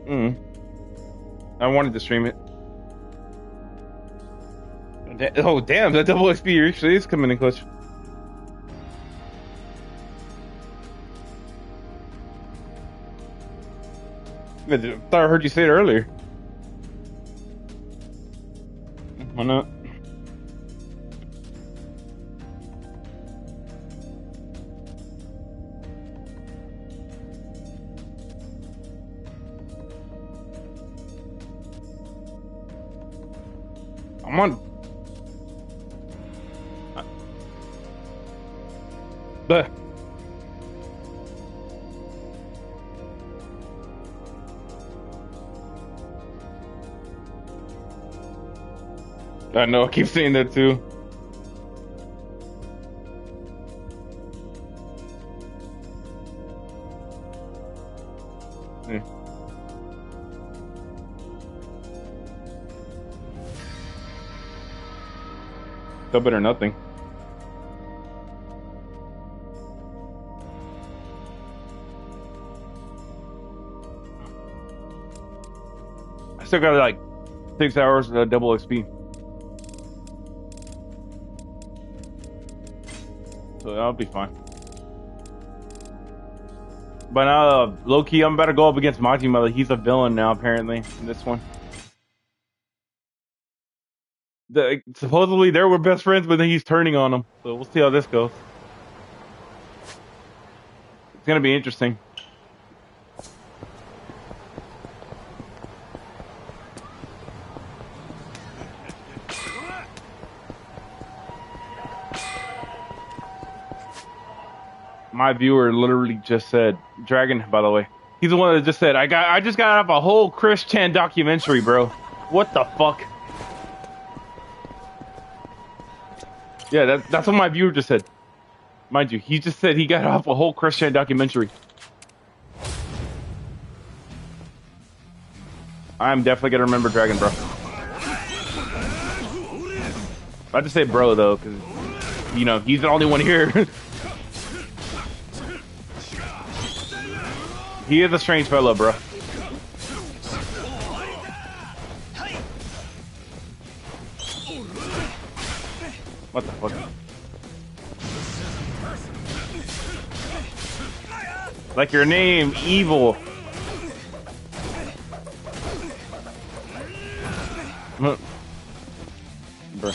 Mm. I wanted to stream it. Oh damn, that double XP actually is coming in clutch. I thought I heard you say it earlier. Why not? I'm on. But I know I keep saying that too. Yeah. Still better than nothing. I still got like 6 hours of double XP. So I'll be fine. But now, low key, I'm about to go up against Majima. He's a villain now, apparently, in this one. Supposedly they were best friends, but then he's turning on them. So we'll see how this goes. It's gonna be interesting. My viewer literally just said, Dragon, by the way. He's the one that just said, I just got up a whole Chris Chan documentary, bro. What the fuck? Yeah, that's what my viewer just said. Mind you, he just said he got off a whole Chris Chan documentary. I'm definitely gonna remember Dragon, bro. I just say bro though, because you know he's the only one here. He is a strange fellow, bro. What the fuck? Like your name, evil. Bro.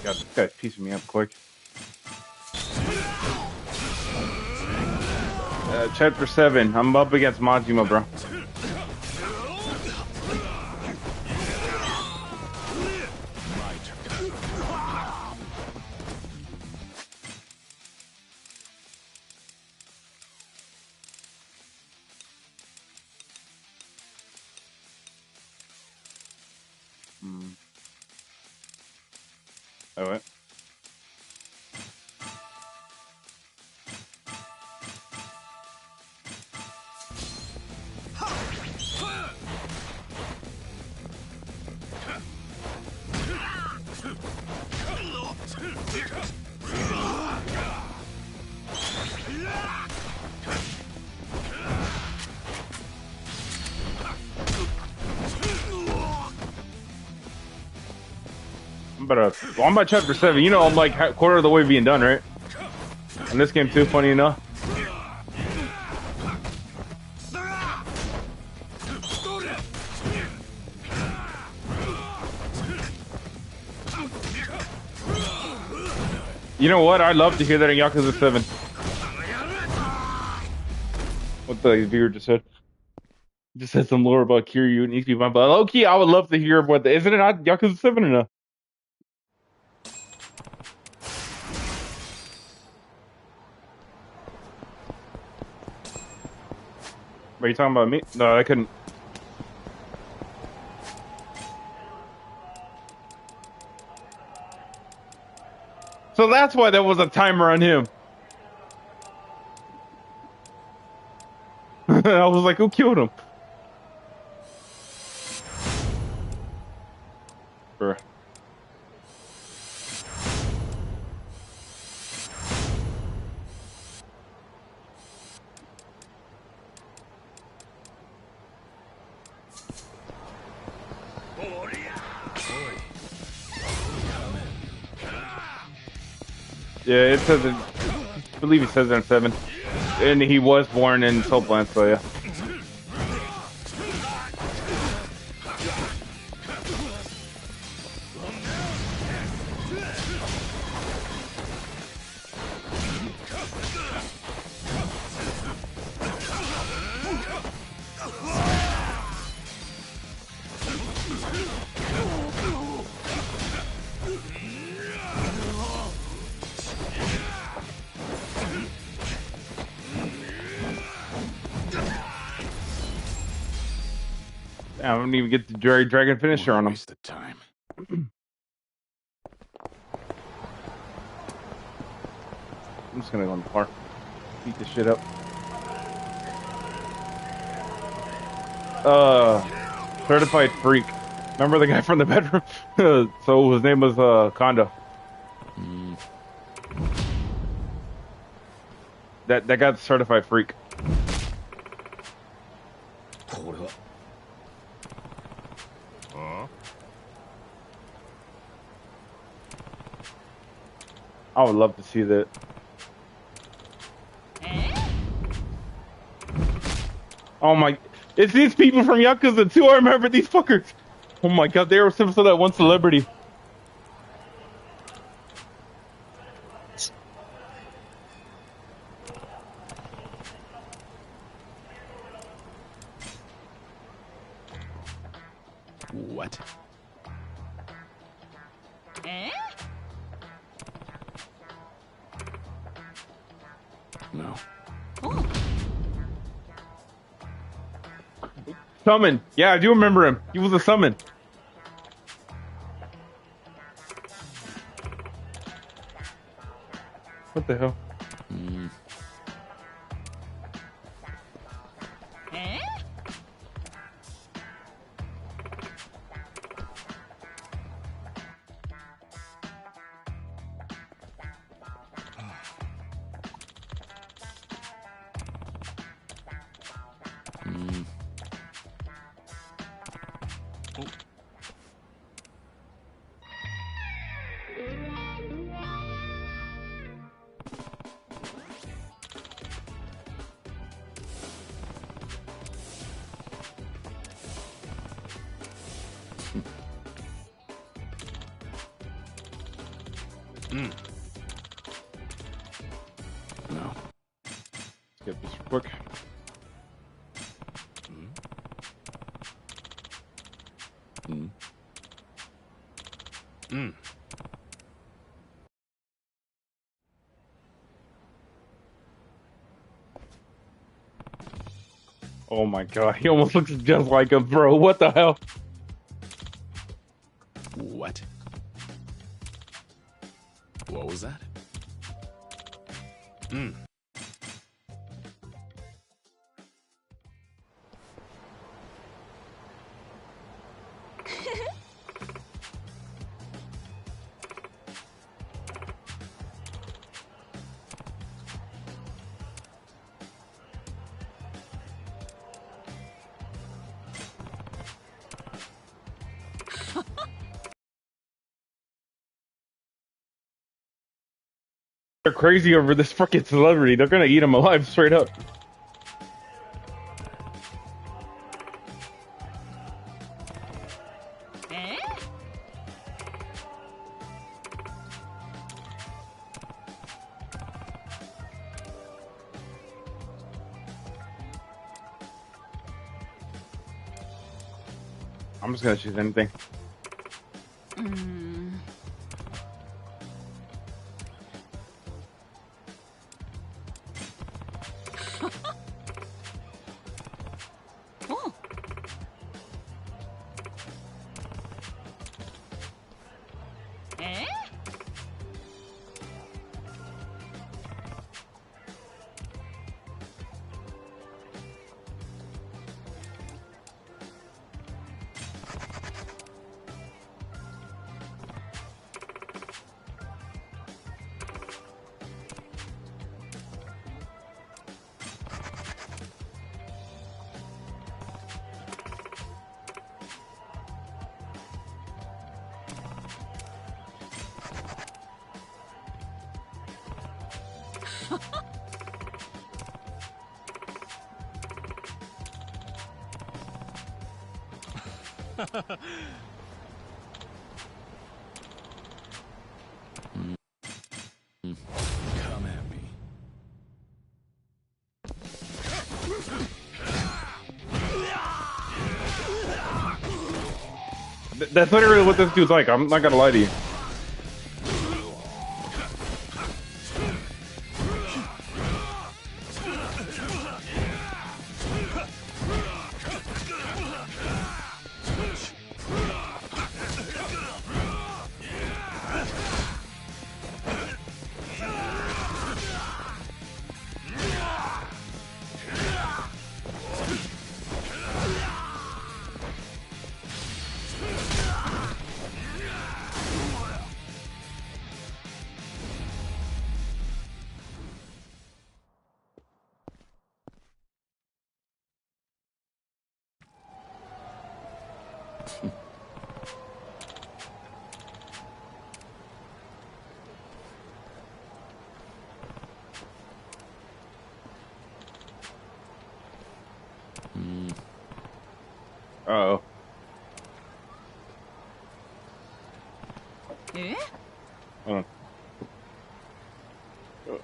God, this guy's piecing me up quick. Chapter 7. I'm up against Majima, bro. Oh, what? I'm about chapter 7. You know, I'm like quarter of the way being done, right? And this game too, funny enough. You know what? I'd love to hear that in Yakuza 7. What the viewer just said. Just said some lore about Kiryu and Ichiban. But low-key, I would love to hear what the... Isn't it not Yakuza 7 or no? Are you talking about me? No, I couldn't. So that's why there was a timer on him. I was like, who killed him? Bruh. Yeah, it says it. I believe he says it in 7. And he was born in Soapland, so yeah. I don't even get the dragon finisher on him. The time. I'm just gonna go in the park, beat this shit up. Certified freak. Remember the guy from the bedroom? So his name was Kondo. That guy's a certified freak. Hold up. I would love to see that. Oh my! It's these people from Yakuza too. I remember these fuckers. Oh my god, they were some of that one celebrity. What? No. Summon. Yeah, I do remember him. He was a summon. What the hell? No. Let's get this quick. Oh my god, he almost looks just like him, bro. What the hell? What? What was that? They're crazy over this fucking celebrity. They're gonna eat him alive straight up. I'm just gonna choose anything. Come at me. That's literally what this dude's like. I'm not gonna lie to you. Uh-oh. Eh? Hold on. What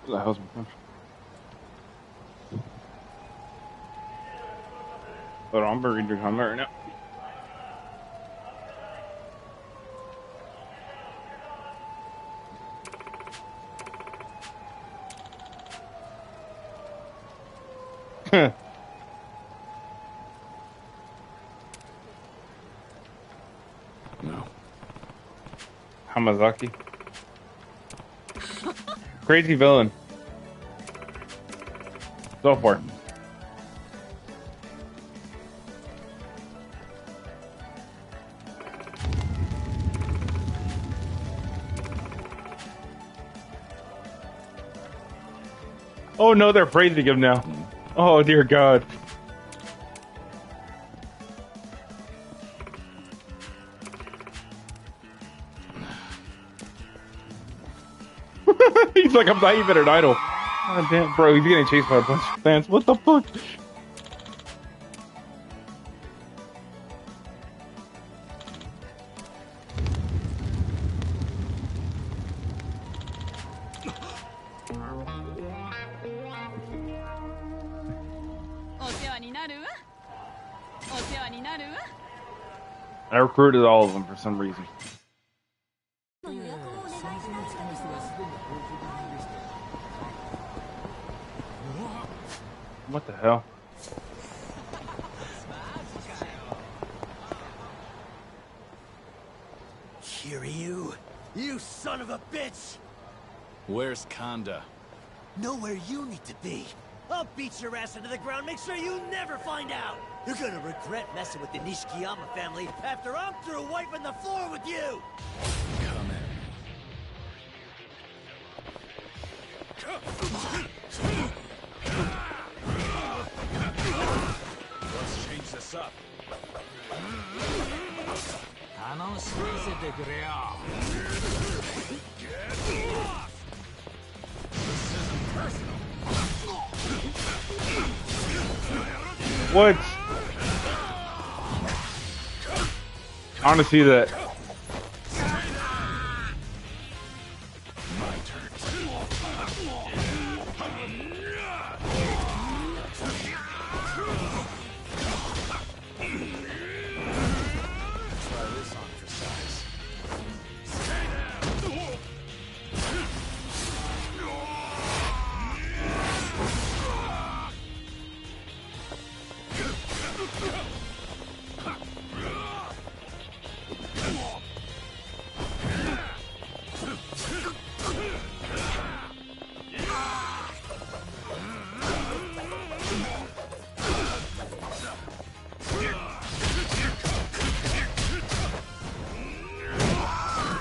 the hell's my phone? Hold on, I'm gonna read your comment right now. No. Hamazaki. Crazy villain. So far. Oh no, they're praising him now. Oh dear God. He's like, I'm not even an idol. God damn, bro, he's getting chased by a bunch of fans. What the fuck? I recruited all of them for some reason. What the hell? Kiryu, you son of a bitch! Where's Kanda? Know where you need to be. I'll beat your ass into the ground, make sure you never find out! You're gonna regret messing with the Nishikiyama family after I'm through wiping the floor with you! Come at me. Let's change this up. What? I want to see that.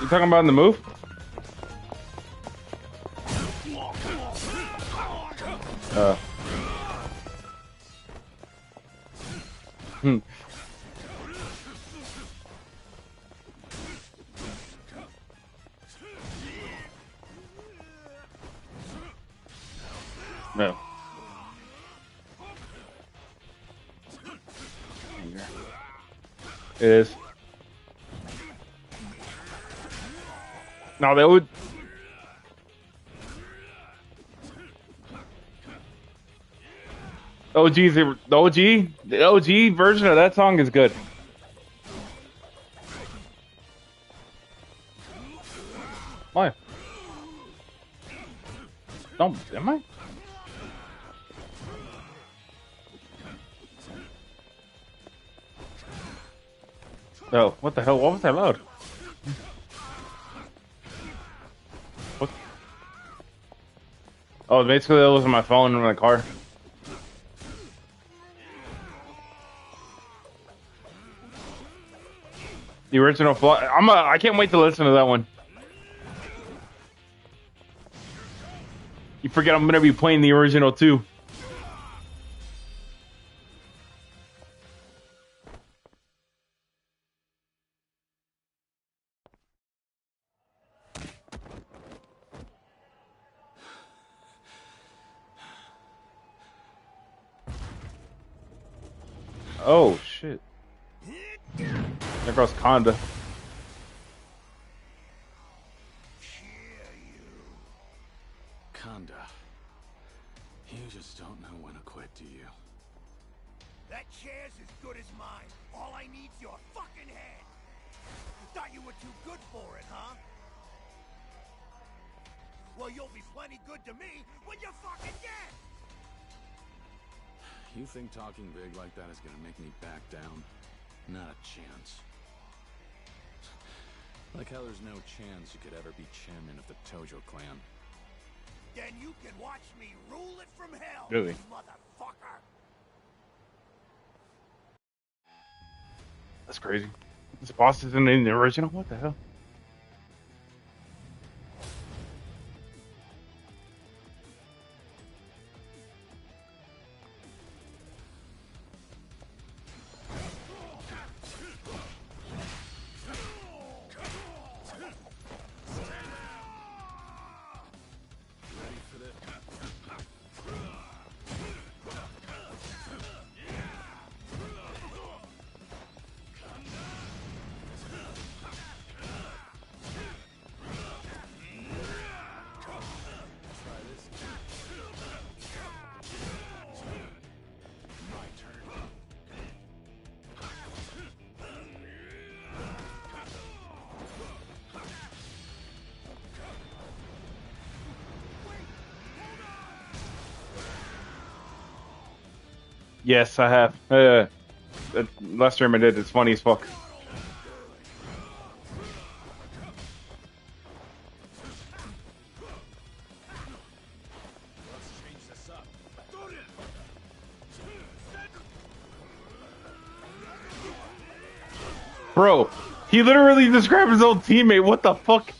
You talking about in the move? No. It is. No, they would. The OG version of that song is good. Why? Don't, am I? Oh, what the hell? What was that loud? What? Oh, basically that was my phone in my car. The original I can't wait to listen to that one. You forget I'm gonna be playing the original too. Oh shit. There goes Conda. Kanda. You just don't know when to quit, do you? That chair's as good as mine. All I need's your fucking head. Thought you were too good for it, huh? Well, you'll be plenty good to me when you fucking get. You think talking big like that is gonna make me back down? Not a chance. Like how there's no chance you could ever be chairman of the Tojo clan. Then you can watch me rule it from hell, Really? motherfucker. That's crazy. This boss isn't in the original? What the hell? Yes, I have. Last stream I did, it's funny as fuck. Bro, he literally described his old teammate. What the fuck?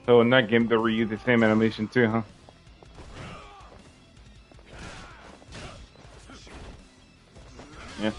So in that game, they reuse the same animation too, huh? Yeah.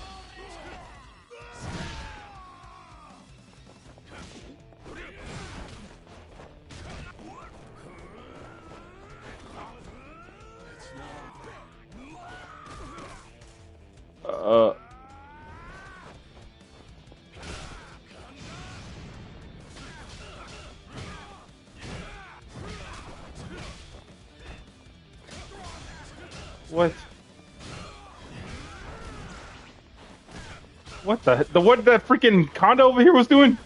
What? What what that freaking Conda over here was doing?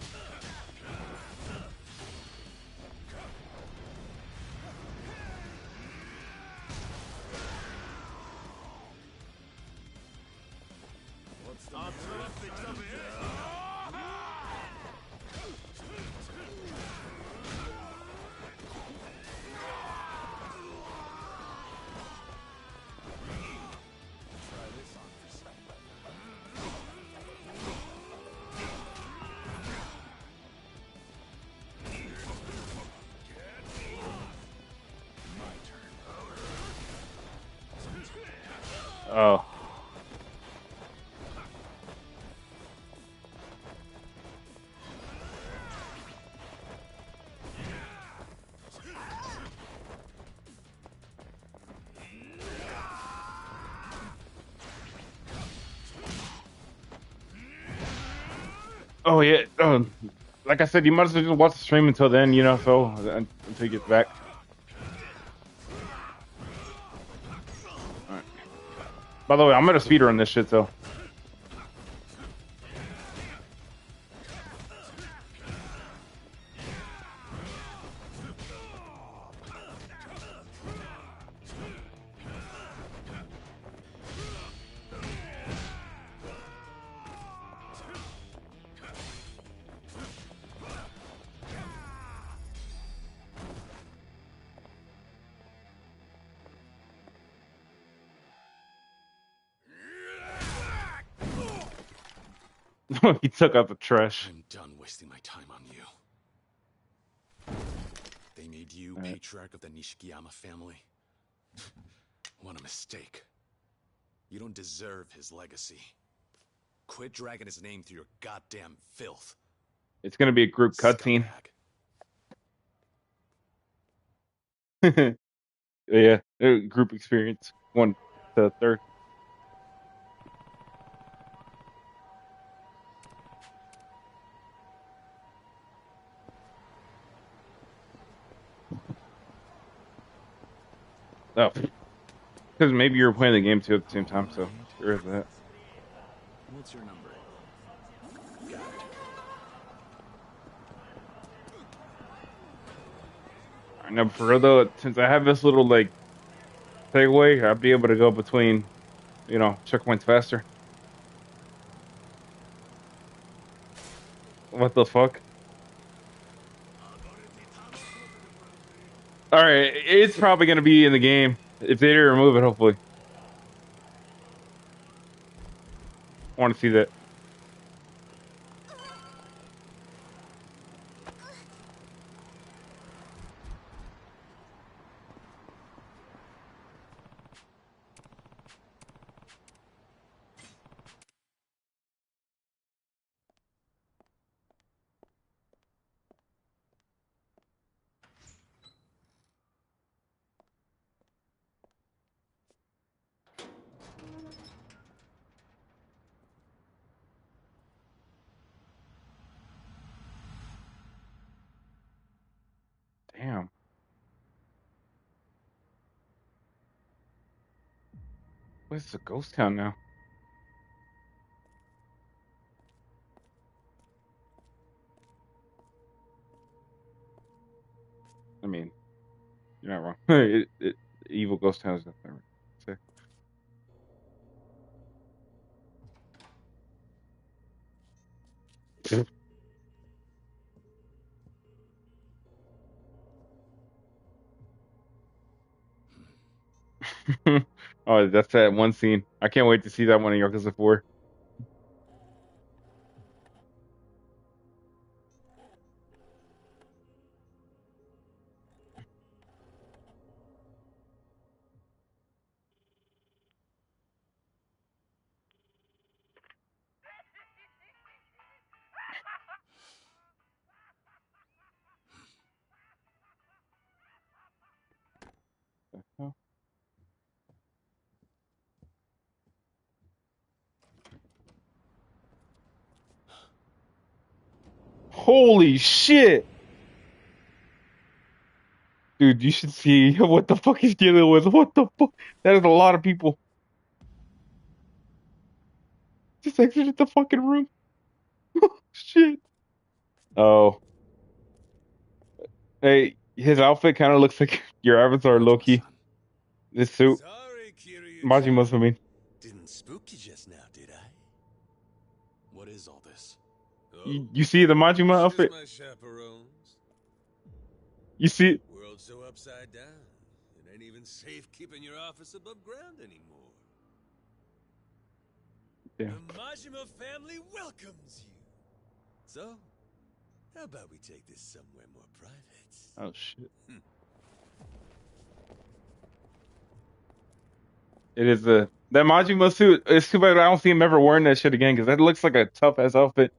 Oh. Oh yeah. Like I said, you might as well just watch the stream until then, you know. So until he gets back. All right. By the way, I'm gonna speedrun this shit though. He took out the trash. I'm done wasting my time on you. They made you patriarch of the Nishikiyama family. What a mistake. You don't deserve his legacy. Quit dragging his name through your goddamn filth. It's gonna be a group cutscene. Yeah, group experience. 1 to 3rd. Oh, because maybe you were playing the game too at the same time. So there is that. What's your number? I know for real though, since I have this little like takeaway, I'll be able to go between, you know, checkpoints faster. What the fuck? All right, it's probably gonna be in the game if they didn't remove it. Hopefully, I want to see that. Damn. Where's the ghost town now? I mean, you're not wrong. Evil ghost town is definitely right. Say. Oh, that's that one scene. I can't wait to see that one in Yakuza 4. Holy shit! Dude, you should see what the fuck he's dealing with. What the fuck? That is a lot of people. Just exited the fucking room. Shit. Oh. Hey, his outfit kind of looks like your avatar, Loki. This suit. Sorry, Majima's, I Kiryu-chan. mean. Didn't spook you just now, did I? What is all this? Oh, You see the Majima she's outfit? my chaperones. You see? World's so upside down, it ain't even safe keeping your office above ground anymore. Damn. The Majima family welcomes you. So, how about we take this somewhere more private? Oh shit. It is That Majima suit, it's too bad I don't see him ever wearing that shit again because that looks like a tough ass outfit.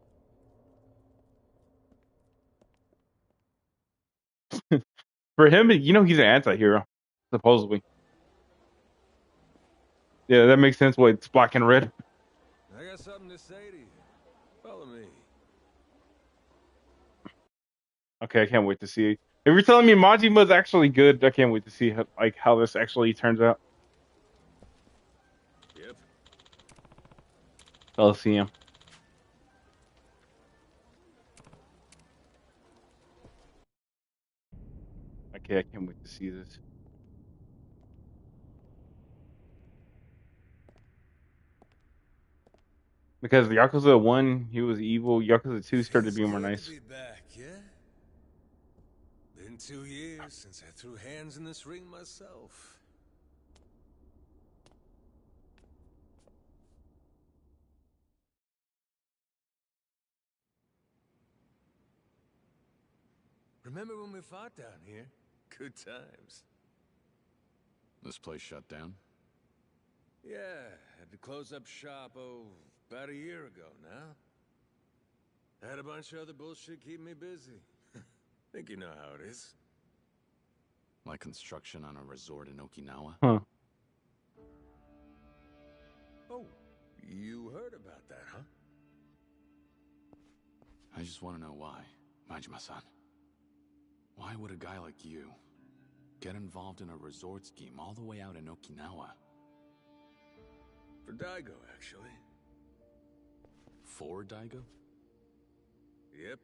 For him, you know, he's an anti-hero, supposedly. Yeah, that makes sense why it's black and red. I got something to say to you. Follow me. Okay, I can't wait to see. If you're telling me Majima's actually good, I can't wait to see how this actually turns out. Yep. I'll see him. Okay, I can't wait to see this. Because Yakuza 1, he was evil. Yakuza 2 started Feels being more good to nice. be back, yeah? Been 2 years since I threw hands in this ring myself. Remember when we fought down here? Good times. This place shut down? Yeah, had to close up shop, about a year ago now. Had a bunch of other bullshit keep me busy. Think you know how it is. Like construction on a resort in Okinawa? Huh. Oh, you heard about that, huh? I just want to know why, Majima-san. Why would a guy like you get involved in a resort scheme all the way out in Okinawa? For Daigo, actually. For Daigo? Yep.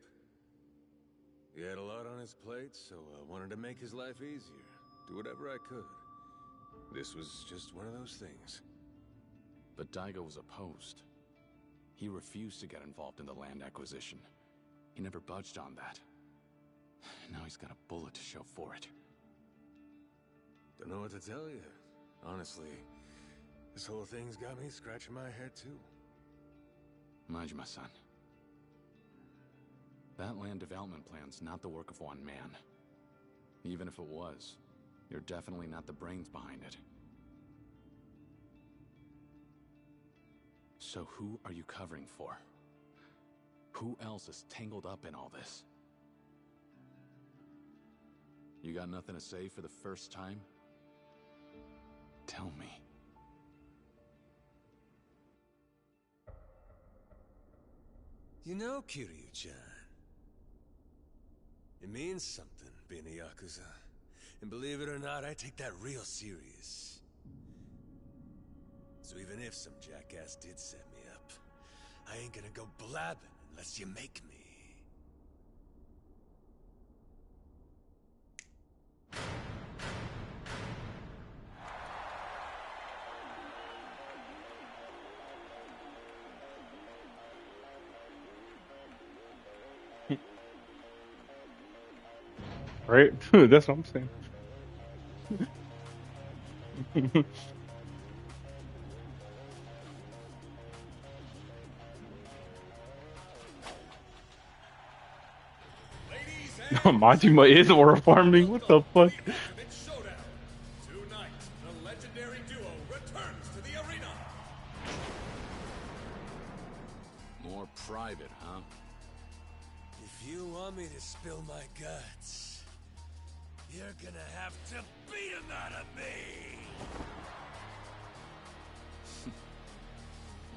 He had a lot on his plate, so I wanted to make his life easier. Do whatever I could. This was just one of those things. But Daigo was opposed. He refused to get involved in the land acquisition. He never budged on that. Now he's got a bullet to show for it. Don't know what to tell you. Honestly, this whole thing's got me scratching my head too. Majima-san. That land development plan's not the work of one man. Even if it was, you're definitely not the brains behind it. So who are you covering for? Who else is tangled up in all this? You got nothing to say for the first time? Tell me. You know, Kiryu-chan, it means something being a Yakuza. And believe it or not, I take that real serious. So even if some jackass did set me up, I ain't gonna go blabbing unless you make me. Right? That's what I'm saying. Majima is aura farming. What the fuck? Ultimate showdown. Tonight, the legendary duo returns to the arena. More private, huh? If you want me to spill my guts, you're gonna have to beat him out of me!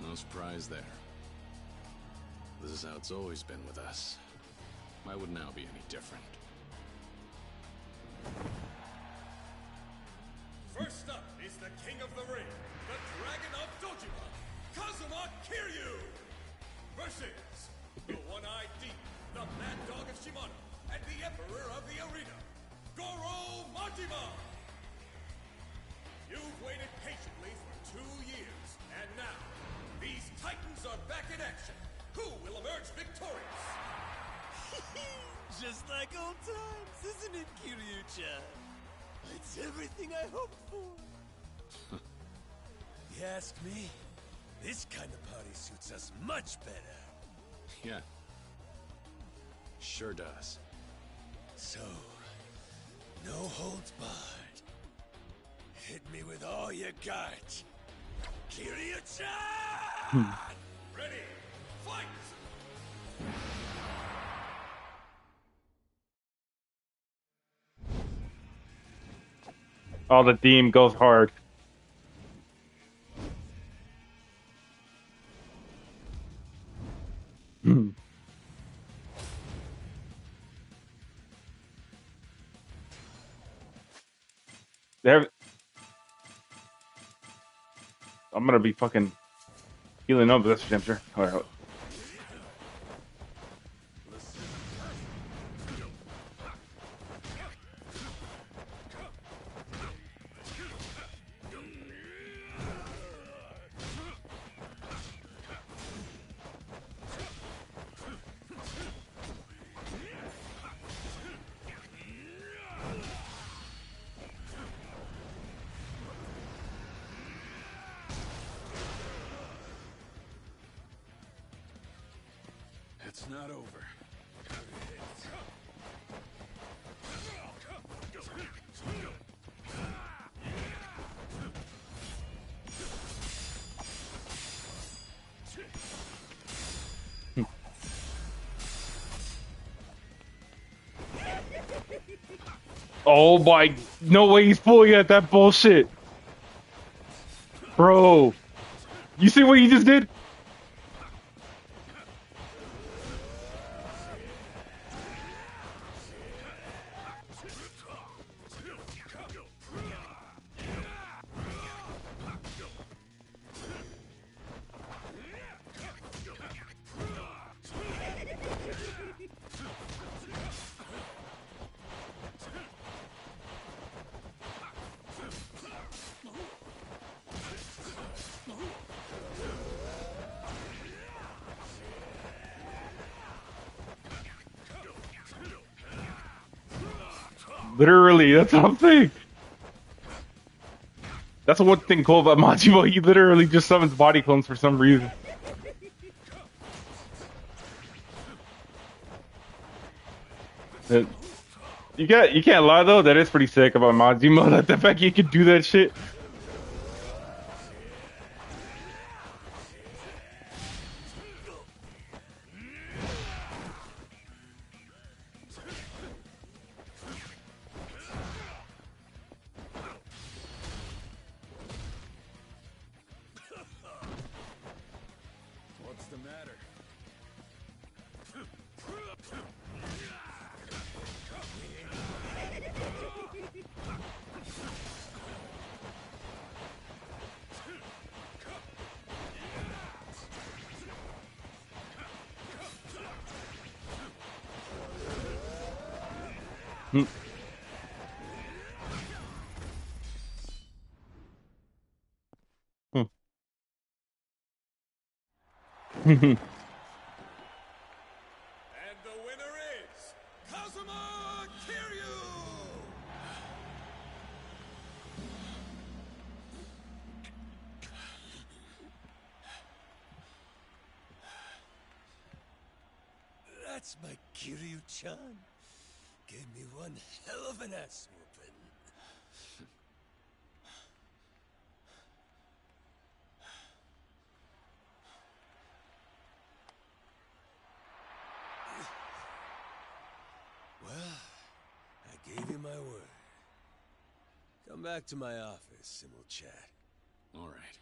No surprise there. This is how it's always been with us. Why would now be any different? First up is the king of the ring, the dragon of Dojima, Kazuma Kiryu, versus the one-eyed demon, the mad dog of Shimano, and the emperor of the arena, Goro Majima. You've waited patiently for 2 years, and now these titans are back in action. Who will emerge victorious? Just like old times, isn't it, Kiryu-chan? It's everything I hoped for. You ask me, this kind of party suits us much better. Yeah. Sure does. So, no holds barred. Hit me with all you got. Kiryu-chan! Ready, fight! Oh, the theme goes hard. There, I'm gonna be fucking healing up. That's for damn sure. All right. It's not over. Oh my! No way he's pulling at that bullshit, bro. You see what you just did? Literally, that's what I'm saying. That's the one thing cool about Majima. He literally just summons body clones for some reason. Uh, you can't lie though. That is pretty sick about Majima. That the fact he could do that shit. What's the matter? Hmm. Hmm. And the winner is Kazuma Kiryu! That's my Kiryu-chan. Gave me one hell of an ass whooping. Well, I gave you my word. Come back to my office and we'll chat. All right.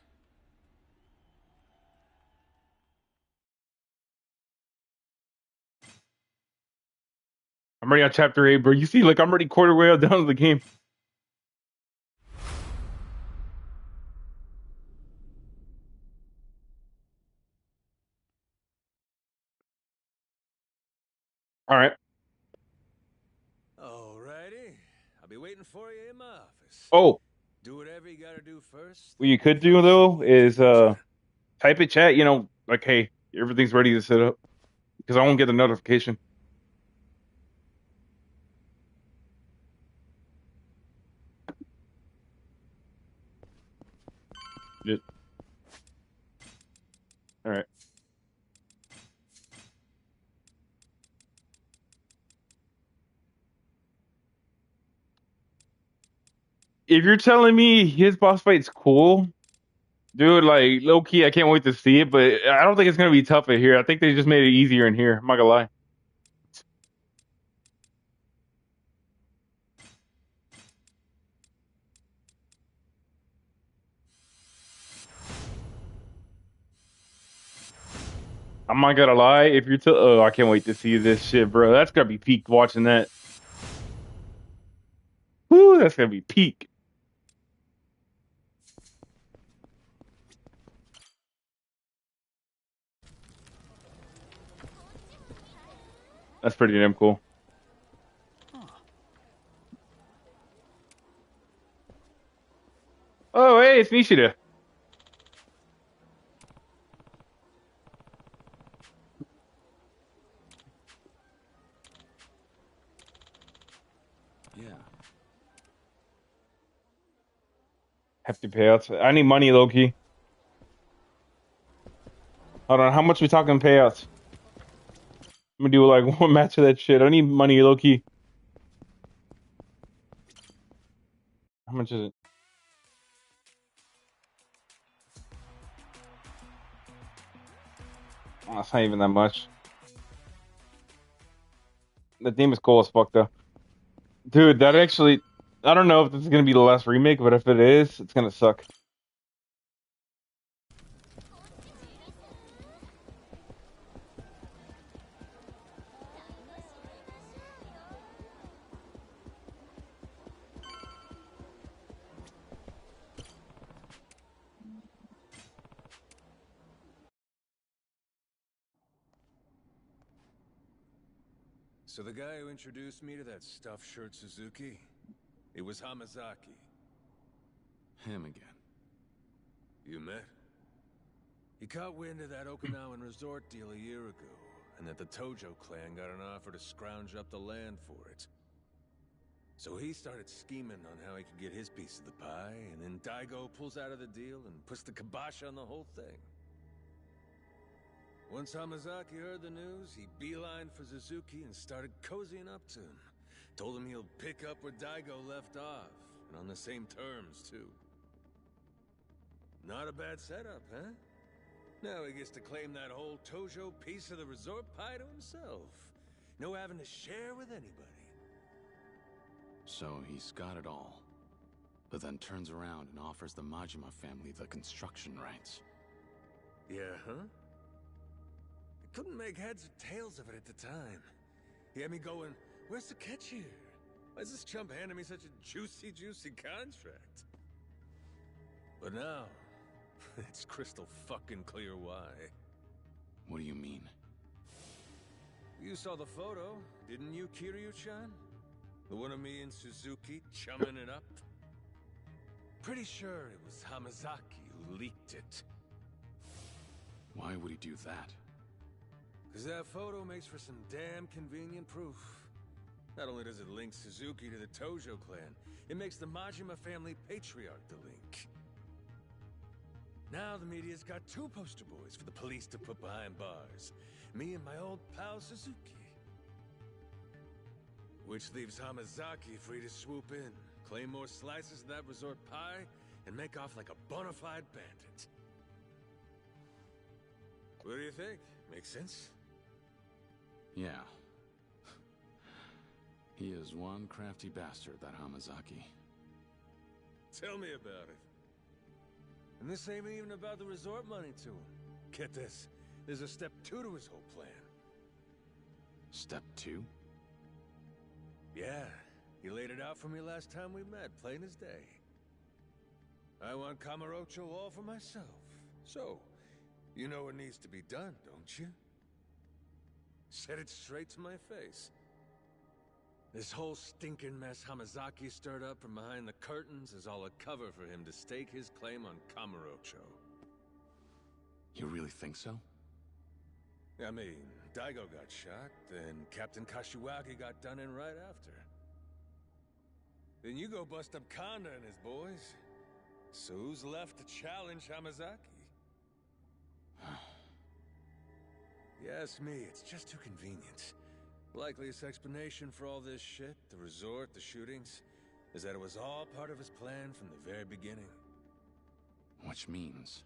I'm already on chapter 8, bro. You see, like I'm already quarter way down to the game. All right. Alrighty. I'll be waiting for you in my office. Oh, Do whatever you gotta do first. what you could do though is type in chat. You know, like hey, everything's ready to set up because I won't get the notification. Yep. All right. If you're telling me his boss fight's cool, Dude, like low key, I can't wait to see it, but I don't think it's gonna be tough in here. I think they just made it easier in here. I'm not gonna lie. I'm not gonna lie. If you're to, oh, I can't wait to see this shit, bro. That's gonna be peak watching that. Woo, that's gonna be peak. That's pretty damn cool. Oh, hey, it's Nishida. Yeah. Hefty payouts. I need money, low key. Hold on, how much we talking payouts? I'm gonna do like one match of that shit. I need money, low key. How much is it? Oh, it's not even that much. The theme is cool as fuck though. Dude, that actually, I don't know if this is gonna be the last remake, but if it is, it's gonna suck. So the guy who introduced me to that stuffed shirt Suzuki, it was Hamazaki. Him again. You met? He caught wind of that Okinawan resort deal a year ago, and that the Tojo clan got an offer to scrounge up the land for it. So he started scheming on how he could get his piece of the pie, and then Daigo pulls out of the deal and puts the kibosh on the whole thing. Once Hamazaki heard the news, he beelined for Suzuki and started cozying up to him. Told him he'll pick up where Daigo left off, and on the same terms, too. Not a bad setup, huh? Now he gets to claim that whole Tojo piece of the resort pie to himself. No having to share with anybody. So he's got it all. But then turns around and offers the Majima family the construction rights. Yeah, huh? I couldn't make heads or tails of it at the time. He had me going, where's the catch here? Why's this chump handing me such a juicy, juicy contract? But now, it's crystal fucking clear why. What do you mean? You saw the photo, didn't you, Kiryu-chan? The one of me and Suzuki chumming it up? Pretty sure it was Hamazaki who leaked it. Why would he do that? Cause that photo makes for some damn convenient proof. Not only does it link Suzuki to the Tojo clan, it makes the Majima family patriarch the link. Now the media's got two poster boys for the police to put behind bars. Me and my old pal Suzuki. Which leaves Hamazaki free to swoop in, claim more slices of that resort pie, and make off like a bona fide bandit. What do you think? Makes sense? Yeah. He is one crafty bastard, that Hamazaki. Tell me about it. And this ain't even about the resort money to him. Get this, there's a step 2 to his whole plan. Step 2? Yeah, he laid it out for me last time we met, plain as day. I want Kamurocho all for myself. So, you know what needs to be done, don't you? Said it straight to my face. This whole stinking mess Hamazaki stirred up from behind the curtains is all a cover for him to stake his claim on Kamurocho. You really think so? I mean, Daigo got shot, then Captain Kashiwagi got done in right after. Then you go bust up Kanda and his boys. So who's left to challenge Hamazaki? You ask me, it's just too convenient. Likeliest explanation for all this shit, the resort, the shootings, is that it was all part of his plan from the very beginning. Which means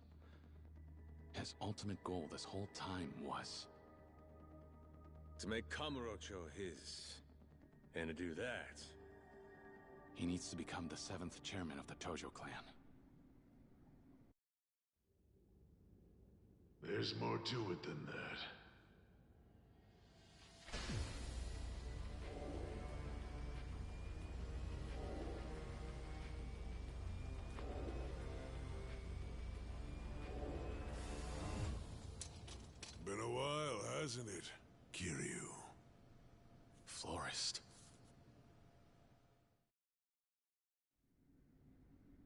his ultimate goal this whole time was... to make Kamurocho his. And to do that... he needs to become the 7th chairman of the Tojo clan. There's more to it than that. Been a while, hasn't it, Kiryu? Florist.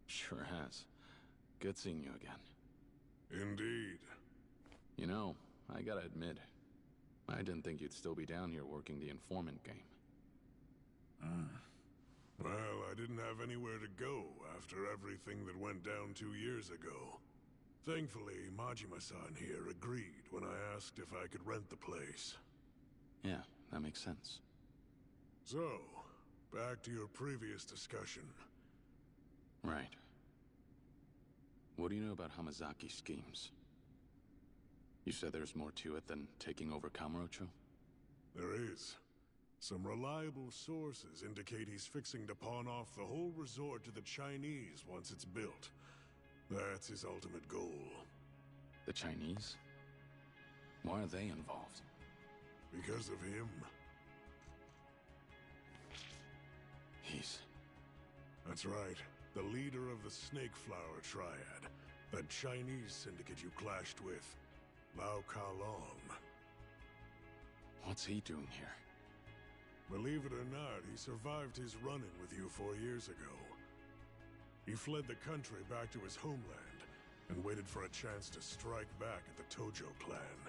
Sure has. Good seeing you again. Indeed. You know, I gotta admit, I didn't think you'd still be down here working the informant game. Well, I didn't have anywhere to go after everything that went down 2 years ago. Thankfully, Majima-san here agreed when I asked if I could rent the place. Yeah, that makes sense. So, back to your previous discussion. Right. What do you know about Hamazaki's schemes? You said there's more to it than taking over Kamurocho? There is. Some reliable sources indicate he's fixing to pawn off the whole resort to the Chinese once it's built. That's his ultimate goal. The Chinese? Why are they involved? Because of him. That's right. The leader of the Snake Flower Triad. That Chinese syndicate you clashed with. Lau Ka-Long. What's he doing here? Believe it or not, he survived his run-in with you 4 years ago. He fled the country back to his homeland, and waited for a chance to strike back at the Tojo clan.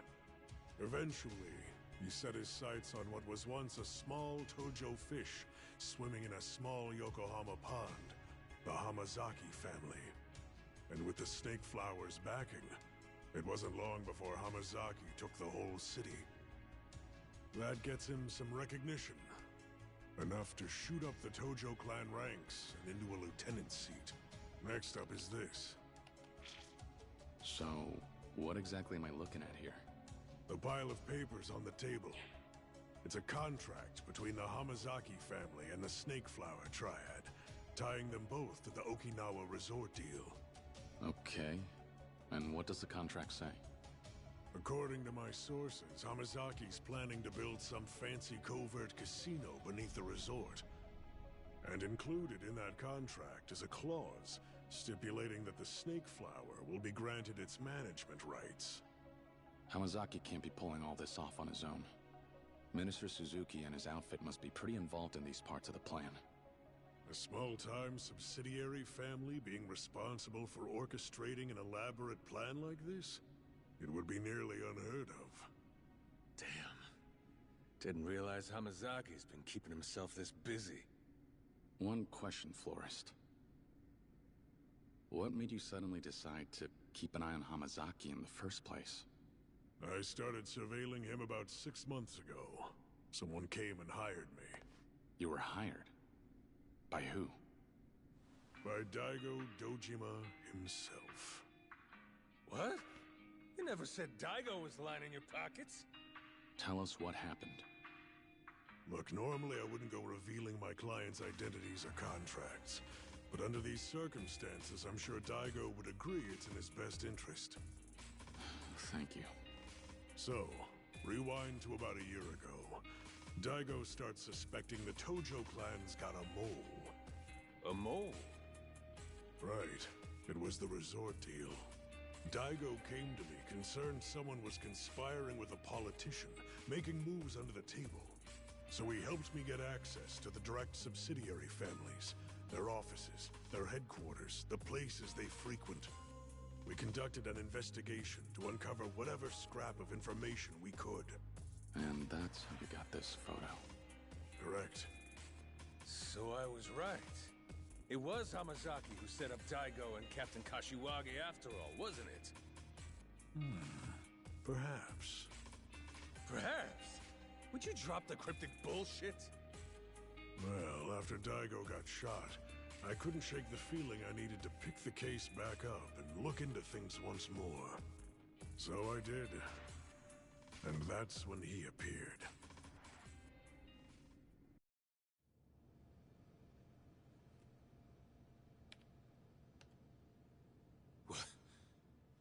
Eventually, he set his sights on what was once a small Tojo fish swimming in a small Yokohama pond, the Hamazaki family. And with the Snake Flower's backing, it wasn't long before Hamazaki took the whole city. That gets him some recognition. Enough to shoot up the Tojo clan ranks and into a lieutenant seat. Next up is this. So, what exactly am I looking at here? The pile of papers on the table. It's a contract between the Hamazaki family and the Snake Flower Triad, tying them both to the Okinawa resort deal. Okay. And what does the contract say? According to my sources, Hamazaki's planning to build some fancy covert casino beneath the resort. And included in that contract is a clause stipulating that the Snake Flower will be granted its management rights. Hamazaki can't be pulling all this off on his own. Minister Suzuki and his outfit must be pretty involved in these parts of the plan. A small-time subsidiary family being responsible for orchestrating an elaborate plan like this? It would be nearly unheard of. Damn. Didn't realize Hamazaki's been keeping himself this busy. One question, Florist. What made you suddenly decide to keep an eye on Hamazaki in the first place? I started surveilling him about 6 months ago. Someone came and hired me. You were hired? By who? By Daigo Dojima himself. What? You never said Daigo was lining your pockets. Tell us what happened. Look, normally I wouldn't go revealing my clients' identities or contracts. But under these circumstances, I'm sure Daigo would agree it's in his best interest. Thank you. So, rewind to about a year ago. Daigo starts suspecting the Tojo clan's got a mole. A mole? Right. It was the resort deal. Daigo came to me concerned someone was conspiring with a politician, making moves under the table. So he helped me get access to the direct subsidiary families, their offices, their headquarters, the places they frequent. We conducted an investigation to uncover whatever scrap of information we could. And that's how you got this photo. Correct. So I was right. It was Hamazaki who set up Daigo and Captain Kashiwagi after all, wasn't it? Perhaps. Perhaps. Would you drop the cryptic bullshit? Well, after Daigo got shot, I couldn't shake the feeling I needed to pick the case back up and look into things once more. So I did. And that's when he appeared.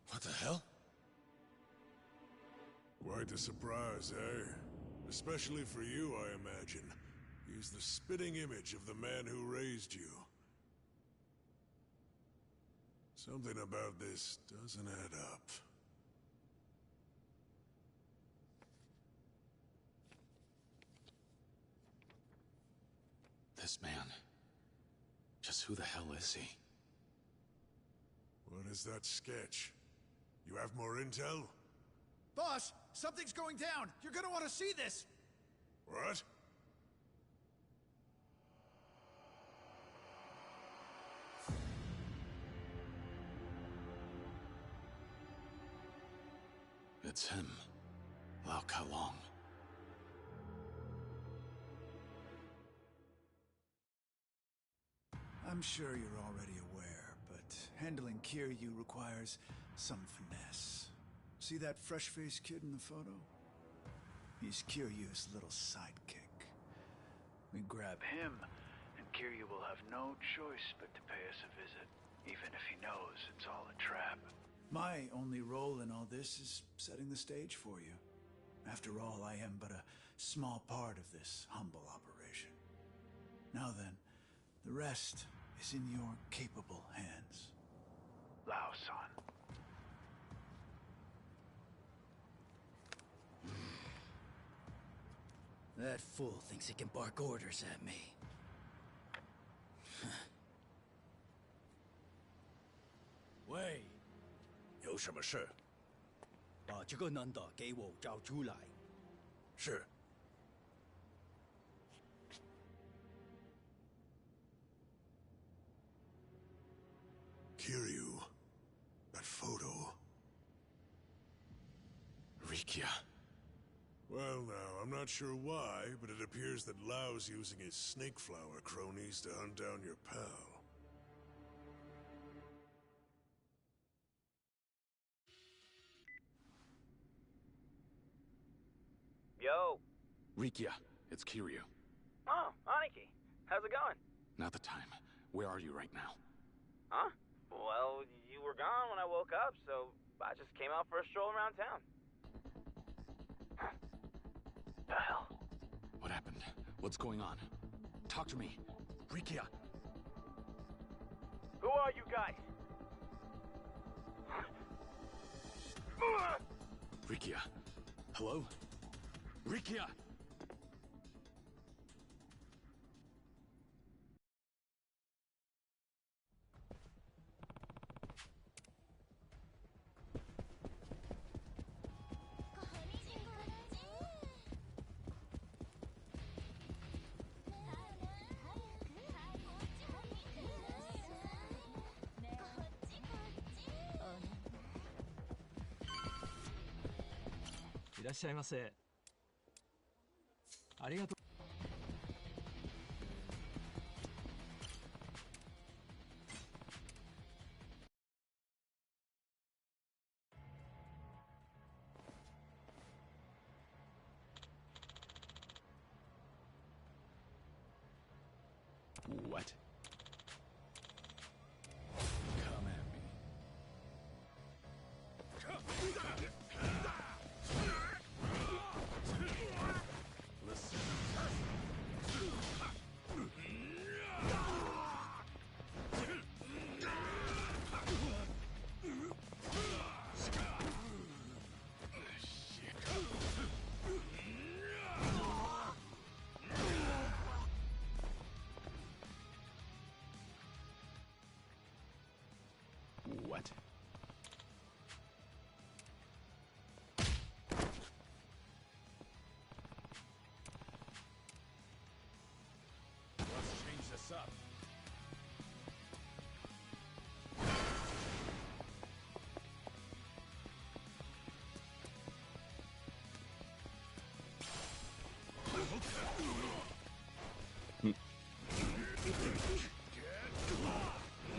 What the hell? Quite a surprise, eh? Especially for you, I imagine. He's the spitting image of the man who raised you. Something about this doesn't add up. This man... just who the hell is he? What is that sketch? You have more intel? Boss, something's going down. You're gonna want to see this. What? It's him. Lao Kalong. I'm sure you're already aware, but handling Kiryu requires some finesse. See that fresh-faced kid in the photo? He's Kiryu's little sidekick. We grab him, and Kiryu will have no choice but to pay us a visit, even if he knows it's all a trap. My only role in all this is setting the stage for you. After all, I am but a small part of this humble operation. Now then, the rest is in your capable hands. Lao-san. That fool thinks he can bark orders at me. 喂，有什么事？把这个男的给我找出来。是。Kiryu. That photo. Rikia. Well now, I'm not sure why, but it appears that Lao's using his snake flower cronies to hunt down your pal. Yo. Rikia, it's Kiryu. Oh, Aniki. How's it going? Not the time. Where are you right now? Huh? Well, you were gone when I woke up, so I just came out for a stroll around town. The hell? What happened? What's going on? Talk to me. Rikia! Who are you guys? Rikia. Hello? Rikia! What? Come at me. Listen. What? Let's change this up.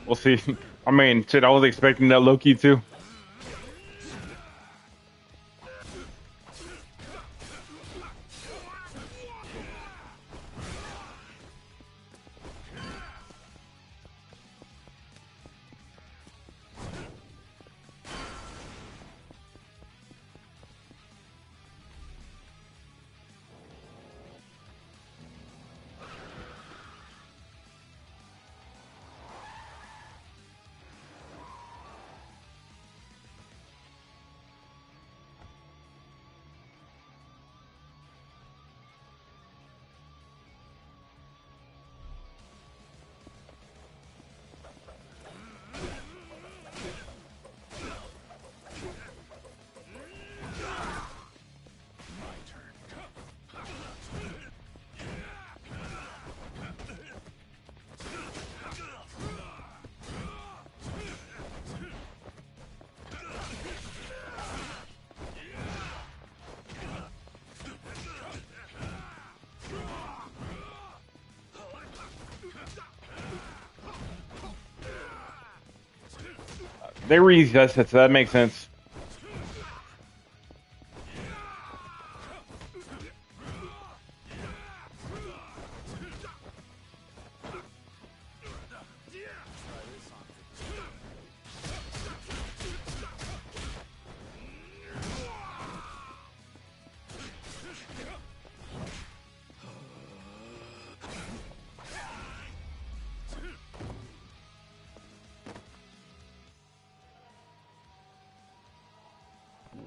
We'll see. I mean, shit, I was expecting that Loki too. They reused it, so that makes sense.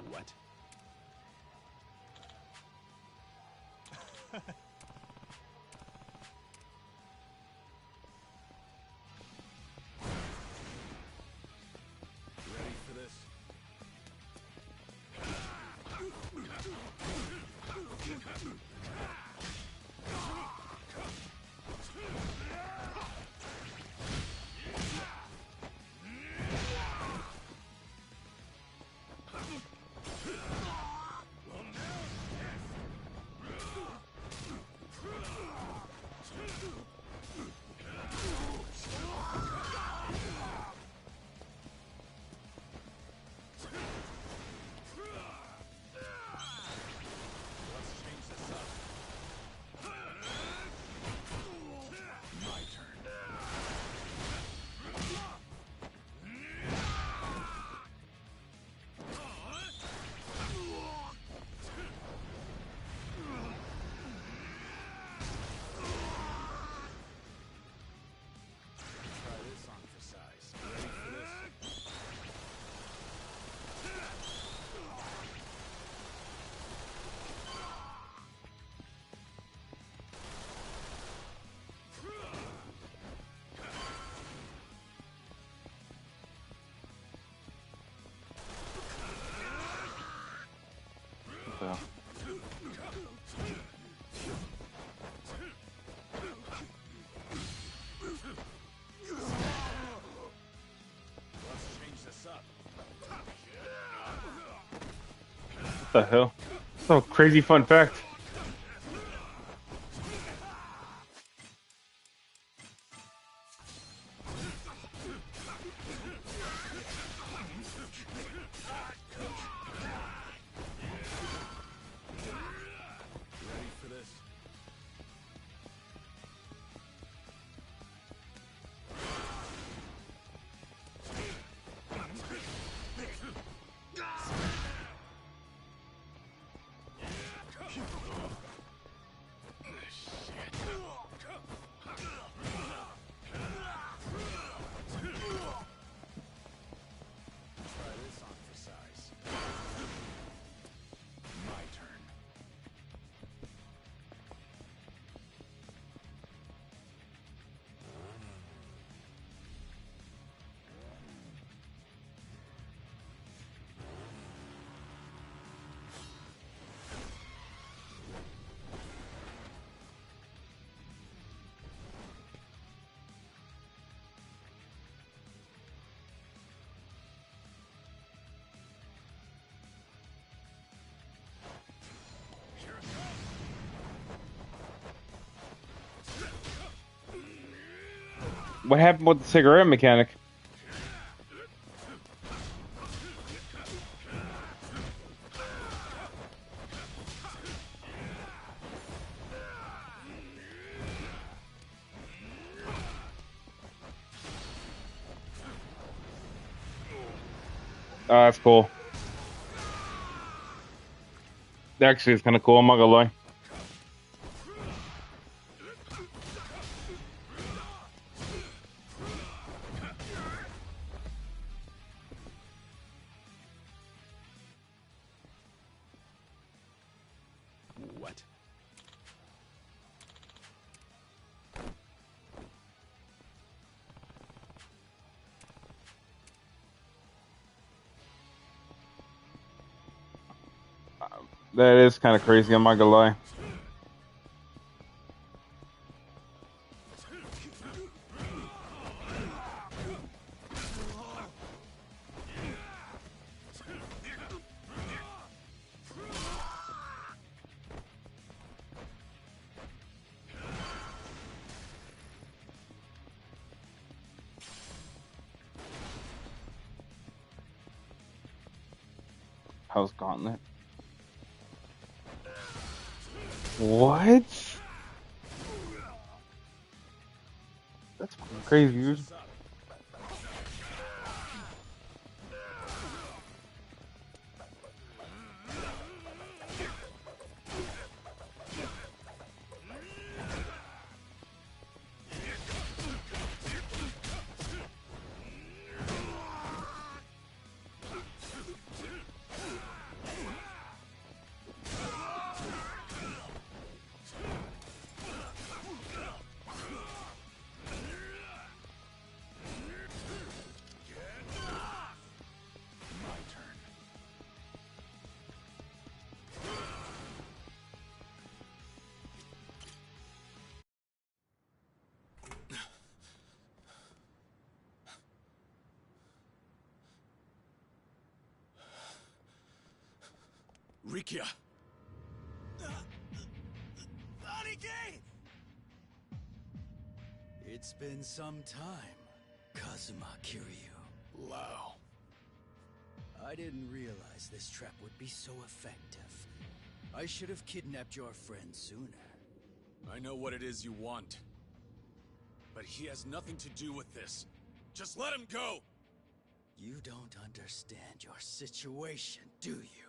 What? Ready for this? So. What the hell? So crazy fun fact. What happened with the cigarette mechanic? That's cool. Actually, it's kind of cool. I'm not gonna lie. What? That is kind of crazy. I'm not gonna lie. How's Gauntlet? What? That's fucking crazy, dude. Rikia! It's been some time, Kazuma Kiryu. Lao. I didn't realize this trap would be so effective. I should have kidnapped your friend sooner. I know what it is you want. But he has nothing to do with this. Just let him go! You don't understand your situation, do you?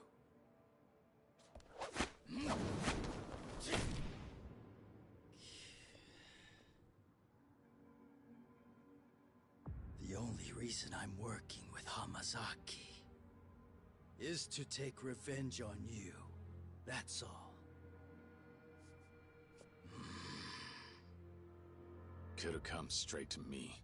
The only reason I'm working with Hamazaki is to take revenge on you. That's all. Could have come straight to me.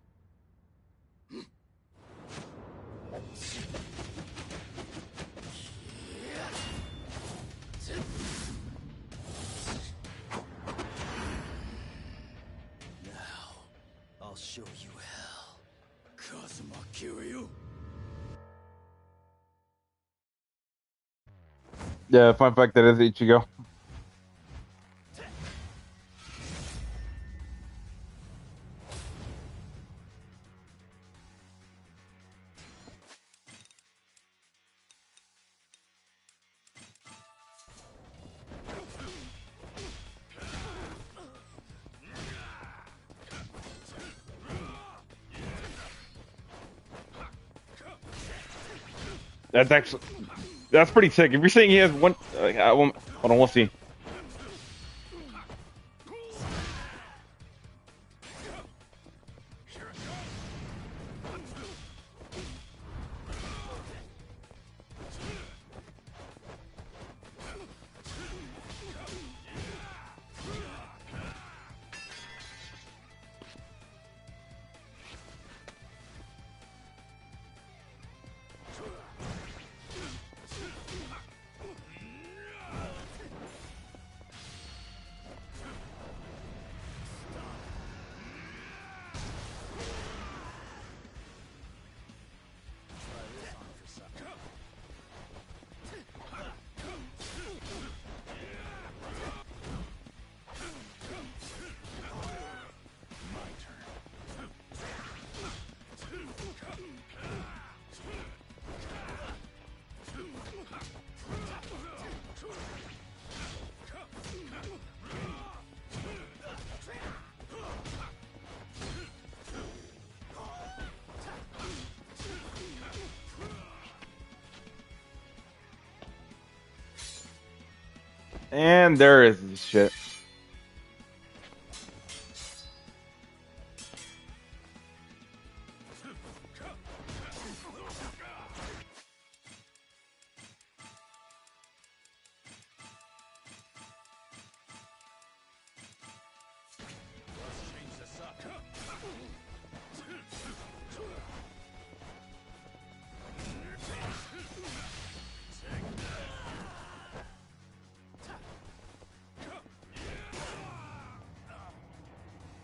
Now, I'll show you hell. Kazuma Kiryu. Yeah, fun fact that is Ichigo. That's actually, that's pretty sick. If you're saying he has one, hold on, we'll see. And there is this shit.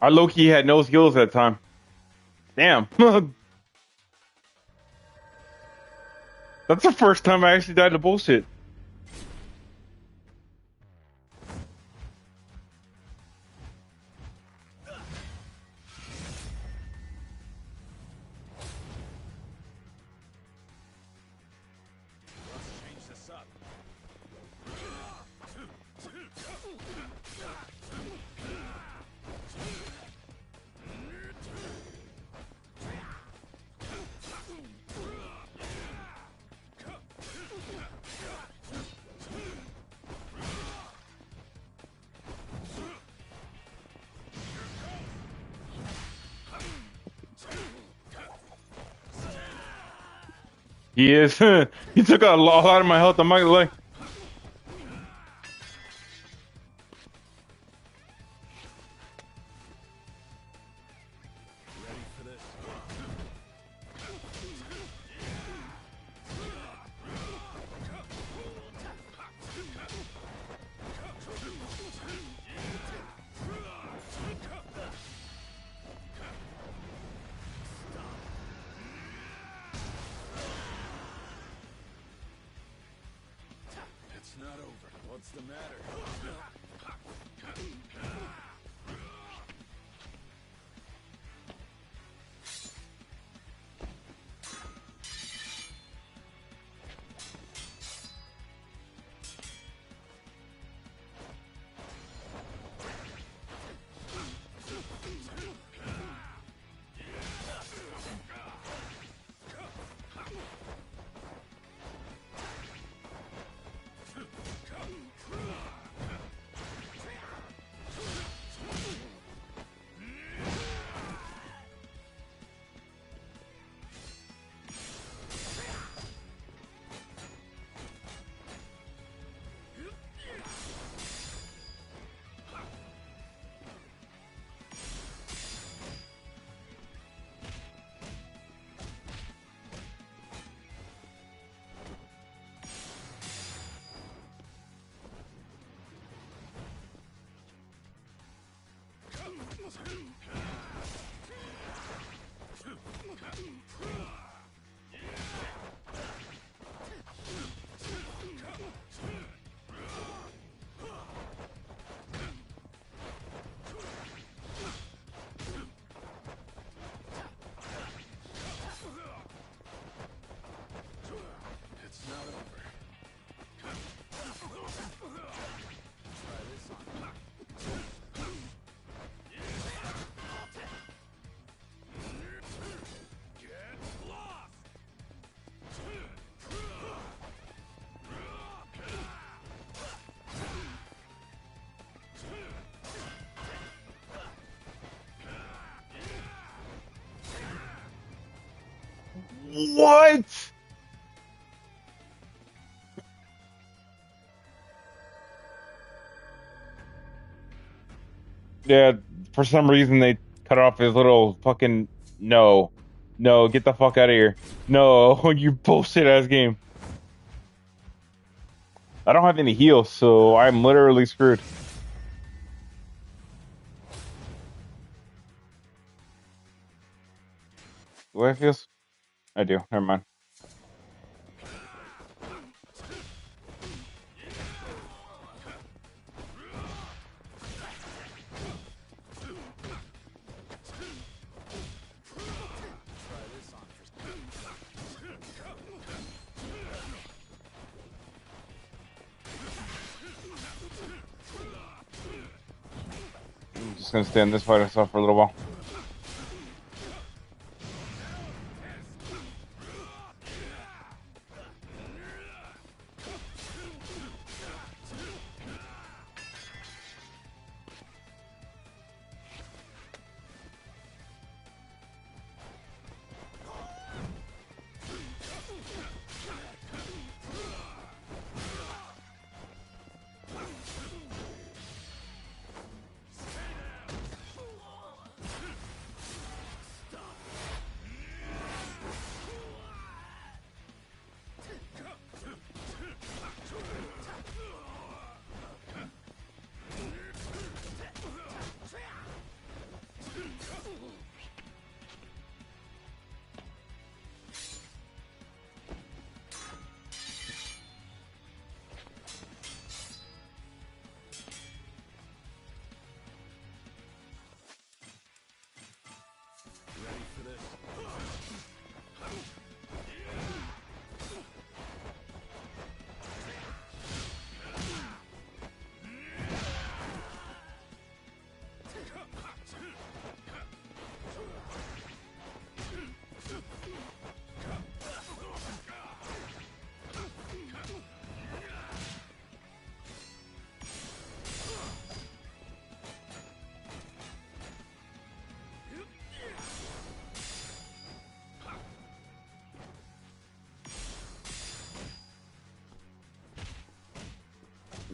I low-key had no skills at the time. Damn. That's the first time I actually died to bullshit. He is. He took a lot of my health. I'm not gonna lie. It's not over. What's the matter? It's not over. Try this on. Get lost! What? Yeah, for some reason they cut off his little fucking no. No, get the fuck out of here. No, you bullshit ass game. I don't have any heals, so I'm literally screwed. Do I have heals? I do. Never mind. I'm just gonna stay in this fight myself for a little while.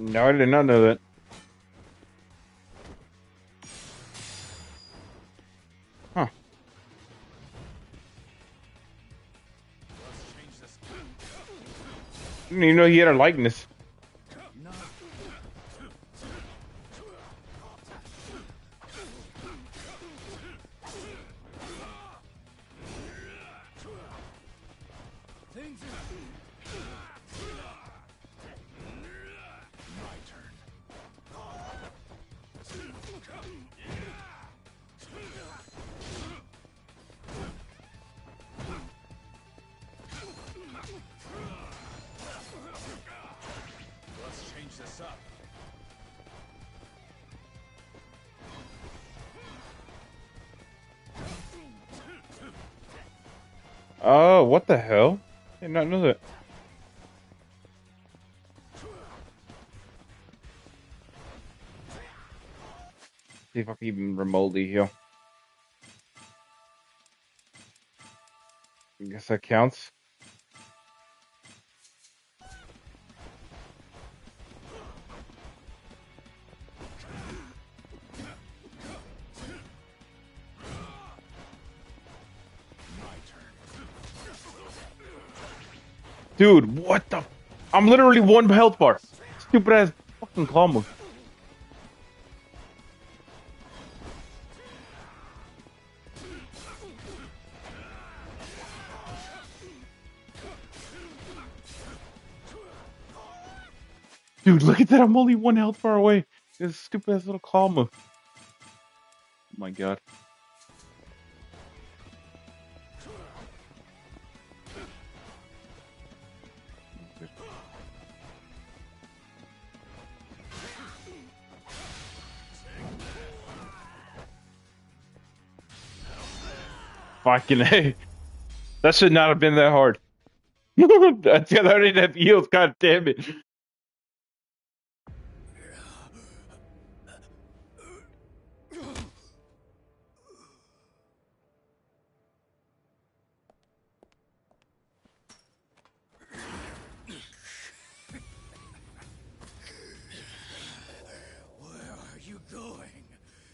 No, I did not know that. Huh. Didn't even know he had a likeness. Let's change this up. Oh, what the hell? Did not know that. See if I can even remotely heal. I guess that counts. Dude, what the? I'm literally one health bar. Stupid ass fucking claw move. Dude, look at that. I'm only one health bar away. This stupid ass little claw move. Oh my god. Fucking A. That should not have been that hard. That's got already have heals, god damn it. Where are you going?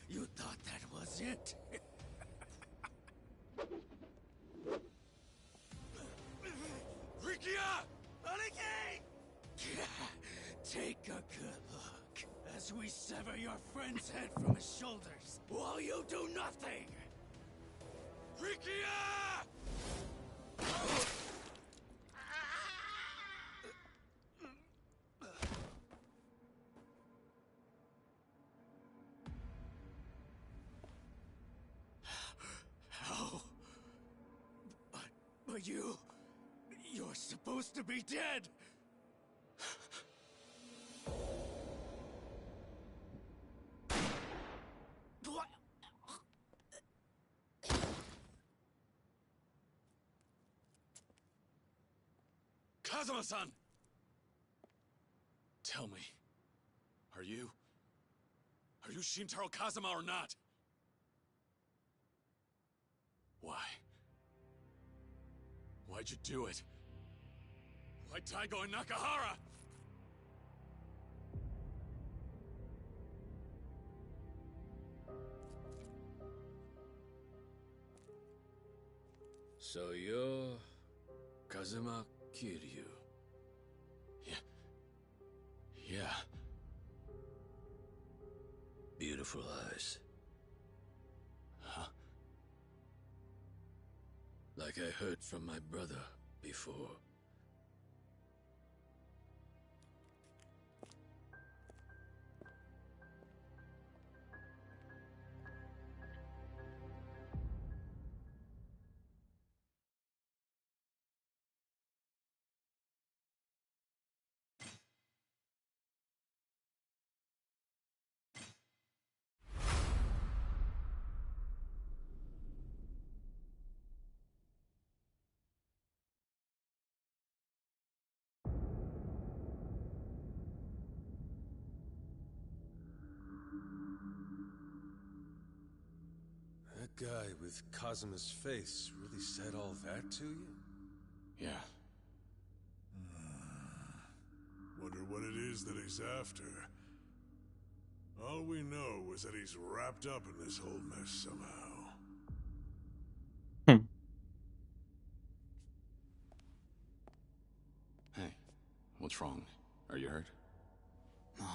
You thought that was it? Rikia! Aniki! Take a good look as we sever your friend's head from his shoulders while you do nothing! Rikia! How? But you're supposed to be dead! What? Kazuma-san! Tell me, are you Shintaro Kazuma or not? Why? Why'd you do it? Why Taigo and Nakahara? So you're Kazuma Kiryu. Yeah. Beautiful eyes. Huh? Like I heard from my brother before. That guy with Kazuma's face really said all that to you? Yeah. Wonder what it is that he's after. All we know is that he's wrapped up in this whole mess somehow. Hey, what's wrong? Are you hurt? No.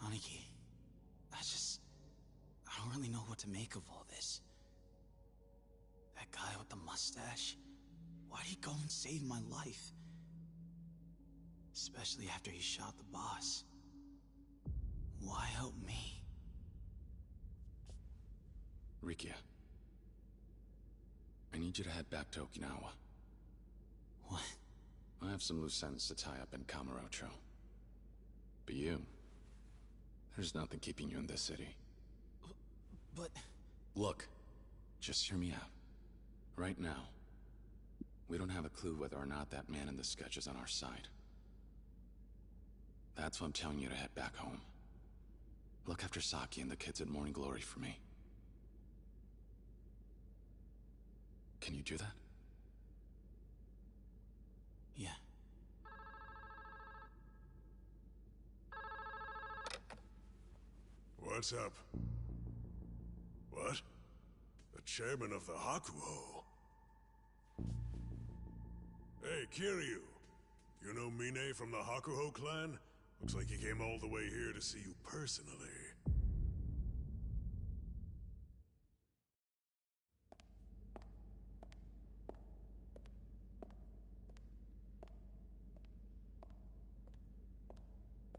Aniki, I don't really know what to make of all this. That guy with the mustache, why'd he go and save my life? Especially after he shot the boss. Why help me? Rikia, I need you to head back to Okinawa. What? I have some loose ends to tie up in Kamurocho. But you... there's nothing keeping you in this city. But... Look, just hear me out. Right now, we don't have a clue whether or not that man in the sketch is on our side. That's why I'm telling you to head back home. Look after Saki and the kids at Morning Glory for me. Can you do that? Yeah. What's up? What? The chairman of the Hakuho? Hey, Kiryu. You know Mine from the Hakuho clan? Looks like he came all the way here to see you personally.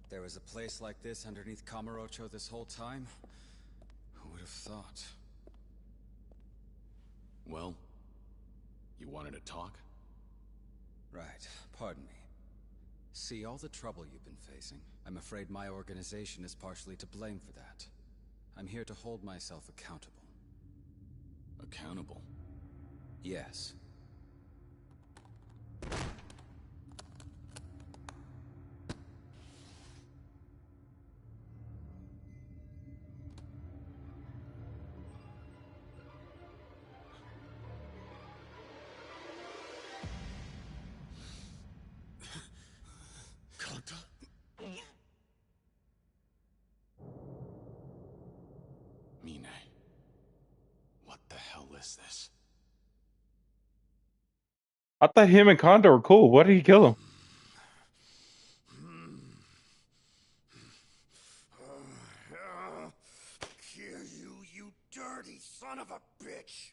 There was a place like this underneath Kamurocho this whole time? Who would have thought? Well, you wanted to talk? Right. Pardon me. See, all the trouble you've been facing, I'm afraid my organization is partially to blame for that. I'm here to hold myself accountable. Accountable? Yes. Mine. What the hell is this? I thought him and Kondo were cool. Why did he kill him? Kiryu, you dirty son of a bitch!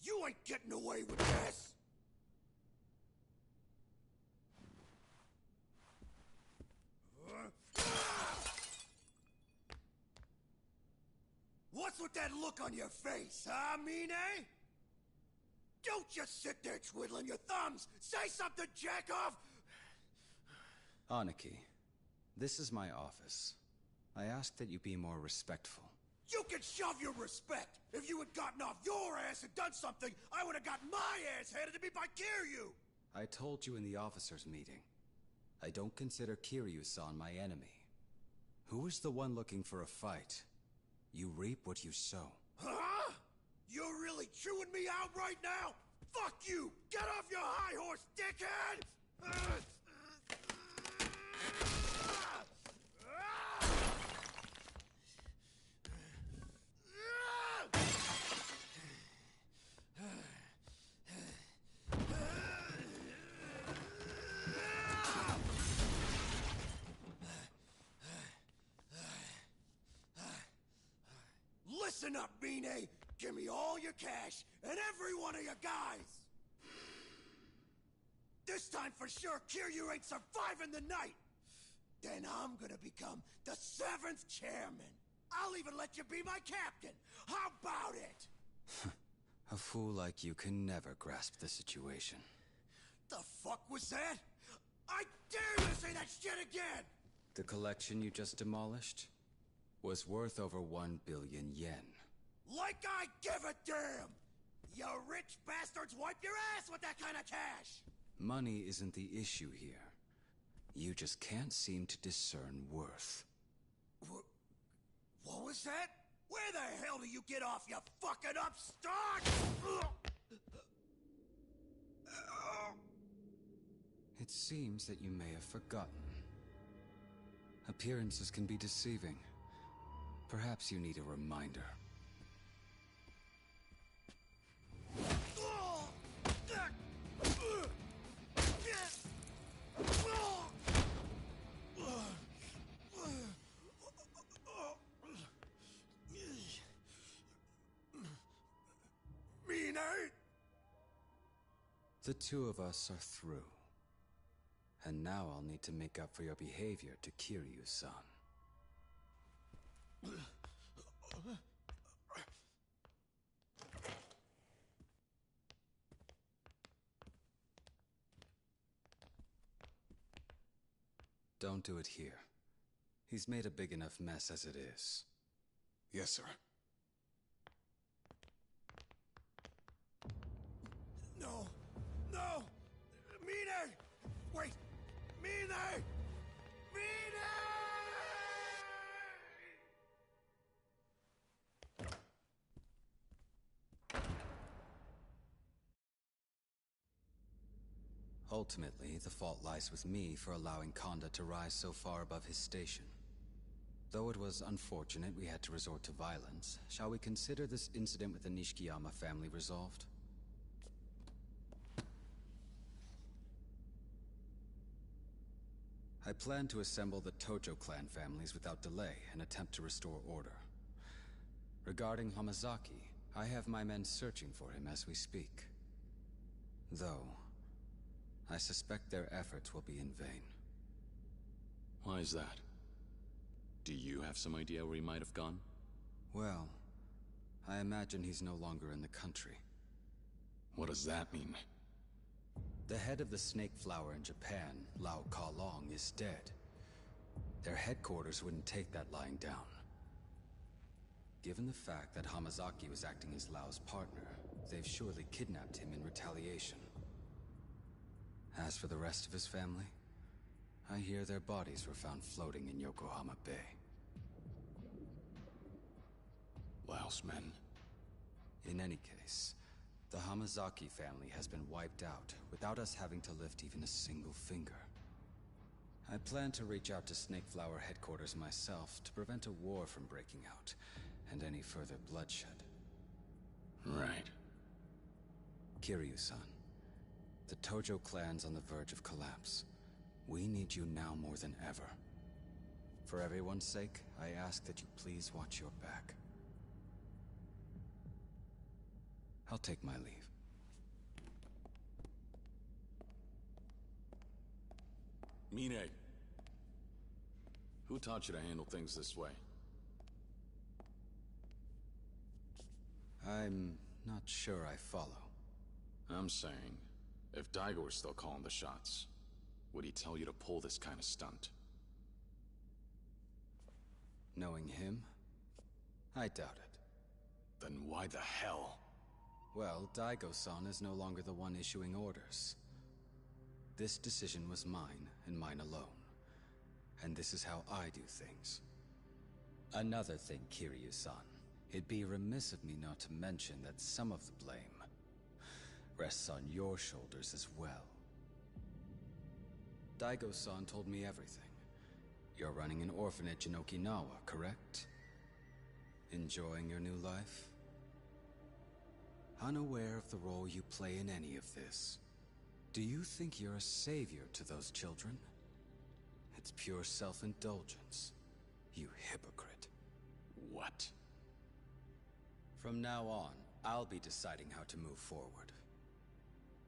You ain't getting away with this! What's with that look on your face, huh, Mine? Don't just sit there twiddling your thumbs! Say something, jackoff! Aniki, this is my office. I ask that you be more respectful. You can shove your respect! If you had gotten off your ass and done something, I would have gotten my ass handed to me by Kiryu! I told you in the officers' meeting. I don't consider Kiryu-san my enemy. Who is the one looking for a fight? You reap what you sow. Huh? You're really chewing me out right now? Fuck you! Get off your high horse, dickhead! Listen up, Mine! Give me all your cash, and every one of your guys! This time for sure, Kiryu ain't surviving the night! Then I'm gonna become the 7th chairman! I'll even let you be my captain! How about it? A fool like you can never grasp the situation. The fuck was that? I dare you to say that shit again! The collection you just demolished was worth over 1 billion yen. Like I give a damn! You rich bastards wipe your ass with that kind of cash! Money isn't the issue here. You just can't seem to discern worth. What was that? Where the hell do you get off, you fucking upstart? It seems that you may have forgotten. Appearances can be deceiving. Perhaps you need a reminder. The two of us are through. And now I'll need to make up for your behavior to Kiryu-san. Don't do it here. He's made a big enough mess as it is. Yes, sir. No! No! Mine! Wait! Mine! Mine! Ultimately, the fault lies with me for allowing Konda to rise so far above his station. Though it was unfortunate we had to resort to violence, shall we consider this incident with the Nishikiyama family resolved? I plan to assemble the Tojo clan families without delay and attempt to restore order. Regarding Hamazaki, I have my men searching for him as we speak. Though, I suspect their efforts will be in vain. Why is that? Do you have some idea where he might have gone? Well, I imagine he's no longer in the country. What does that mean? The head of the snake flower in Japan, Lao Kalong, is dead. Their headquarters wouldn't take that lying down. Given the fact that Hamazaki was acting as Lao's partner, they've surely kidnapped him in retaliation. As for the rest of his family, I hear their bodies were found floating in Yokohama Bay. Lao's men. In any case, the Hamazaki family has been wiped out without us having to lift even a single finger. I plan to reach out to Snake Flower headquarters myself to prevent a war from breaking out and any further bloodshed. Right. Kiryu-san, the Tojo clan's on the verge of collapse. We need you now more than ever. For everyone's sake, I ask that you please watch your back. I'll take my leave. Mine. Who taught you to handle things this way? I'm not sure I follow. I'm saying, if Daigo were still calling the shots, would he tell you to pull this kind of stunt? Knowing him, I doubt it. Then why the hell? Well, Daigo-san is no longer the one issuing orders. This decision was mine, and mine alone. And this is how I do things. Another thing, Kiryu-san. It'd be remiss of me not to mention that some of the blame rests on your shoulders as well. Daigo-san told me everything. You're running an orphanage in Okinawa, correct? Enjoying your new life? Unaware of the role you play in any of this, do you think you're a savior to those children? It's pure self-indulgence, you hypocrite. What? From now on, I'll be deciding how to move forward.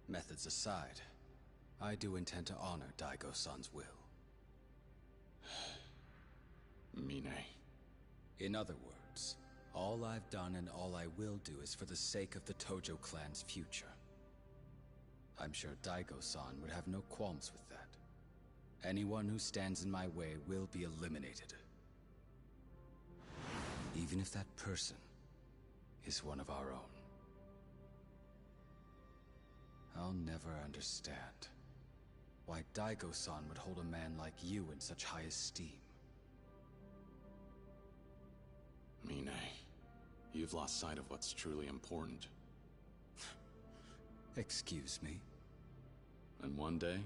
Methods aside, I do intend to honor Daigo-san's will. Mine. In other words, all I've done and all I will do is for the sake of the Tojo clan's future. I'm sure Daigo-san would have no qualms with that. Anyone who stands in my way will be eliminated. Even if that person is one of our own. I'll never understand why Daigo-san would hold a man like you in such high esteem. Mine, you've lost sight of what's truly important. Excuse me? And one day,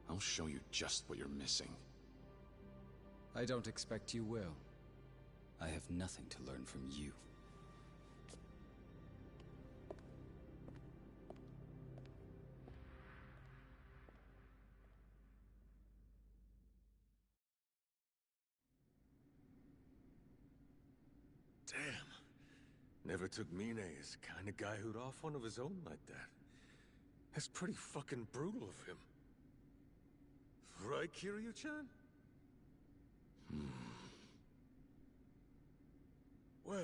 I'll show you just what you're missing. I don't expect you will. I have nothing to learn from you. Damn. Never took Mine as the kind of guy who'd off one of his own like that. That's pretty fucking brutal of him. Right, Kiryu-chan? Well,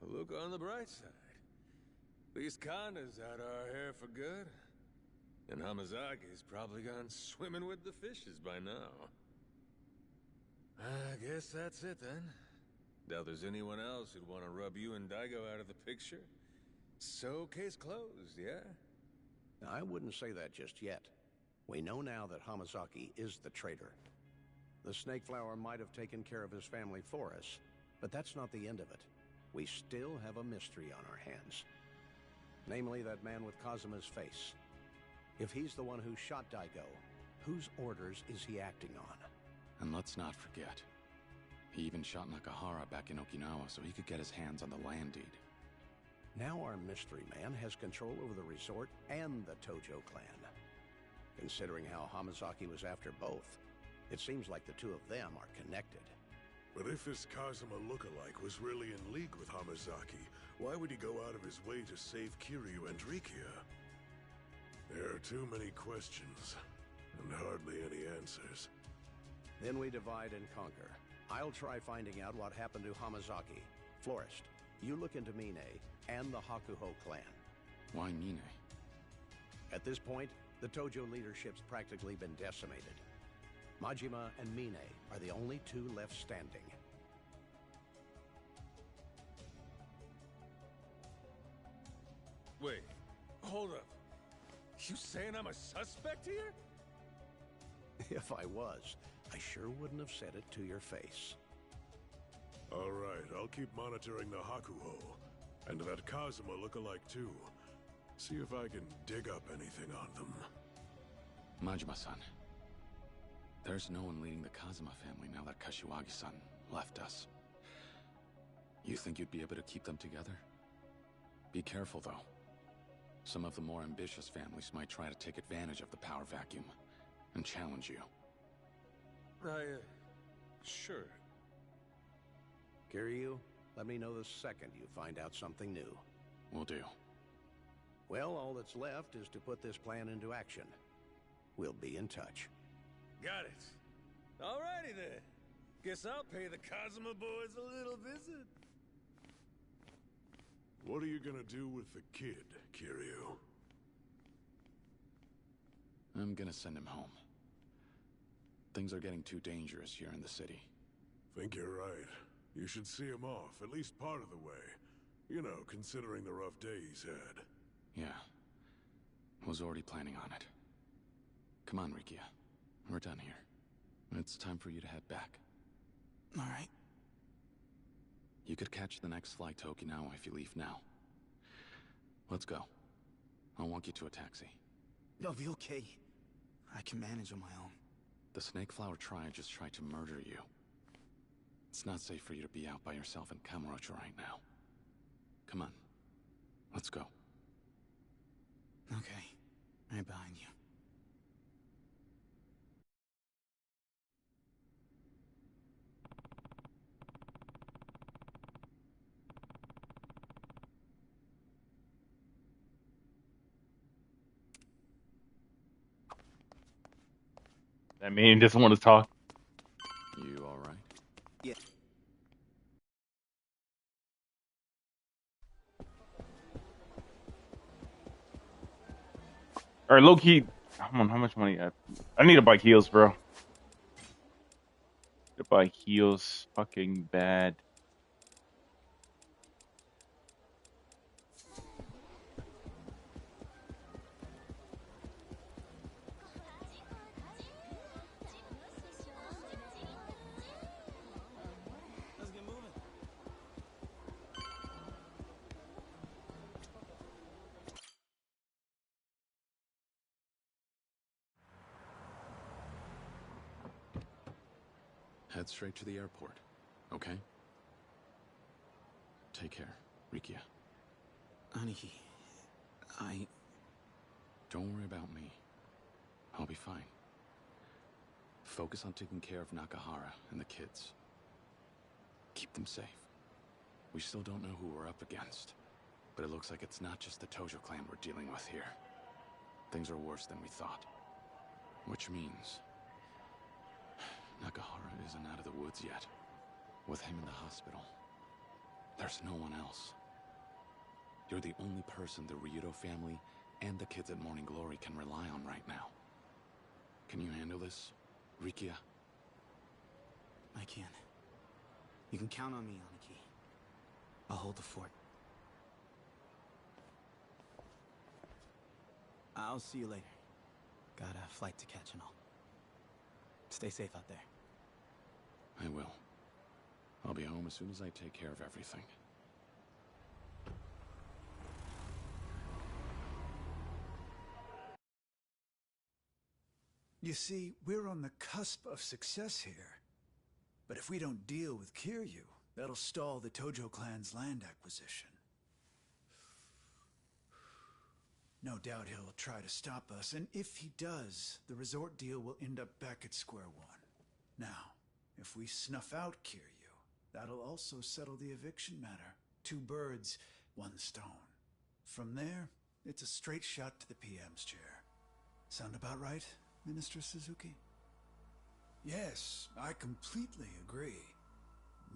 look on the bright side. These Kanna's out our hair for good. And Hamazaki's probably gone swimming with the fishes by now. I guess that's it then. Doubt there's anyone else who'd want to rub you and Daigo out of the picture. So, case closed, yeah? I wouldn't say that just yet. We know now that Hamazaki is the traitor. The Snake Flower might have taken care of his family for us, but that's not the end of it. We still have a mystery on our hands. Namely, that man with Kazuma's face. If he's the one who shot Daigo, whose orders is he acting on? And let's not forget, he even shot Nakahara back in Okinawa so he could get his hands on the land deed. Now our mystery man has control over the resort and the Tojo clan. Considering how Hamazaki was after both, it seems like the two of them are connected. But if this Kazuma lookalike was really in league with Hamazaki, why would he go out of his way to save Kiryu and Rikia? There are too many questions, and hardly any answers. Then we divide and conquer. I'll try finding out what happened to Hamazaki. Florist, you look into Mine and the Hakuho clan. Why Mine? At this point, the Tojo leadership's practically been decimated. Majima and Mine are the only two left standing. Wait, hold up. You saying I'm a suspect here? If I was, I sure wouldn't have said it to your face. All right, I'll keep monitoring the Hakuho, and that Kazuma lookalike too. See if I can dig up anything on them. Majima-san, there's no one leading the Kazuma family now that Kashiwagi-san left us. You think you'd be able to keep them together? Be careful, though. Some of the more ambitious families might try to take advantage of the power vacuum and challenge you. Sure. Kiryu, let me know the second you find out something new. Will do. Well, all that's left is to put this plan into action. We'll be in touch. Got it. Alrighty then. Guess I'll pay the Kazuma boys a little visit. What are you gonna do with the kid, Kiryu? I'm gonna send him home. Things are getting too dangerous here in the city. Think you're right. You should see him off, at least part of the way. You know, considering the rough day he's had. Yeah. Was already planning on it. Come on, Rikia. We're done here. It's time for you to head back. All right. You could catch the next flight to Okinawa if you leave now. Let's go. I'll walk you to a taxi. I'll be okay. I can manage on my own. The Snake Flower Triad just tried to murder you. It's not safe for you to be out by yourself in Kamurocho right now. Come on. Let's go. Okay. Right behind you. That man doesn't want to talk. You alright? Yeah. Or low key, come on, how much money I need to buy heels, bro. To buy heels, fucking bad. Let's get moving. head straight to the airport, okay? Take care, Rikia. Aniki, Don't worry about me. I'll be fine. Focus on taking care of Nakahara and the kids. Keep them safe. We still don't know who we're up against, but it looks like it's not just the Tojo clan we're dealing with here. Things are worse than we thought. Which means Nakahara isn't out of the woods yet. With him in the hospital, there's no one else. You're the only person the Ryudo family and the kids at Morning Glory can rely on right now. Can you handle this, Rikia? I can. You can count on me, Aniki. I'll hold the fort. I'll see you later. Got a flight to catch and all. Stay safe out there. I will. I'll be home as soon as I take care of everything. You see, we're on the cusp of success here. But if we don't deal with Kiryu, that'll stall the Tojo clan's land acquisition. No doubt he'll try to stop us, and if he does, the resort deal will end up back at square one. Now, if we snuff out Kiryu, that'll also settle the eviction matter. 2 birds, 1 stone. From there, it's a straight shot to the PM's chair. Sound about right, Minister Suzuki? Yes, I completely agree.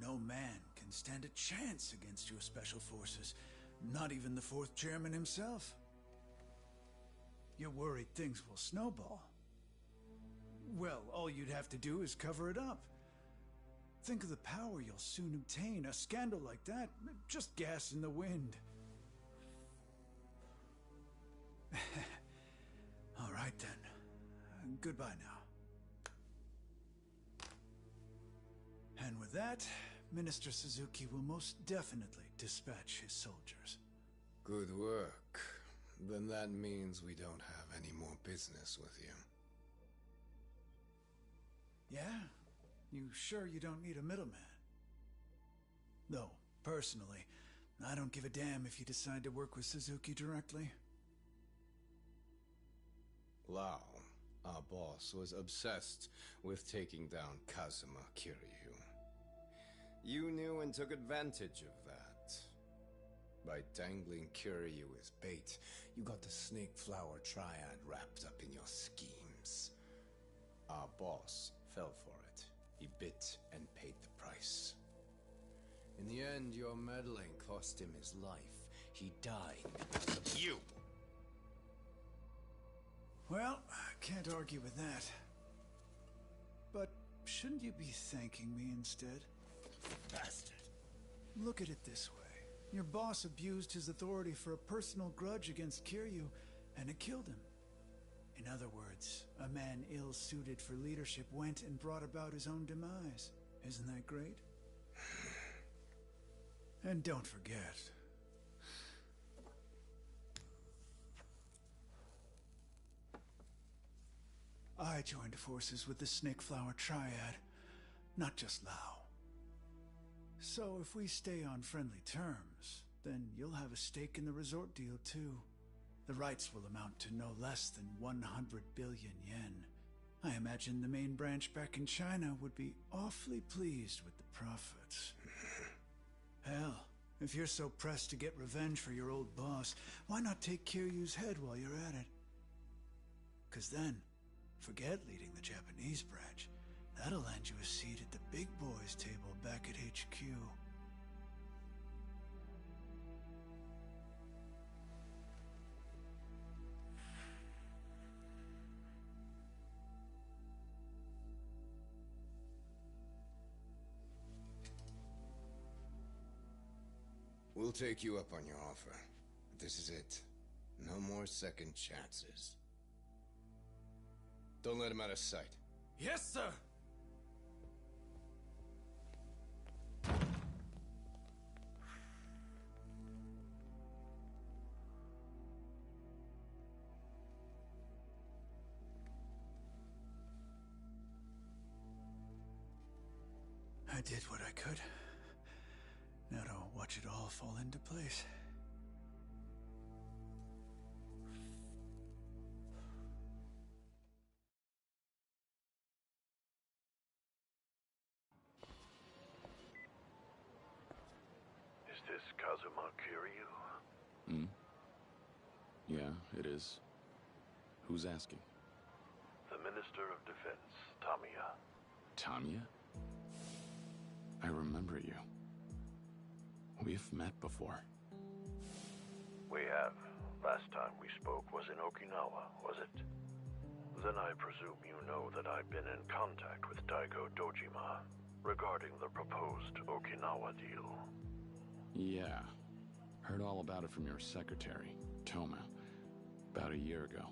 No man can stand a chance against your special forces, not even the 4th chairman himself. You're worried things will snowball. Well, all you'd have to do is cover it up. Think of the power you'll soon obtain. A scandal like that, just gas in the wind. All right then. Goodbye now. And with that, Minister Suzuki will most definitely dispatch his soldiers. Good work. Then that means we don't have any more business with you. Yeah? You sure you don't need a middleman? Though, personally, I don't give a damn if you decide to work with Suzuki directly. Lao, our boss, was obsessed with taking down Kazuma Kiryu. You knew and took advantage of that. By dangling Kiryu as bait, you got the Snake Flower Triad wrapped up in your schemes. Our boss fell for it. He bit and paid the price. In the end, your meddling cost him his life. He died because of you. Well, I can't argue with that. But shouldn't you be thanking me instead? Bastard. Look at it this way. Your boss abused his authority for a personal grudge against Kiryu, and it killed him. In other words, a man ill-suited for leadership went and brought about his own demise. Isn't that great? And don't forget, I joined forces with the Snake Flower Triad, not just Lao. So if we stay on friendly terms, then you'll have a stake in the resort deal too. The rights will amount to no less than 100 billion yen. I imagine the main branch back in China would be awfully pleased with the profits. Hell, if you're so pressed to get revenge for your old boss, why not take Kiryu's head while you're at it? 'Cause then, forget leading the Japanese branch. That'll land you a seat at the big boys' table back at HQ. We'll take you up on your offer. This is it. No more second chances. Don't let him out of sight. Yes, sir! did what I could. Now to watch it all fall into place. Is this Kazuma Kiryu? Hmm? Yeah, it is. Who's asking? The Minister of Defense, Tamiya. Tamiya? I remember you. We've met before. We have. Last time we spoke was in Okinawa, was it? Then I presume you know that I've been in contact with Daigo Dojima regarding the proposed Okinawa deal. Yeah. Heard all about it from your secretary, Toma, about a year ago.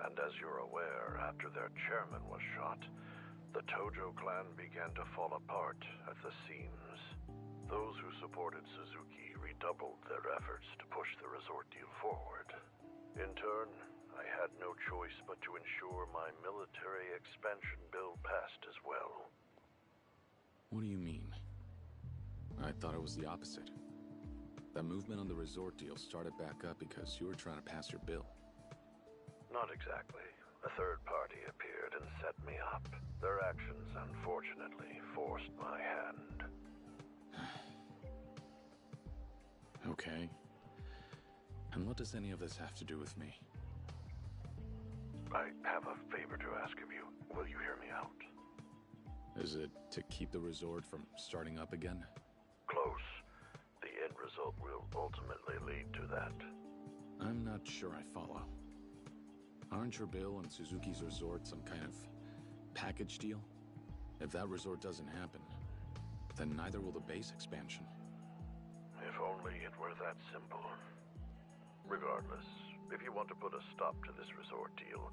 And as you're aware, after their chairman was shot, the Tojo clan began to fall apart at the seams. Those who supported Suzuki redoubled their efforts to push the resort deal forward. In turn, I had no choice but to ensure my military expansion bill passed as well. What do you mean? I thought it was the opposite. That movement on the resort deal started back up because you were trying to pass your bill. Not exactly. A third party appeared and set me up. Their actions, unfortunately, forced my hand. Okay. And what does any of this have to do with me? I have a favor to ask of you. Will you hear me out? Is it to keep the resort from starting up again? Close. The end result will ultimately lead to that. I'm not sure I follow. Aren't your bill and Suzuki's resort some kind of package deal? If that resort doesn't happen, then neither will the base expansion. If only it were that simple. Regardless, if you want to put a stop to this resort deal,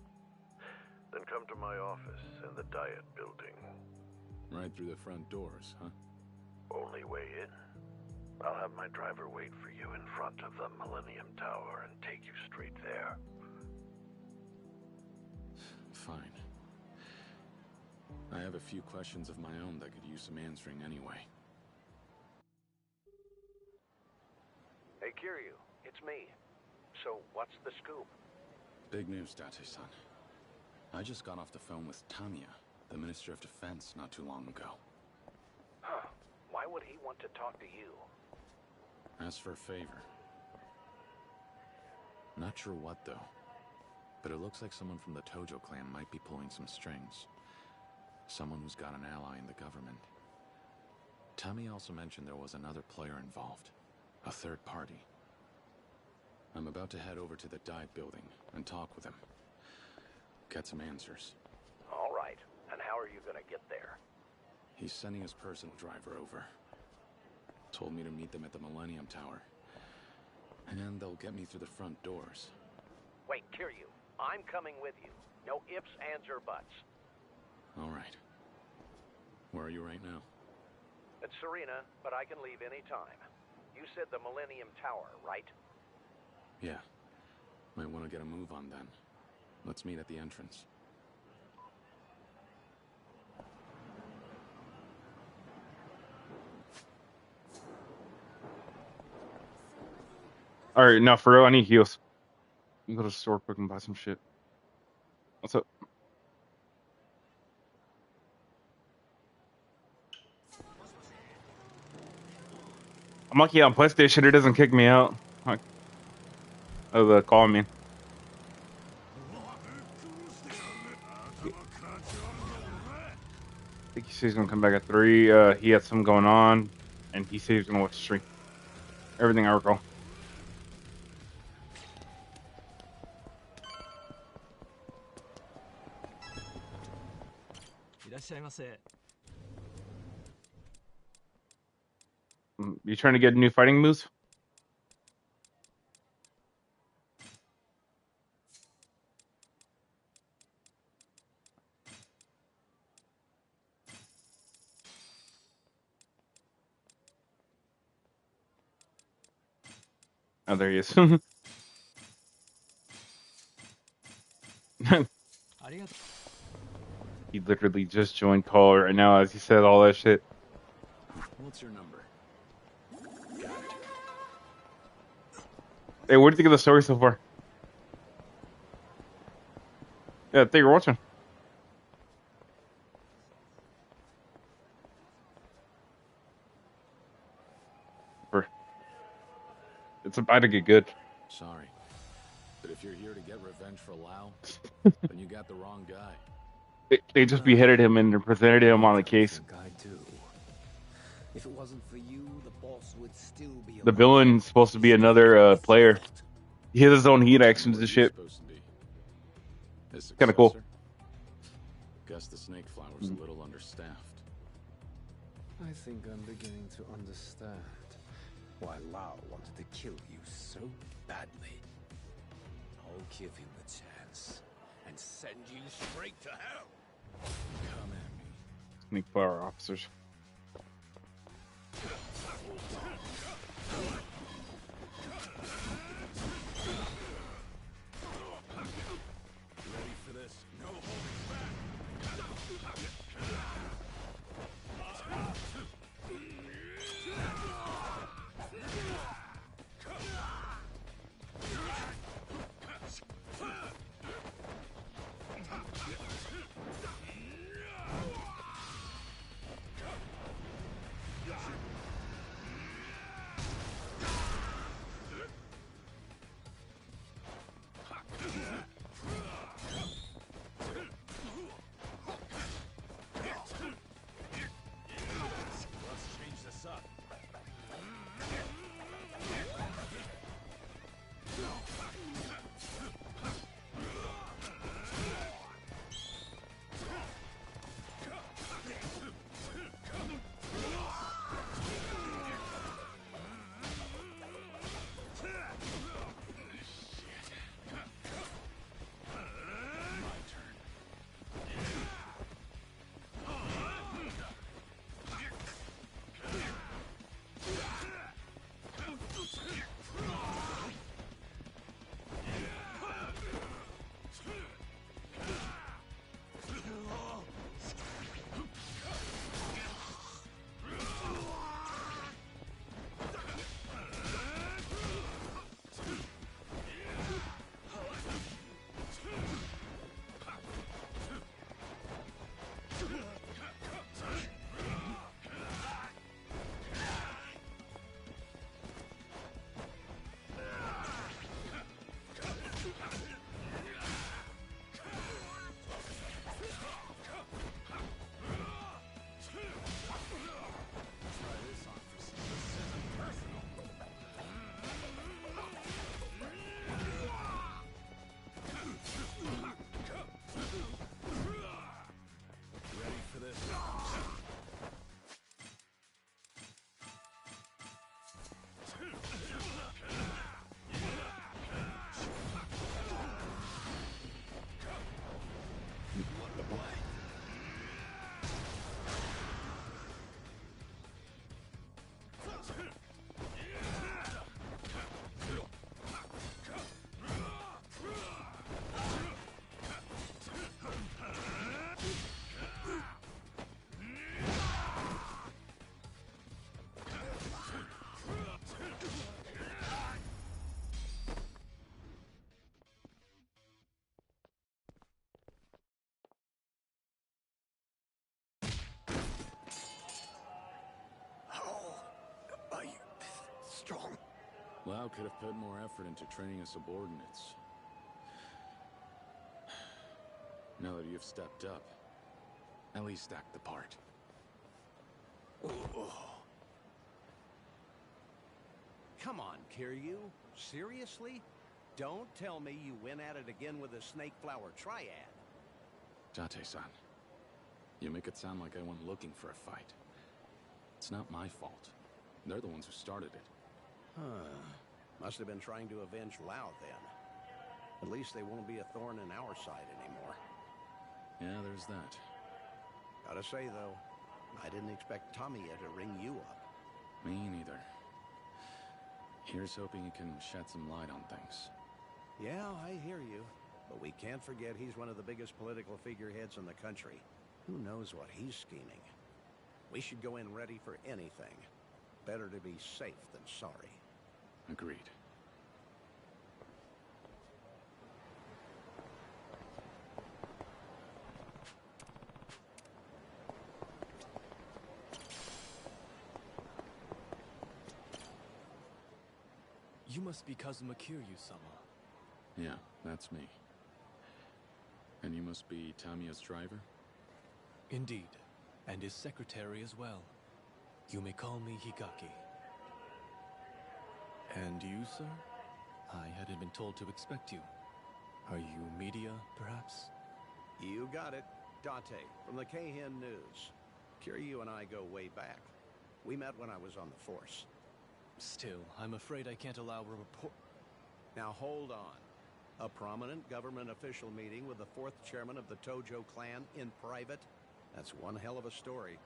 then come to my office in the Diet Building. Right through the front doors, huh? Only way in. I'll have my driver wait for you in front of the Millennium Tower and take you straight there. Fine. I have a few questions of my own that could use some answering anyway. Hey, Kiryu, it's me. So, what's the scoop? Big news, Date-san. I just got off the phone with Tamiya, the Minister of Defense, not too long ago. Huh. Why would he want to talk to you? Asked for a favor. Not sure what, though. But it looks like someone from the Tojo clan might be pulling some strings. Someone who's got an ally in the government. Tamiya also mentioned there was another player involved. A third party. I'm about to head over to the Diet Building and talk with him. Get some answers. All right. And how are you gonna get there? He's sending his personal driver over. Told me to meet them at the Millennium Tower. And they'll get me through the front doors. Wait, Kiryu, I'm coming with you. No ifs, ands, or buts. All right. Where are you right now? It's Serena, but I can leave any time. You said the Millennium Tower, right? Yeah. Might want to get a move on then. Let's meet at the entrance. Alright, now for real, I need heals. I'm gonna go to the store quick and buy some shit. What's up? I'm lucky on PlayStation it doesn't kick me out. Like, of the call me. I think he said he's gonna come back at 3. He had something going on, and he said he's gonna watch the stream. Everything I recall. You trying to get new fighting moves? Oh, there he is. He literally just joined call right now as he said all that shit. What's your number? Got it. Hey, what do you think of the story so far? Yeah, thank you for watching. It's about to get good. Sorry, but if you're here to get revenge for Lau, then you got the wrong guy. They just beheaded him and presented him on the case. I do. If it wasn't for you, the boss would still be The villain's supposed to be another player. He has his own heat actions and shit. Kind of cool. Guess the snake flower's a little understaffed. I think I'm beginning to understand why Lau wanted to kill you so badly. I'll give him a chance and send you straight to hell. Come at me. Snake flower officers. Ready for this? No holding back. Strong. Lau could have put more effort into training his subordinates. Now that you've stepped up, at least act the part. Come on, Kiryu. Seriously? Don't tell me you went at it again with the Snake Flower Triad. Date-san, you make it sound like I went looking for a fight. It's not my fault. They're the ones who started it. Huh. Must have been trying to avenge Lau then. At least they won't be a thorn in our side anymore. Yeah, there's that. Gotta say, though, I didn't expect Tamiya to ring you up. Me neither. Here's hoping he can shed some light on things. Yeah, I hear you. But we can't forget he's one of the biggest political figureheads in the country. Who knows what he's scheming? We should go in ready for anything. Better to be safe than sorry. Agreed. You must be Kazuma Kiryu-sama. Yeah, that's me. And you must be Tamiya's driver? Indeed, and his secretary as well. You may call me Higaki. And you, sir? I hadn't been told to expect you. Are you media, perhaps? You got it. Date, from the Keihin News. Kiryu and I go way back. We met when I was on the force. Still, I'm afraid I can't allow a report. Now hold on. A prominent government official meeting with the 4th chairman of the Tojo clan in private? That's one hell of a story.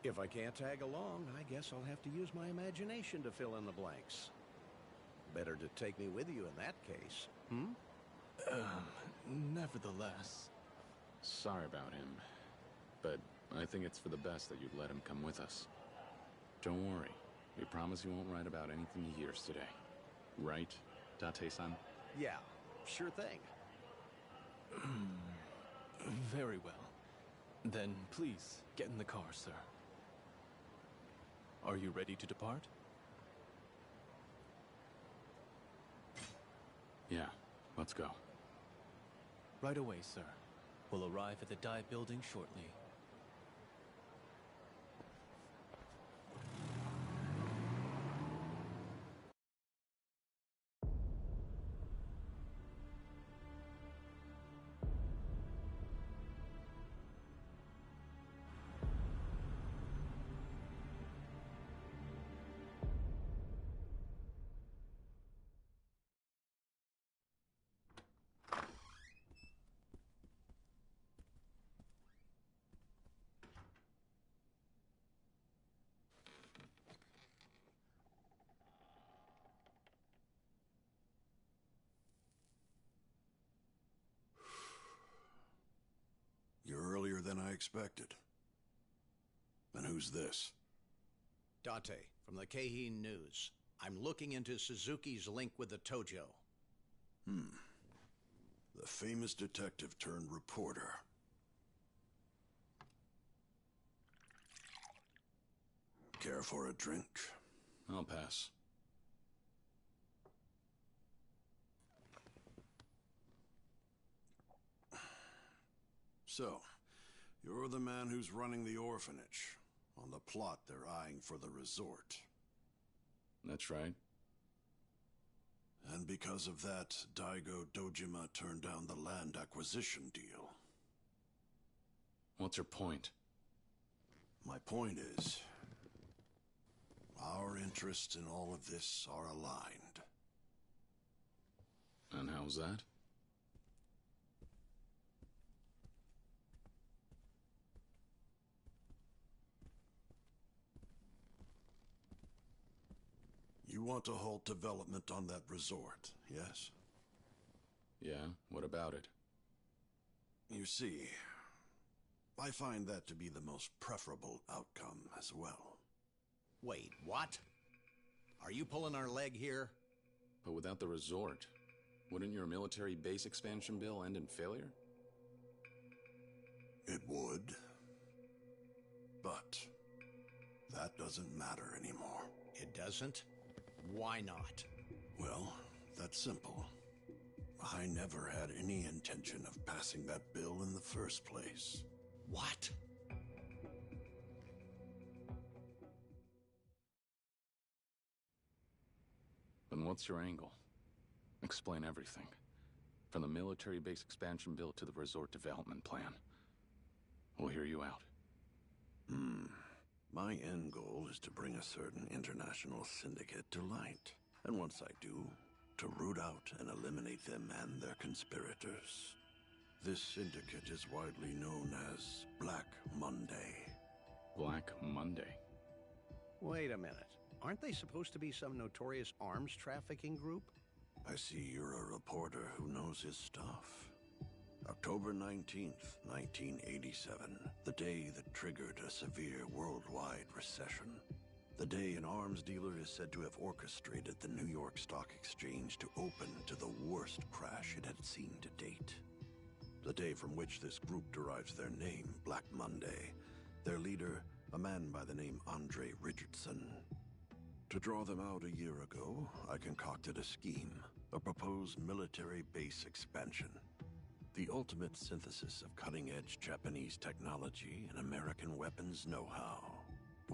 If I can't tag along, I guess I'll have to use my imagination to fill in the blanks. Better to take me with you in that case, hmm? Nevertheless. Sorry about him, but I think it's for the best that you'd let him come with us. Don't worry. We promise you won't write about anything he hears today. Right, Date-san? Yeah, sure thing. Very well. Then please, get in the car, sir. Are you ready to depart? Yeah, let's go. Right away, sir. We'll arrive at the Dai building shortly. You're earlier than I expected. And who's this? Date, from the Keihin News. I'm looking into Suzuki's link with the Tojo. The famous detective turned reporter. Care for a drink? I'll pass. So, you're the man who's running the orphanage. On the plot they're eyeing for the resort. That's right. And because of that, Daigo Dojima turned down the land acquisition deal. What's your point? My point is, our interests in all of this are aligned. And how's that? You want to halt development on that resort, yes? Yeah, what about it? You see, I find that to be the most preferable outcome as well. Wait, what? Are you pulling our leg here? But without the resort, wouldn't your military base expansion bill end in failure? It would. But that doesn't matter anymore. It doesn't? Why not? Well, that's simple. I never had any intention of passing that bill in the first place. What? Then what's your angle? Explain everything. From the military base expansion bill to the resort development plan. We'll hear you out. My end goal is to bring a certain international syndicate to light. And once I do, to root out and eliminate them and their conspirators. This syndicate is widely known as Black Monday. Black Monday? Wait a minute. Aren't they supposed to be some notorious arms trafficking group? I see you're a reporter who knows his stuff. October 19th, 1987, the day that triggered a severe worldwide recession. The day an arms dealer is said to have orchestrated the New York Stock Exchange to open to the worst crash it had seen to date. The day from which this group derives their name, Black Monday. Their leader, a man by the name Andre Richardson. To draw them out a year ago, I concocted a scheme, a proposed military base expansion. The ultimate synthesis of cutting-edge Japanese technology and American weapons know-how.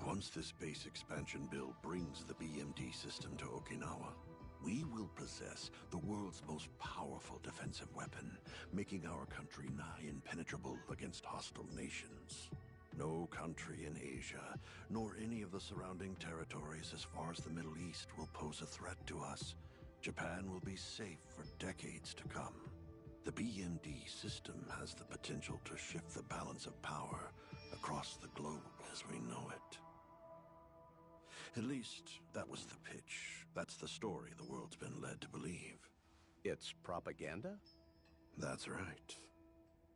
Once this base expansion bill brings the BMD system to Okinawa, we will possess the world's most powerful defensive weapon, making our country nigh impenetrable against hostile nations. No country in Asia, nor any of the surrounding territories as far as the Middle East will pose a threat to us. Japan will be safe for decades to come. The BMD system has the potential to shift the balance of power across the globe as we know it. At least, that was the pitch. That's the story the world's been led to believe. It's propaganda? That's right.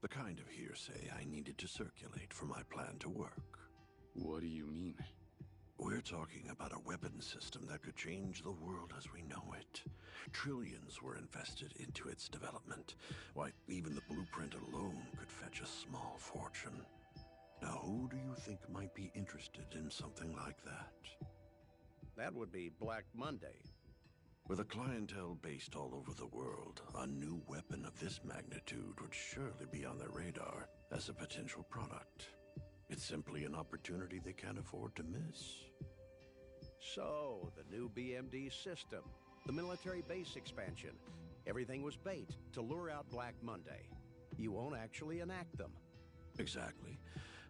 The kind of hearsay I needed to circulate for my plan to work. What do you mean? We're talking about a weapon system that could change the world as we know it. Trillions were invested into its development. Why, even the blueprint alone could fetch a small fortune. Now, who do you think might be interested in something like that? That would be Black Monday. With a clientele based all over the world, a new weapon of this magnitude would surely be on their radar as a potential product. It's simply an opportunity they can't afford to miss. So, the new BMD system, the military base expansion, everything was bait to lure out Black Monday. You won't actually enact them. Exactly.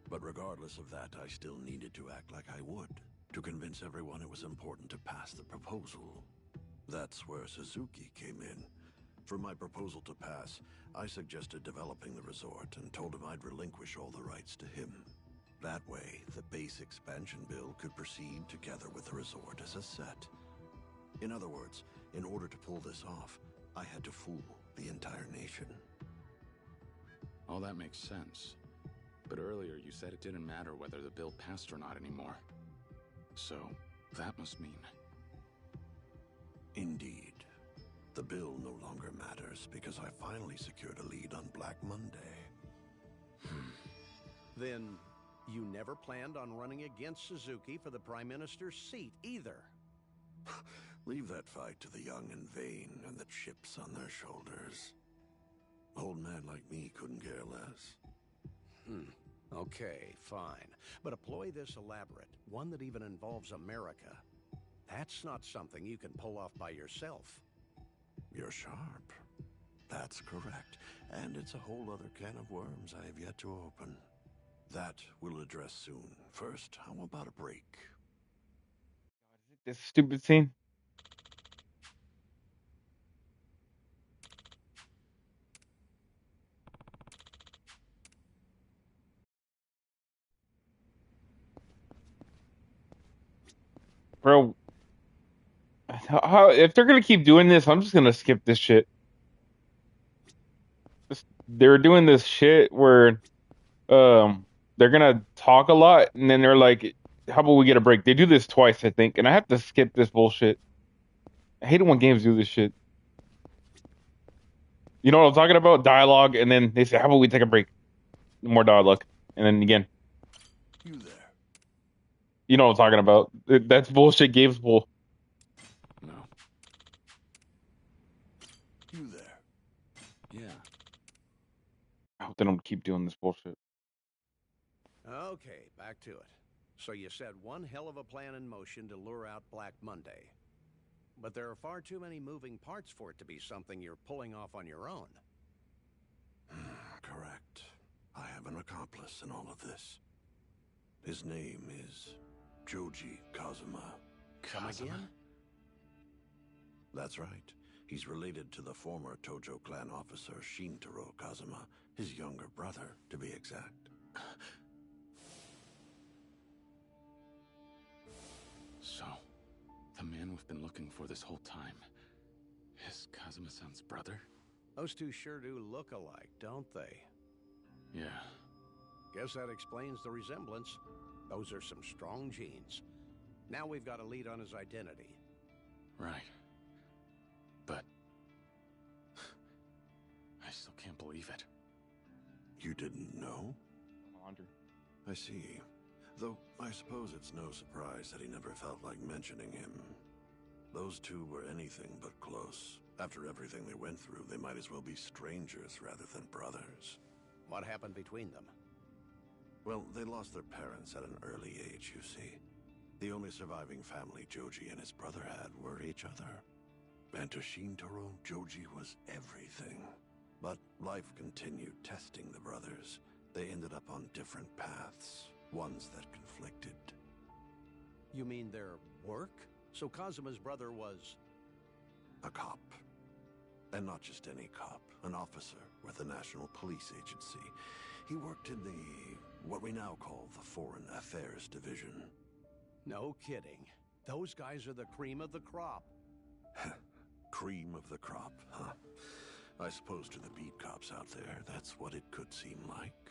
But regardless of that, I still needed to act like I would, to convince everyone it was important to pass the proposal. That's where Suzuki came in. For my proposal to pass, I suggested developing the resort and told him I'd relinquish all the rights to him. That way, the base expansion bill could proceed together with the resort as a set. In other words, in order to pull this off, I had to fool the entire nation. All that makes sense. But earlier you said it didn't matter whether the bill passed or not anymore. So, that must mean... Indeed. The bill no longer matters because I finally secured a lead on Black Monday. Then, you never planned on running against Suzuki for the Prime Minister's seat, either. Leave that fight to the young and vain and the chips on their shoulders. Old man like me couldn't care less. Okay, fine. But a ploy this elaborate, one that even involves America, that's not something you can pull off by yourself. You're sharp. That's correct. And it's a whole other can of worms I have yet to open. That we'll address soon. First, how about a break? This stupid scene. Bro, if they're gonna keep doing this, I'm just gonna skip this shit. They're doing this shit where they're gonna talk a lot and then they're like, how about we get a break? They do this twice, I think, and I have to skip this bullshit. I hate it when games do this shit. You know what I'm talking about? Dialogue, and then they say, how about we take a break? More dialogue. And then again. You there? You know what I'm talking about. That's bullshit games bull. No. You there? Yeah. I hope they don't keep doing this bullshit. Okay, back to it. So you set one hell of a plan in motion to lure out Black Monday. But there are far too many moving parts for it to be something you're pulling off on your own. Correct. I have an accomplice in all of this. His name is Joji Kazuma. Come again? That's right. He's related to the former Tojo clan officer Shintaro Kazuma, his younger brother, to be exact. So, the man we've been looking for this whole time is Kazuma-san's brother? Those two sure do look alike, don't they? Yeah. Guess that explains the resemblance. Those are some strong genes. Now we've got a lead on his identity. Right. But... I still can't believe it. You didn't know? Laundry. I see. Though, I suppose it's no surprise that he never felt like mentioning him. Those two were anything but close. After everything they went through, they might as well be strangers rather than brothers. What happened between them? Well, they lost their parents at an early age, you see. The only surviving family Joji and his brother had were each other. And to Shintaro, Joji was everything. But life continued testing the brothers. They ended up on different paths, ones that conflicted. You mean their work? So Kazuma's brother was... a cop. And not just any cop, an officer with the National Police Agency. He worked in what we now call the Foreign Affairs Division. No kidding. Those guys are the cream of the crop. Cream of the crop, huh? I suppose to the beat cops out there, that's what it could seem like.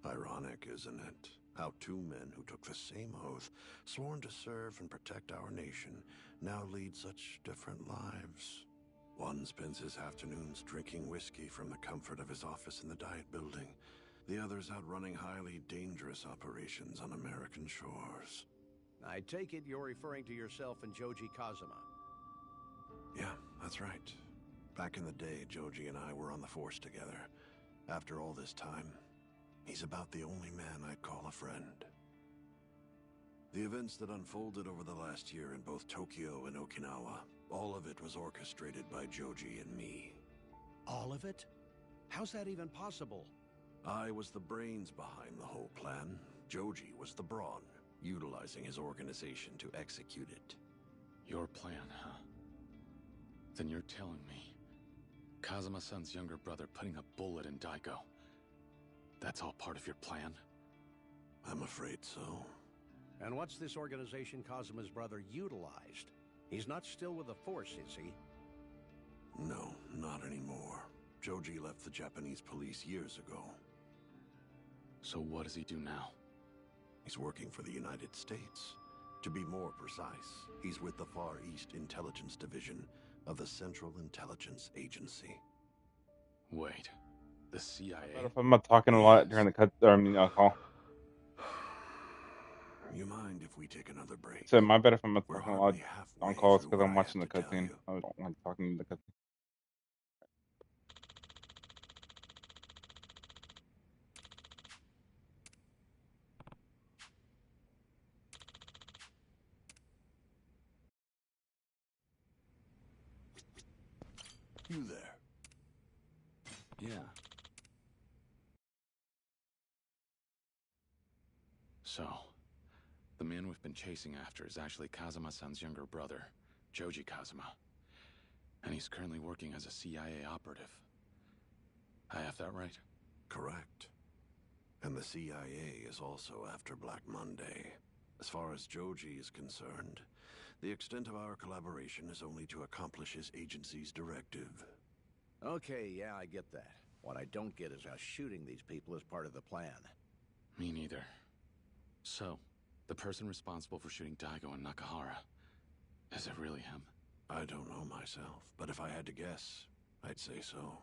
Ironic, isn't it? How two men who took the same oath, sworn to serve and protect our nation, now lead such different lives. One spends his afternoons drinking whiskey from the comfort of his office in the Diet Building. The other's out running highly dangerous operations on American shores. I take it you're referring to yourself and Joji Kazuma. Yeah, that's right. Back in the day, Joji and I were on the force together. After all this time, he's about the only man I'd call a friend. The events that unfolded over the last year in both Tokyo and Okinawa, all of it was orchestrated by Joji and me. All of it? How's that even possible? I was the brains behind the whole plan. Joji was the brawn, utilizing his organization to execute it. Your plan, huh? Then you're telling me Kazuma-san's younger brother putting a bullet in Daigo. That's all part of your plan? I'm afraid so. And what's this organization Kazuma's brother utilized? He's not still with the Force, is he? No, not anymore. Joji left the Japanese police years ago. So what does he do now? He's working for the United States. To be more precise, he's with the Far East Intelligence Division of the Central Intelligence Agency. Wait, the CIA? What if I'm not talking a lot during the call? You mind if we take another break? So my bad if I'm not We're talking a lot hardly on halfway calls through because what I'm I watching the have to tell cutscene. you. I don't like talking to the cutscene. You there? Yeah. So, the man we've been chasing after is actually Kazuma-san's younger brother, Joji Kazuma. And he's currently working as a CIA operative. I have that right? Correct. And the CIA is also after Black Monday. As far as Joji is concerned, the extent of our collaboration is only to accomplish his agency's directive. Okay, yeah, I get that. What I don't get is how shooting these people is part of the plan. Me neither. So, the person responsible for shooting Daigo and Nakahara, is it really him? I don't know myself, but if I had to guess, I'd say so.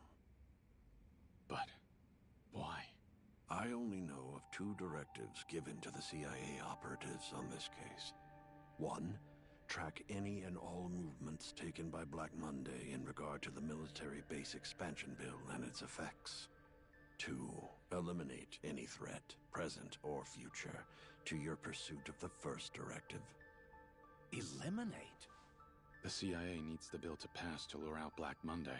But why? I only know of two directives given to the CIA operatives on this case. One, track any and all movements taken by Black Monday in regard to the military base expansion bill and its effects. Two, eliminate any threat, present or future, to your pursuit of the first directive. Eliminate? The CIA needs the bill to pass to lure out Black Monday.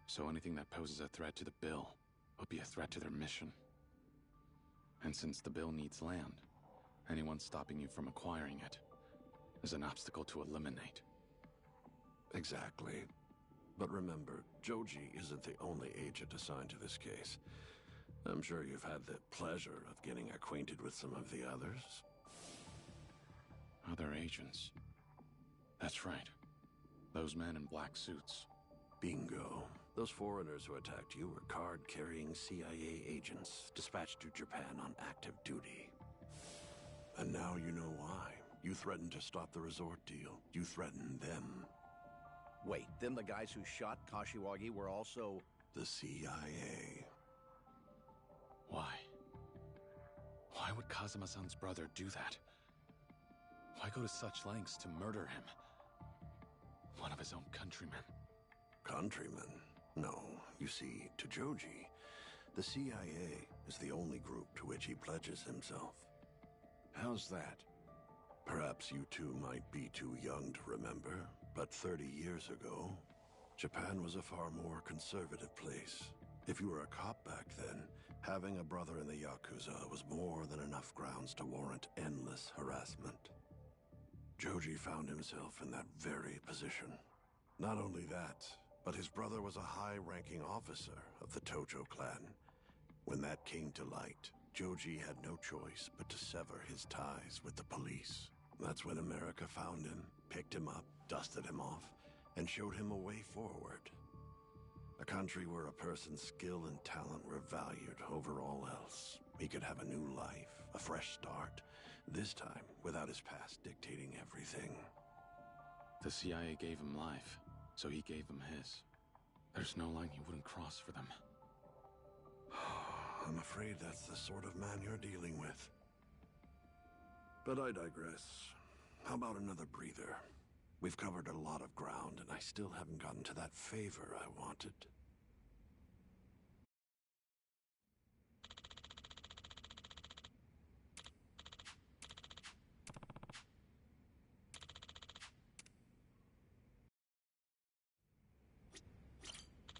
So anything that poses a threat to the bill would be a threat to their mission. And since the bill needs land, anyone stopping you from acquiring it is an obstacle to eliminate. Exactly. But remember, Joji isn't the only agent assigned to this case. I'm sure you've had the pleasure of getting acquainted with some of the others. Other agents. That's right. Those men in black suits. Bingo. Those foreigners who attacked you were card-carrying CIA agents dispatched to Japan on active duty. And now you know why. You threatened to stop the resort deal. You threatened them. Wait, then the guys who shot Kashiwagi were also... The CIA. Why? Why would Kazuma-san's brother do that? Why go to such lengths to murder him? One of his own countrymen. Countrymen? No. You see, to Joji, the CIA is the only group to which he pledges himself. How's that? Perhaps you two might be too young to remember, but 30 years ago, Japan was a far more conservative place. If you were a cop back then, having a brother in the Yakuza was more than enough grounds to warrant endless harassment. Joji found himself in that very position. Not only that, but his brother was a high-ranking officer of the Tojo clan. When that came to light, Joji had no choice but to sever his ties with the police. That's when America found him, picked him up, dusted him off, and showed him a way forward. A country where a person's skill and talent were valued over all else. He could have a new life, a fresh start, this time without his past dictating everything. The CIA gave him life, so he gave them his. There's no line he wouldn't cross for them. I'm afraid that's the sort of man you're dealing with. But I digress. How about another breather? We've covered a lot of ground, and I still haven't gotten to that favor I wanted.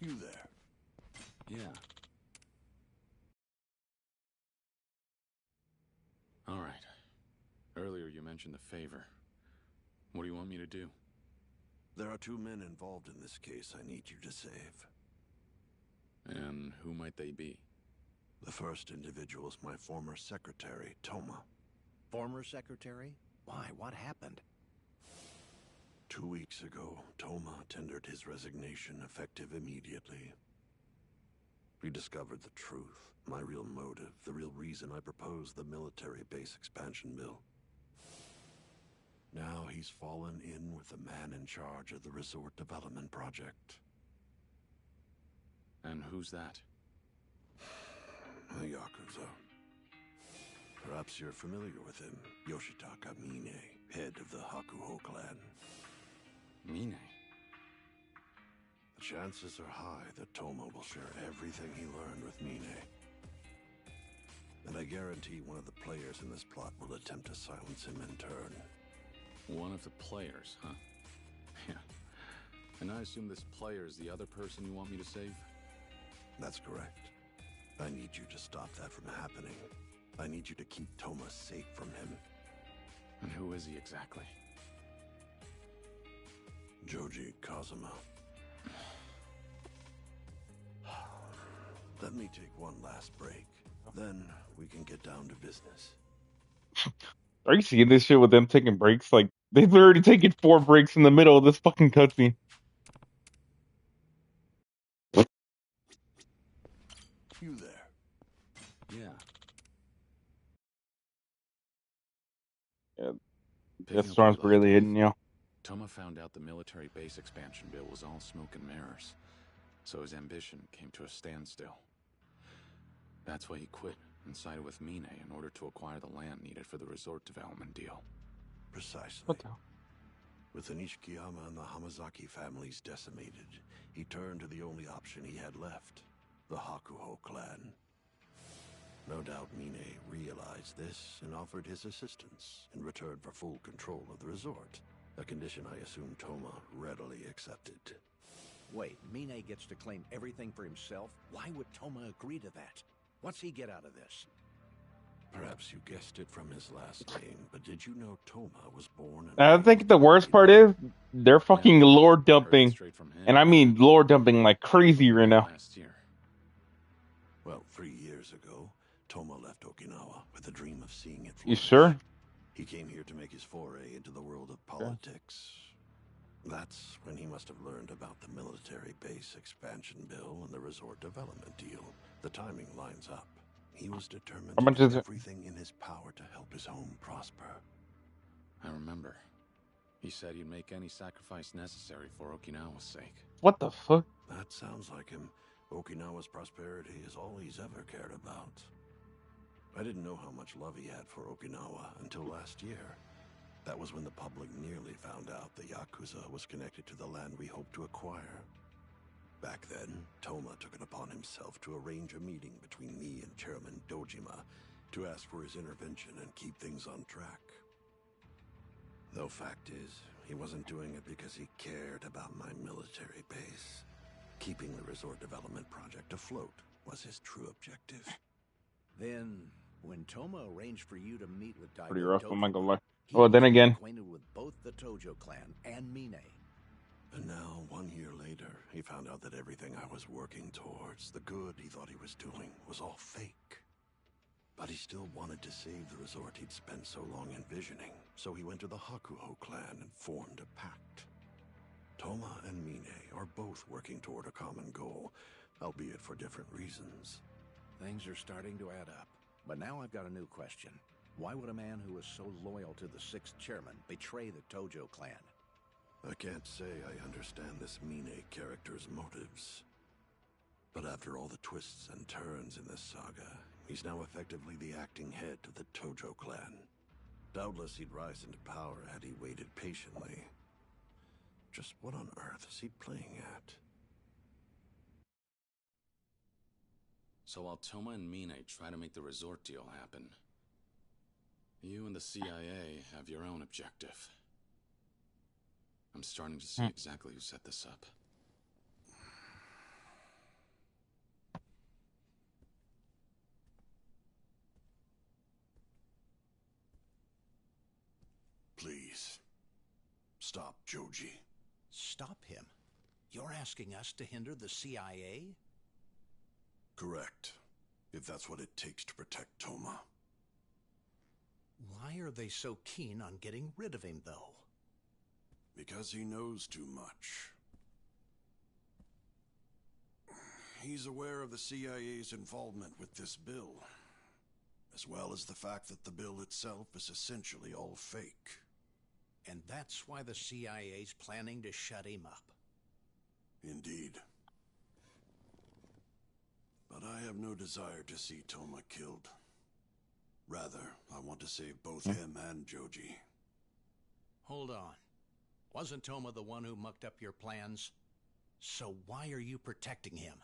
You there? Yeah. All right. Earlier you mentioned the favor. What do you want me to do? There are 2 men involved in this case I need you to save. And who might they be? The first individual is my former secretary, Toma. Former secretary? Why? What happened? 2 weeks ago, Toma tendered his resignation effective immediately. We discovered the truth, my real motive, the real reason I proposed the military base expansion bill. Now he's fallen in with the man in charge of the resort development project. And who's that? The Yakuza. Perhaps you're familiar with him. Yoshitaka Mine, head of the Hakuho clan. Mine? The chances are high that Toma will share everything he learned with Mine. And I guarantee one of the players in this plot will attempt to silence him in turn. One of the players, huh? Yeah. And I assume this player is the other person you want me to save? That's correct. I need you to stop that from happening. I need you to keep Toma safe from him. And who is he exactly? Joji Kazuma. Let me take one last break. Then we can get down to business. Are you seeing this shit with them taking breaks? Like, they've already taken 4 breaks in the middle of this fucking cutscene. You there? Yeah. Yeah, Picking that up storm's where you left really off, hitting you. Toma found out the military base expansion bill was all smoke and mirrors, so his ambition came to a standstill. That's why he quit and sided with Mine in order to acquire the land needed for the resort development deal. Precisely. What the hell? With the Nishikiyama and the Hamazaki families decimated, he turned to the only option he had left, the Hakuho clan. No doubt Mine realized this and offered his assistance in return for full control of the resort, a condition I assume Toma readily accepted. Wait, Mine gets to claim everything for himself? Why would Toma agree to that? What's he get out of this? Perhaps you guessed it from his last name, but did you know Toma was born and I think the worst part is they're fucking lore dumping, and I mean lore dumping like crazy right now. Last year. Well, 3 years ago, Toma left Okinawa with a dream of seeing it flourish. You sure? He came here to make his foray into the world of politics. That's when he must have learned about the military base expansion bill and the resort development deal. The timing lines up. He was determined How to much do is it? everything in his power to help his home prosper. I remember. He said he'd make any sacrifice necessary for Okinawa's sake. What the fuck? That sounds like him. Okinawa's prosperity is all he's ever cared about. I didn't know how much love he had for Okinawa until last year. That was when the public nearly found out the Yakuza was connected to the land we hoped to acquire. Back then, Toma took it upon himself to arrange a meeting between me and Chairman Dojima to ask for his intervention and keep things on track. Though fact is, he wasn't doing it because he cared about my military base. Keeping the resort development project afloat was his true objective. Then, when Toma arranged for you to meet with Pretty Daigo rough, I'm not gonna lie. he Well, then became again, acquainted with both the Tojo clan and Mine. And now, 1 year later, he found out that everything I was working towards, the good he thought he was doing, was all fake. But he still wanted to save the resort he'd spent so long envisioning, so he went to the Hakuho clan and formed a pact. Toma and Mine are both working toward a common goal, albeit for different reasons. Things are starting to add up. But now I've got a new question. Why would a man who is so loyal to the 6th chairman betray the Tojo clan? I can't say I understand this Mine character's motives. But after all the twists and turns in this saga, he's now effectively the acting head of the Tojo clan. Doubtless he'd rise into power had he waited patiently. Just what on earth is he playing at? So while Toma and Mine try to make the resort deal happen, you and the CIA have your own objective. I'm starting to see exactly who set this up. Please, stop Joji. Stop him? You're asking us to hinder the CIA? Correct. If that's what it takes to protect Toma. Why are they so keen on getting rid of him, though? Because he knows too much. He's aware of the CIA's involvement with this bill, as well as the fact that the bill itself is essentially all fake. And that's why the CIA's planning to shut him up. Indeed. But I have no desire to see Toma killed. Rather, I want to save both him and Joji. Hold on. Wasn't Toma the one who mucked up your plans? So why are you protecting him?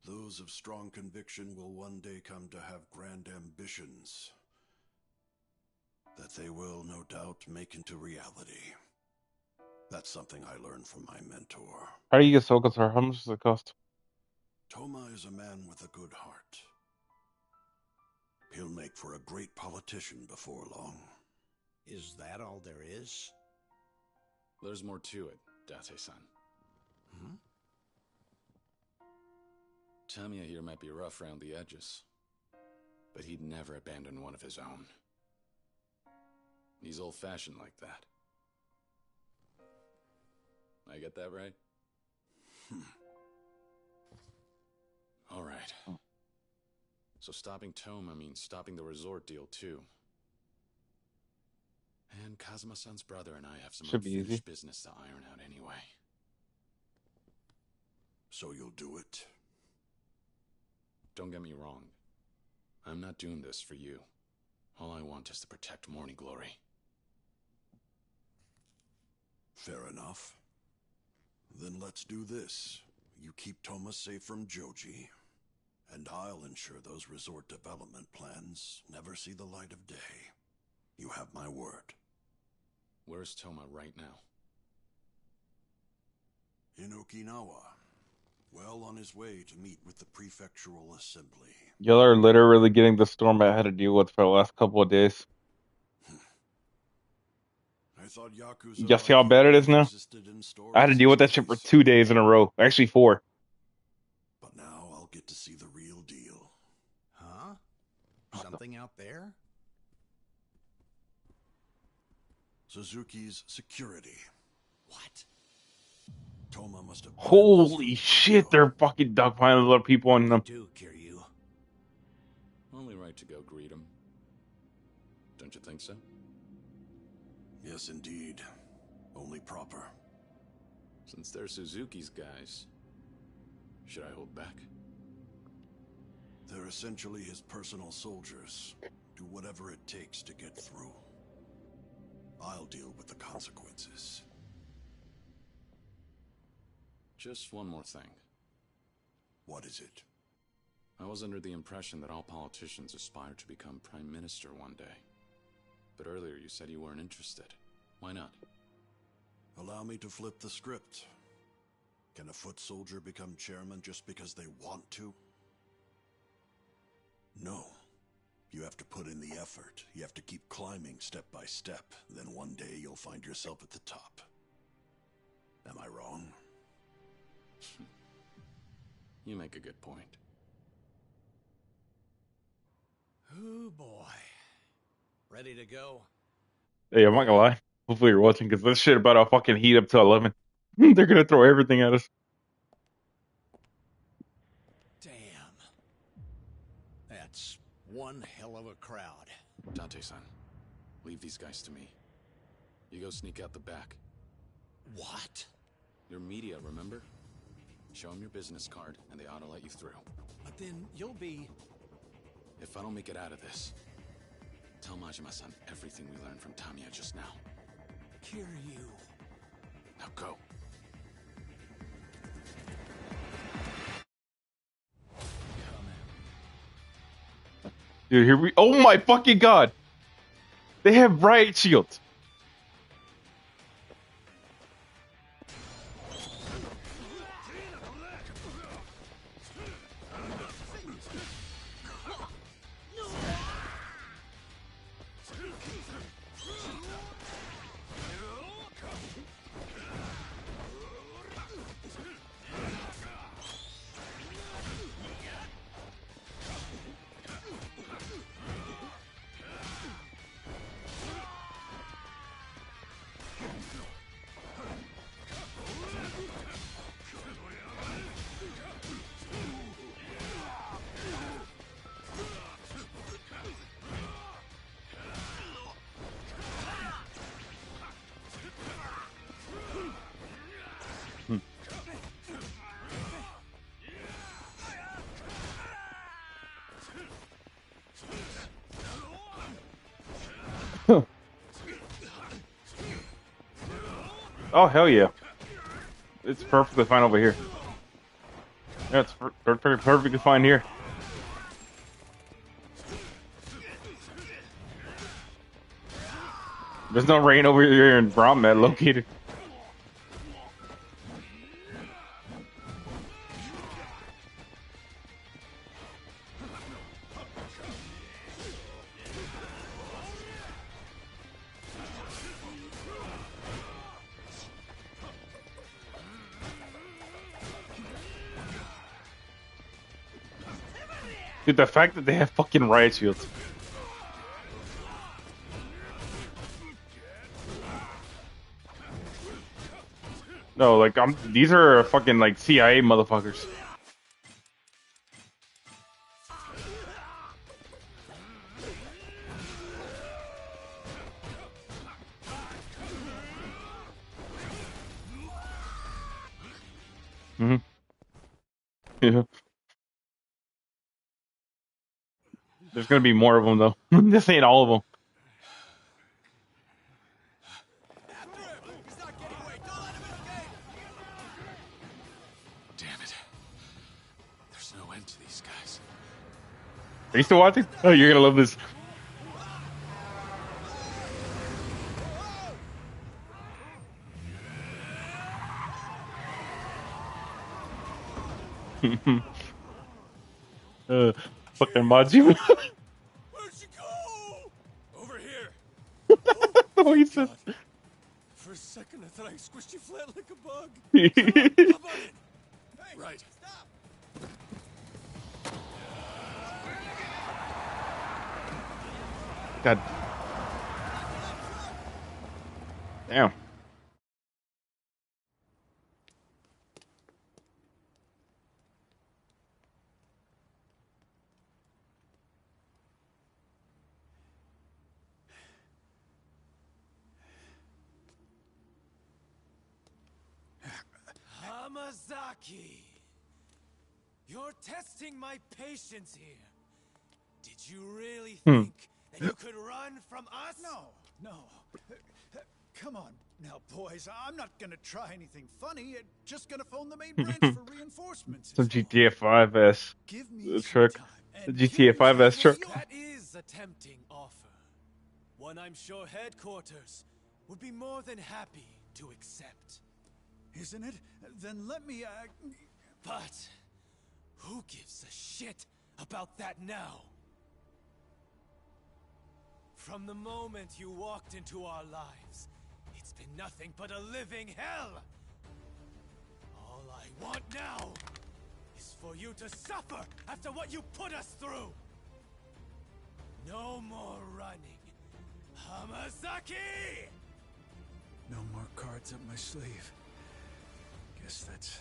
Those of strong conviction will one day come to have grand ambitions that they will, no doubt, make into reality. That's something I learned from my mentor. How do you get Soul Guitar? How much does it cost? Toma is a man with a good heart. He'll make for a great politician before long. Is that all there is? There's more to it, Date-san. Tamiya here might be rough around the edges, but he'd never abandon one of his own. He's old-fashioned like that. I get that right? All right. So stopping Toma means stopping the resort deal, too. And Kazuma-san's brother and I have some Should be unfinished easy. business to iron out anyway. So you'll do it? Don't get me wrong. I'm not doing this for you. All I want is to protect Morning Glory. Fair enough. Then let's do this. You keep Toma safe from Joji, and I'll ensure those resort development plans never see the light of day. You have my word. Where's Toma right now? In Okinawa. Well on his way to meet with the prefectural assembly. Y'all are literally getting the storm I had to deal with for the last couple of days. I thought Yakuza Y'all see how bad it is now? existed in I had to stories deal with and that shit for movies. 2 days in a row. Actually, 4. But now I'll get to see the real deal. Huh? Something out there? Suzuki's security. What? Toma must have. Holy shit, they're fucking dogpiling a lot of people on them. Do, Kiryu. Only right to go greet him. Don't you think so? Yes, indeed. Only proper. Since they're Suzuki's guys, should I hold back? They're essentially his personal soldiers. Do whatever it takes to get through. I'll deal with the consequences. Just one more thing. What is it? I was under the impression that all politicians aspire to become prime minister one day. But earlier you said you weren't interested. Why not? Allow me to flip the script. Can a foot soldier become chairman just because they want to? No. You have to put in the effort. You have to keep climbing step by step. Then one day you'll find yourself at the top. Am I wrong? You make a good point. Oh boy. Ready to go? Hey, I'm not gonna lie. Hopefully you're watching, because this shit about to fucking heat up to 11. They're gonna throw everything at us. Damn. That's one hell of a crowd. Dante-san, leave these guys to me. You go sneak out the back. What? Your media, remember? Show them your business card, and they ought to let you through. But then you'll be... If I don't make it out of this, tell Majima-san everything we learned from Tamiya just now. Kiryu. Now go. Dude, here we... Oh my fucking god! They have riot shields! Oh, hell yeah. It's perfectly fine over here. Yeah, it's perfectly fine here. There's no rain over here in Brommed located. Dude, the fact that they have fucking riot shields. No, like, these are fucking, like, CIA motherfuckers. Mm-hmm. Yeah. There's gonna be more of them, though. This ain't all of them. Damn it. There's no end to these guys. Are you still watching? Oh, you're gonna love this. Fucking Majima. Where'd you go? Over here. Oh, he said. For a second, I thought I squished you flat like a bug. Come on, hey, right. Stop. God. Damn. Hamazaki! You're testing my patience here. Did you really think that you could run from us? No. Come on now, boys. I'm not gonna try anything funny. Just gonna phone the main branch for reinforcements. Some GTA 5S Give me some truck. time. The And GTA 5S truck. That is a tempting offer. One I'm sure headquarters would be more than happy to accept. Isn't it? Then let me, But who gives a shit about that now? From the moment you walked into our lives, it's been nothing but a living hell! All I want now is for you to suffer after what you put us through! No more running, Hamazaki! no more cards up my sleeve. Guess that's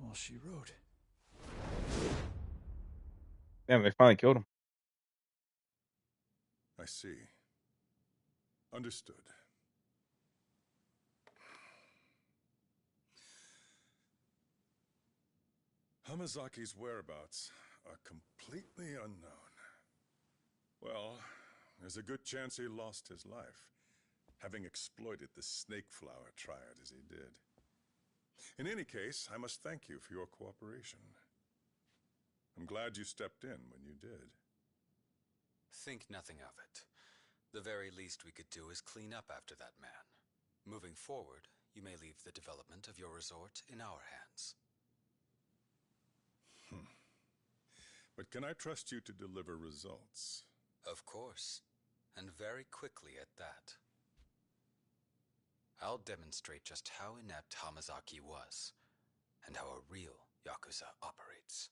all she wrote. Damn, they finally killed him. I see. Understood. Hamazaki's whereabouts are completely unknown. Well, there's a good chance he lost his life, having exploited the snake flower triad as he did. In any case, I must thank you for your cooperation. I'm glad you stepped in when you did. Think nothing of it. The very least we could do is clean up after that man. Moving forward, you may leave the development of your resort in our hands. But can I trust you to deliver results? Of course, and very quickly at that. I'll demonstrate just how inept Hamazaki was, and how a real Yakuza operates.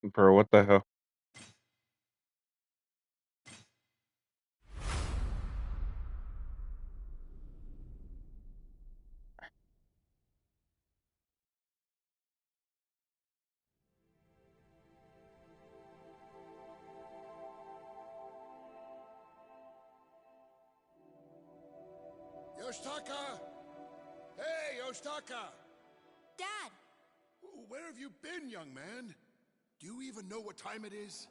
Bro, what the hell? Yoshitaka! Hey, Yoshitaka! Dad! Where have you been, young man? Do you even know what time it is?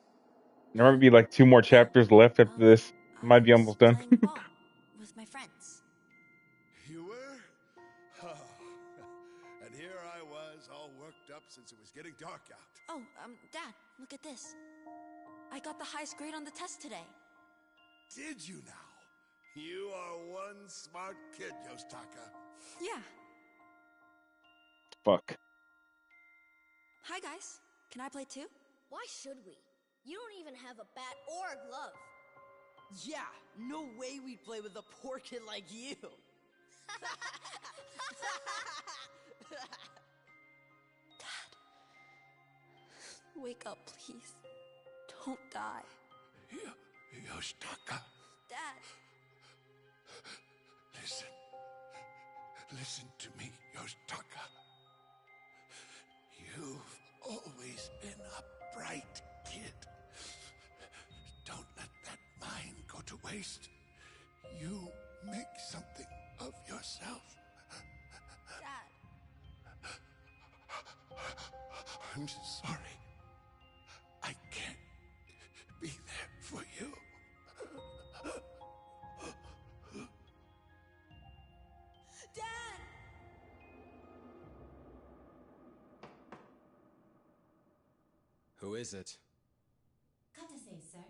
There might be like 2 more chapters left after this. Might be almost done. Playing ball with my friends. You were? Oh. And here I was, all worked up since it was getting dark out. Oh, Dad, look at this. I got the highest grade on the test today. Did you now? You are one smart kid, Yoshitaka. Yeah. Fuck. Hi, guys. Can I play too? Why should we? You don't even have a bat or a glove. Yeah, no way we'd play with a poor kid like you. Wake up, please. Don't die. Yoshitaka. Dad. Listen. Listen to me, Yoshitaka. You've always been a bright kid. Don't let that mind go to waste. You make something of yourself. Dad. I'm sorry. I can't be there for you. Dad! Who is it? Katase, sir.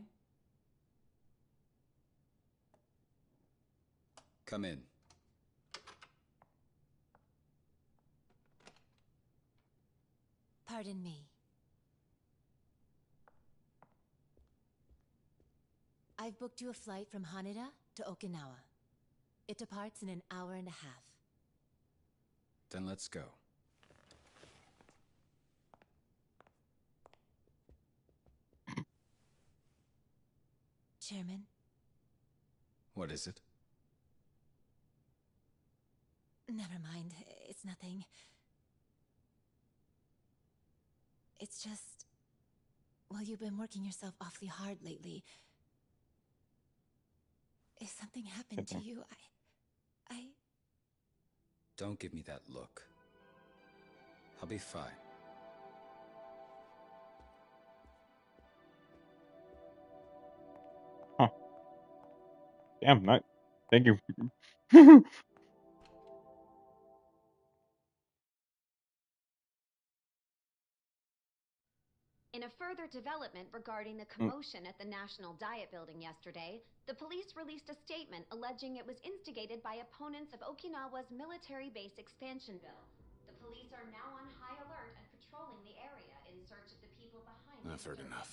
Come in. Pardon me. I've booked you a flight from Haneda to Okinawa. It departs in an hour and a half. Then let's go. Chairman? What is it? Never mind. It's nothing. It's just... Well, you've been working yourself awfully hard lately. If something happened to you, I... Don't give me that look. I'll be fine. Huh. Damn, not. Thank you. In a further development regarding the commotion at the National Diet Building yesterday, the police released a statement alleging it was instigated by opponents of Okinawa's military base expansion bill. The police are now on high alert and patrolling the area in search of the people behind the I've heard disturbance. enough.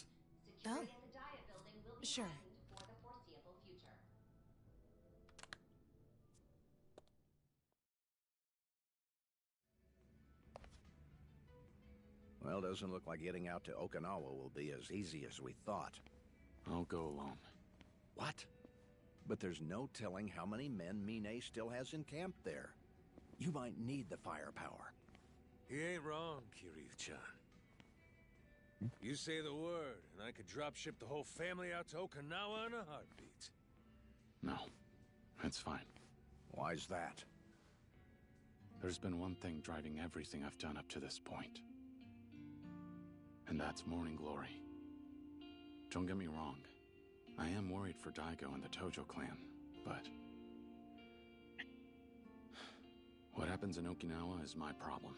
Security at the Diet Building will be Sure. heightened for the foreseeable future. Well, doesn't look like getting out to Okinawa will be as easy as we thought. I'll go alone. What? But there's no telling how many men Mine still has encamped there. You might need the firepower. He ain't wrong, Kiryu-chan. You say the word, and I could drop ship the whole family out to Okinawa in a heartbeat. No, it's fine. Why's that? There's been one thing driving everything I've done up to this point. And that's Morning Glory. Don't get me wrong. I am worried for Daigo and the Tojo clan, but... what happens in Okinawa is my problem.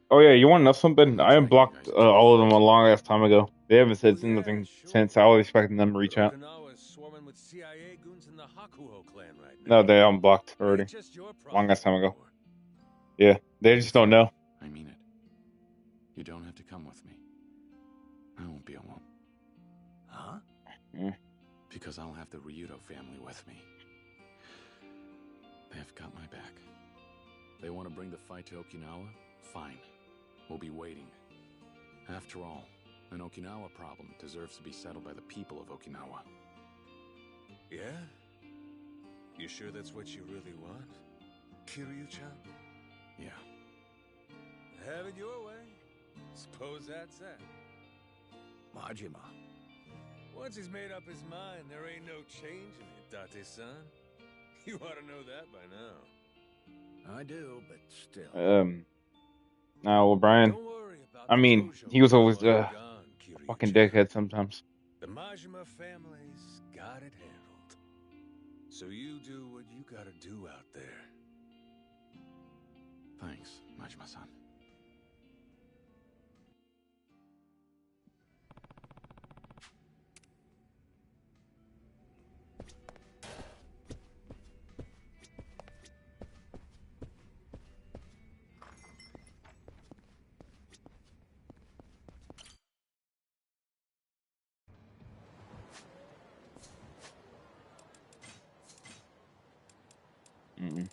Oh yeah, you want to know something? I unblocked all of them a long ass time ago. They haven't said anything since. I was expecting them to reach out. Okinawa is swarming with CIA goons in the Hakuho clan right No, now. they unblocked already. Just your Long ass time ago. anymore. Yeah, they just don't know. I mean it. You don't have to come with me. I won't be alone. Huh? Yeah. Because I'll have the Ryudo family with me. They've got my back. They want to bring the fight to Okinawa? Fine. We'll be waiting. After all, an Okinawa problem deserves to be settled by the people of Okinawa. Yeah? You sure that's what you really want? Kiryu-chan? Yeah. Have it your way. Suppose that's that. Majima. Once he's made up his mind, there ain't no changing it, Date-san. You ought to know that by now. I do, but still. No, well, Brian. I mean, he was always fucking dickhead sometimes. The Majima family's got it handled. So you do what you gotta do out there. Thanks, Majima-san. Mm-mm.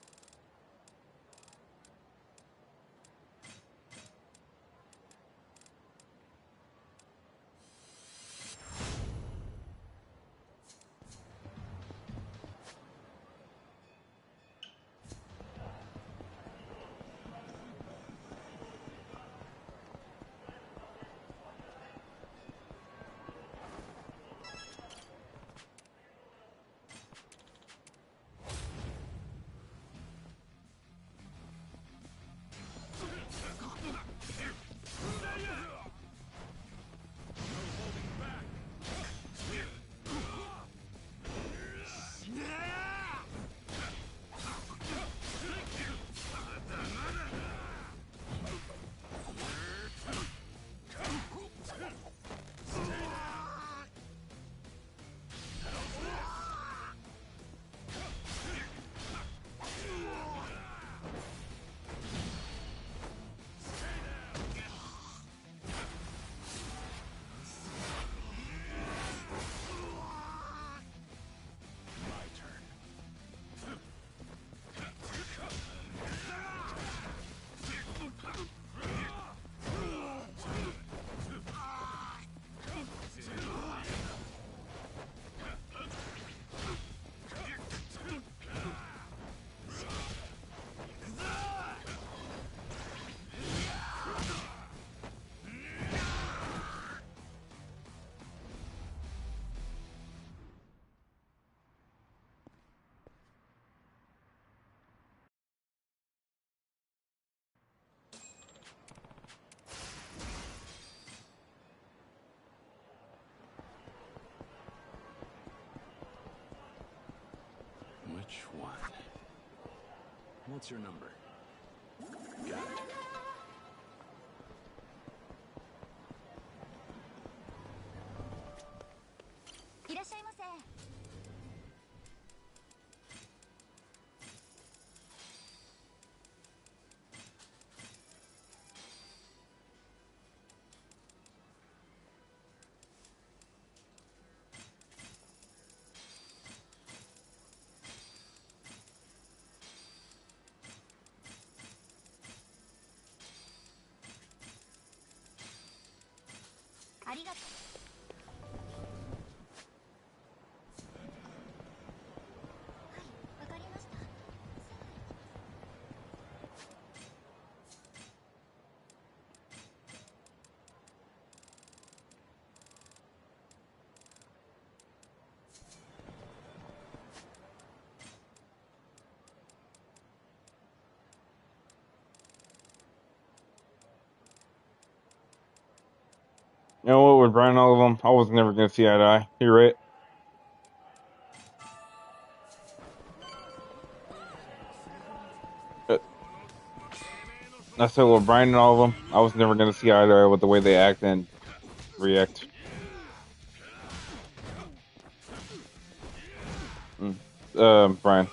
Which one? What's your number? Got it. いらっしゃいませ。ありがとう。わかりました。You know what? With Brian, all of them, I was never gonna see eye to eye. You're right. I said with Brian and all of them, I was never gonna see eye to eye with the way they act and react. Brian.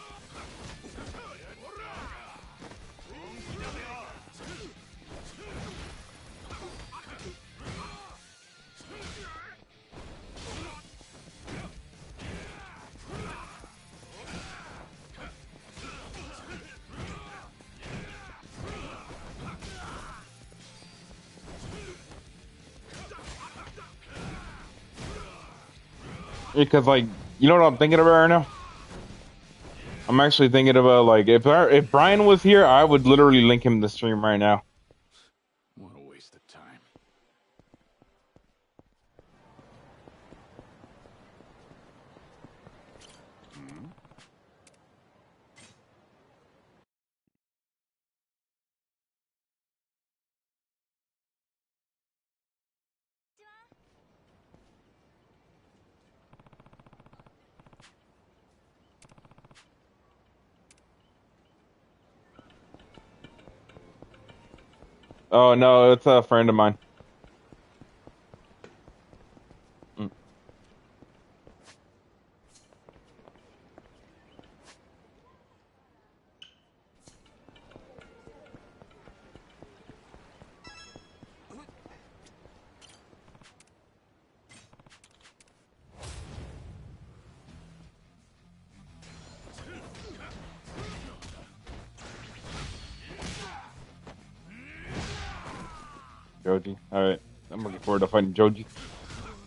Because, like, you know what I'm thinking about right now? I'm actually thinking about, like, if Brian was here, I would literally link him to the stream right now. What a waste of time. Hmm? Oh, no, it's a friend of mine. Joji. Alright. I'm looking forward to fighting Joji.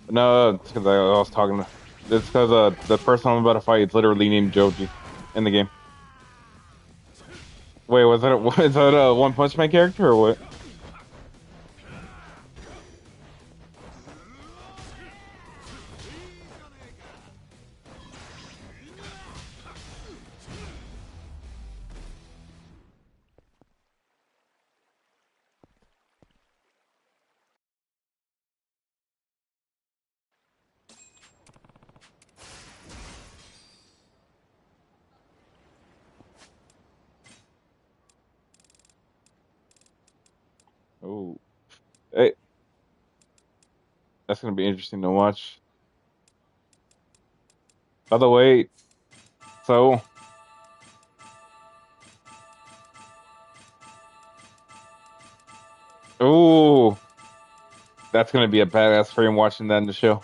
No, it's because I was talking to... It's because the person I'm about to fight is literally named Joji in the game. Wait, was that a One Punch Man character or what? Oh. Hey. That's gonna be interesting to watch. By the way, so... Ooh. That's gonna be a badass frame watching that in the show.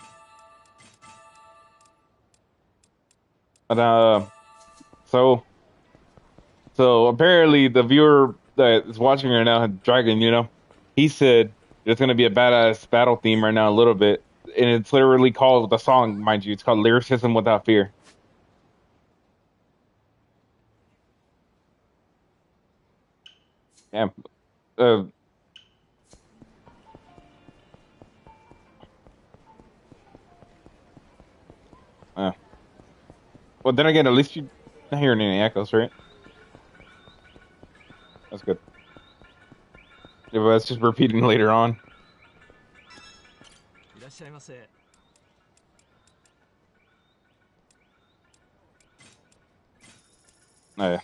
But, so apparently the viewer that is watching right now, Dragon, you know, he said there's gonna be a badass battle theme right now a little bit, and it's literally called the song, mind you. It's called Lyricism Without Fear. Yeah. Uh, uh. Well, then again, at least you're not hearing any echoes, right? That's good. Yeah, but that's just repeating later on. いらっしゃいませ。Yeah.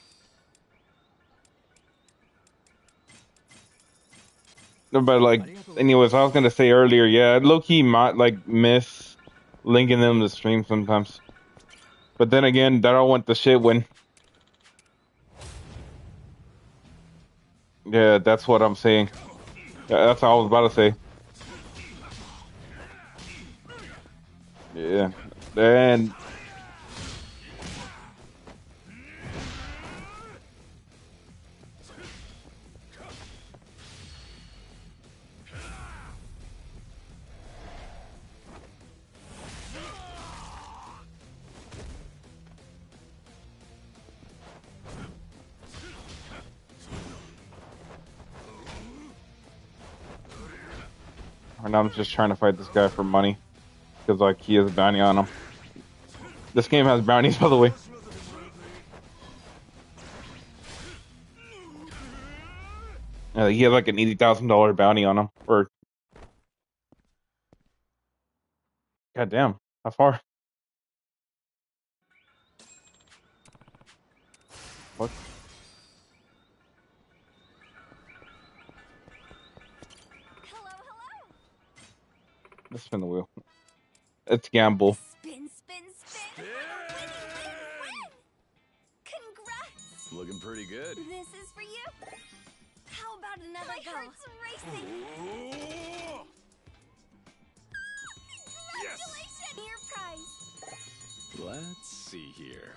No, but like, anyways, I was gonna say earlier, yeah, low key might like miss linking them to stream sometimes. But then again, that all went to shit when. Yeah, that's what I'm saying. Yeah, that's what I was about to say. Yeah, and I'm just trying to fight this guy for money because like he has a bounty on him. This game has bounties, by the way. He has like an $80,000 bounty on him. Or goddamn, how far? What? Let's spin the wheel. It's gamble. Spin, spin, spin. Win! Congrats! Looking pretty good. This is for you. How about another go? My heart's racing. Congratulations! Your prize. Let's see here.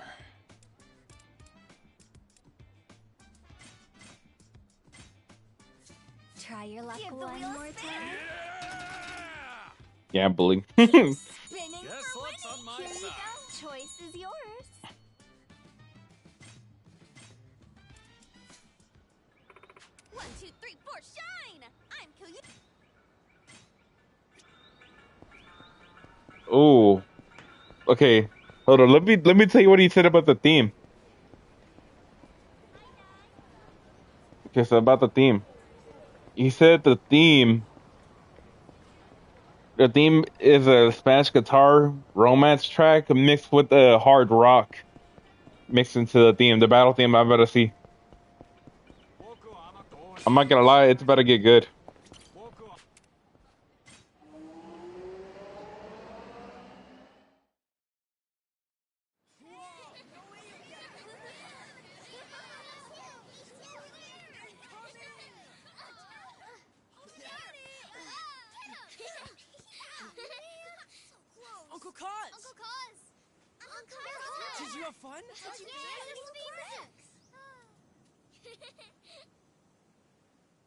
Try your luck one more time. Gambling. Spinning Guess for what's winning. on my Here you side? go. Choice is yours. One, two, three, four, shine! I'm Kiwami. Oh. Okay. Hold on. Let me tell you what he said about the theme. Okay, so about the theme. He said the theme is a Spanish guitar romance track mixed with a hard rock mixed into the theme, the battle theme I'm about to see. I'm not gonna lie, it's about to get good. Uncle Cos! Uncle Cos! Uncle Cos! Did you have fun? Did you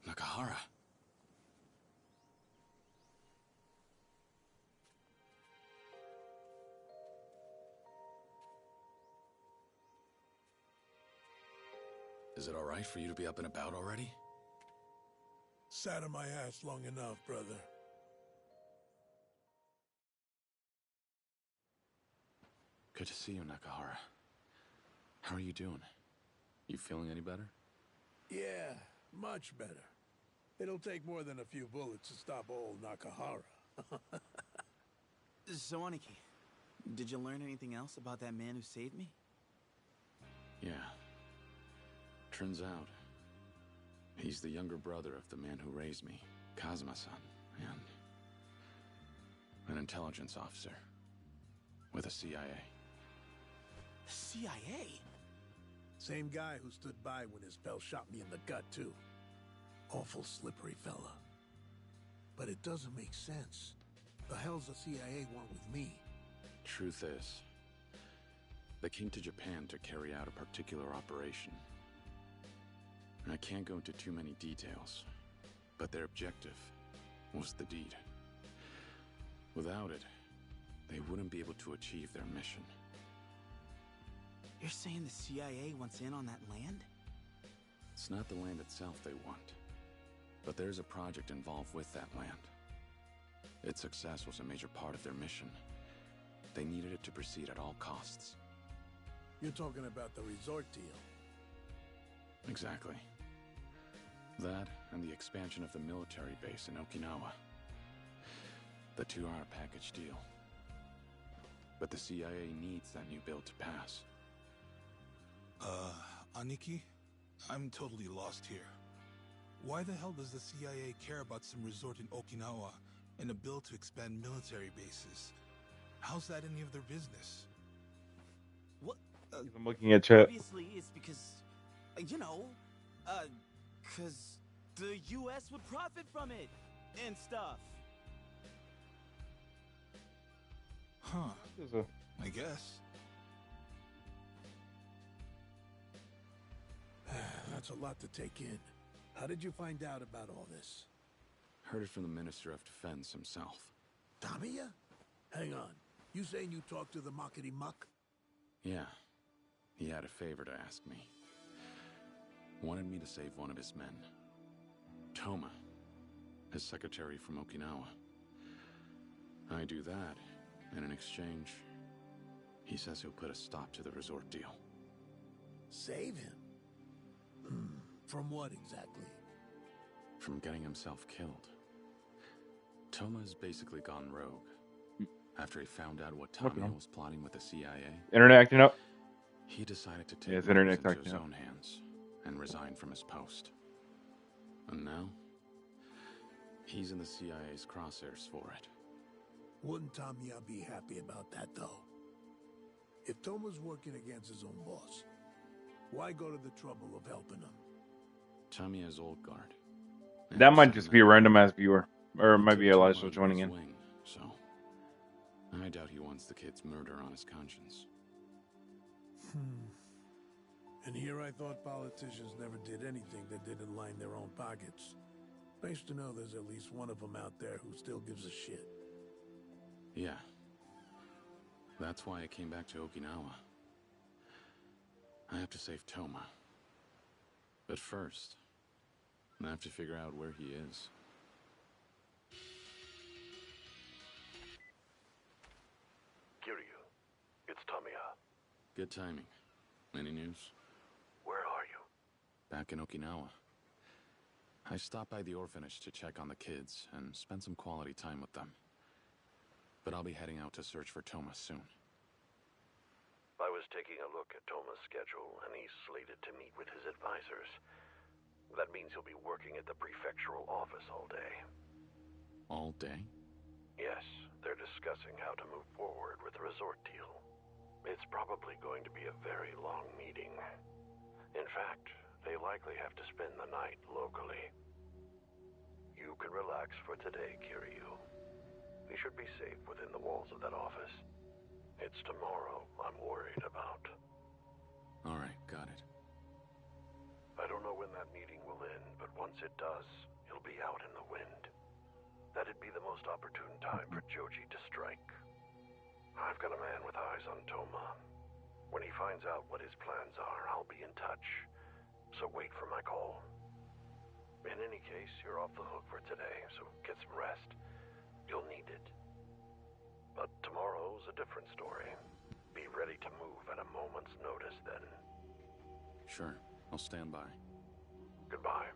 Nakahara. Is it all right for you to be up and about already? Sat on my ass long enough, brother. Good to see you, Nakahara. How are you doing? You feeling any better? Yeah, much better. It'll take more than a few bullets to stop old Nakahara. So, Aniki, did you learn anything else about that man who saved me? Yeah. Turns out, he's the younger brother of the man who raised me, Kazuma-san, and an intelligence officer with the CIA. The CIA? Same guy who stood by when his pal shot me in the gut, too. Awful slippery fella. But it doesn't make sense. The hell's the CIA want with me? Truth is, they came to Japan to carry out a particular operation. I can't go into too many details, but their objective was the deed. Without it, they wouldn't be able to achieve their mission. You're saying the CIA wants in on that land? It's not the land itself they want, but there's a project involved with that land. Its success was a major part of their mission. They needed it to proceed at all costs. You're talking about the resort deal. Exactly. That and the expansion of the military base in Okinawa. The two are a package deal. But the CIA needs that new bill to pass. Aniki, I'm totally lost here. Why the hell does the CIA care about some resort in Okinawa and a bill to expand military bases? How's that any of their business? What? I'm looking at chat. Obviously, it's because, you know, because the U.S. would profit from it and stuff. Huh. I guess. That's a lot to take in. How did you find out about all this? Heard it from the Minister of Defense himself. Tamiya? Hang on. You saying you talked to the muckety muck? Yeah. He had a favor to ask me. Wanted me to save one of his men. Toma. His secretary from Okinawa. I do that, and in exchange, he says he'll put a stop to the resort deal. Save him? From what exactly? From getting himself killed. Toma's basically gone rogue. After he found out what Tamiya was plotting with the CIA, Internet acting up? he decided to take his matters internet's into acting his up. own hands and resign from his post. And now, he's in the CIA's crosshairs for it. Wouldn't Tamiya be happy about that, though? If Toma's working against his own boss, why go to the trouble of helping him? Tamiya's old guard. That might just be a random ass viewer. Or it might be Elijah joining in. Wing, so I doubt he wants the kid's murder on his conscience. And here I thought politicians never did anything that didn't line their own pockets. Nice to know there's at least one of them out there who still gives a shit. Yeah. That's why I came back to Okinawa. I have to save Toma. But first, I have to figure out where he is. Kiryu, it's Tamiya. Good timing. Any news? Where are you? Back in Okinawa. I stopped by the orphanage to check on the kids and spend some quality time with them. But I'll be heading out to search for Toma soon. I was taking a look at Toma's schedule, and he's slated to meet with his advisors. That means he'll be working at the prefectural office all day. All day? Yes, they're discussing how to move forward with the resort deal. It's probably going to be a very long meeting. In fact, they likely have to spend the night locally. You can relax for today, Kiryu. We should be safe within the walls of that office. It's tomorrow I'm worried about. All right, got it. I don't know when that meeting will end, but once it does, he'll be out in the wind. That'd be the most opportune time for Joji to strike. I've got a man with eyes on Toma. When he finds out what his plans are, I'll be in touch. So wait for my call. In any case, you're off the hook for today, so get some rest. You'll need it. But tomorrow's a different story. Be ready to move at a moment's notice then. Sure, I'll stand by. Goodbye.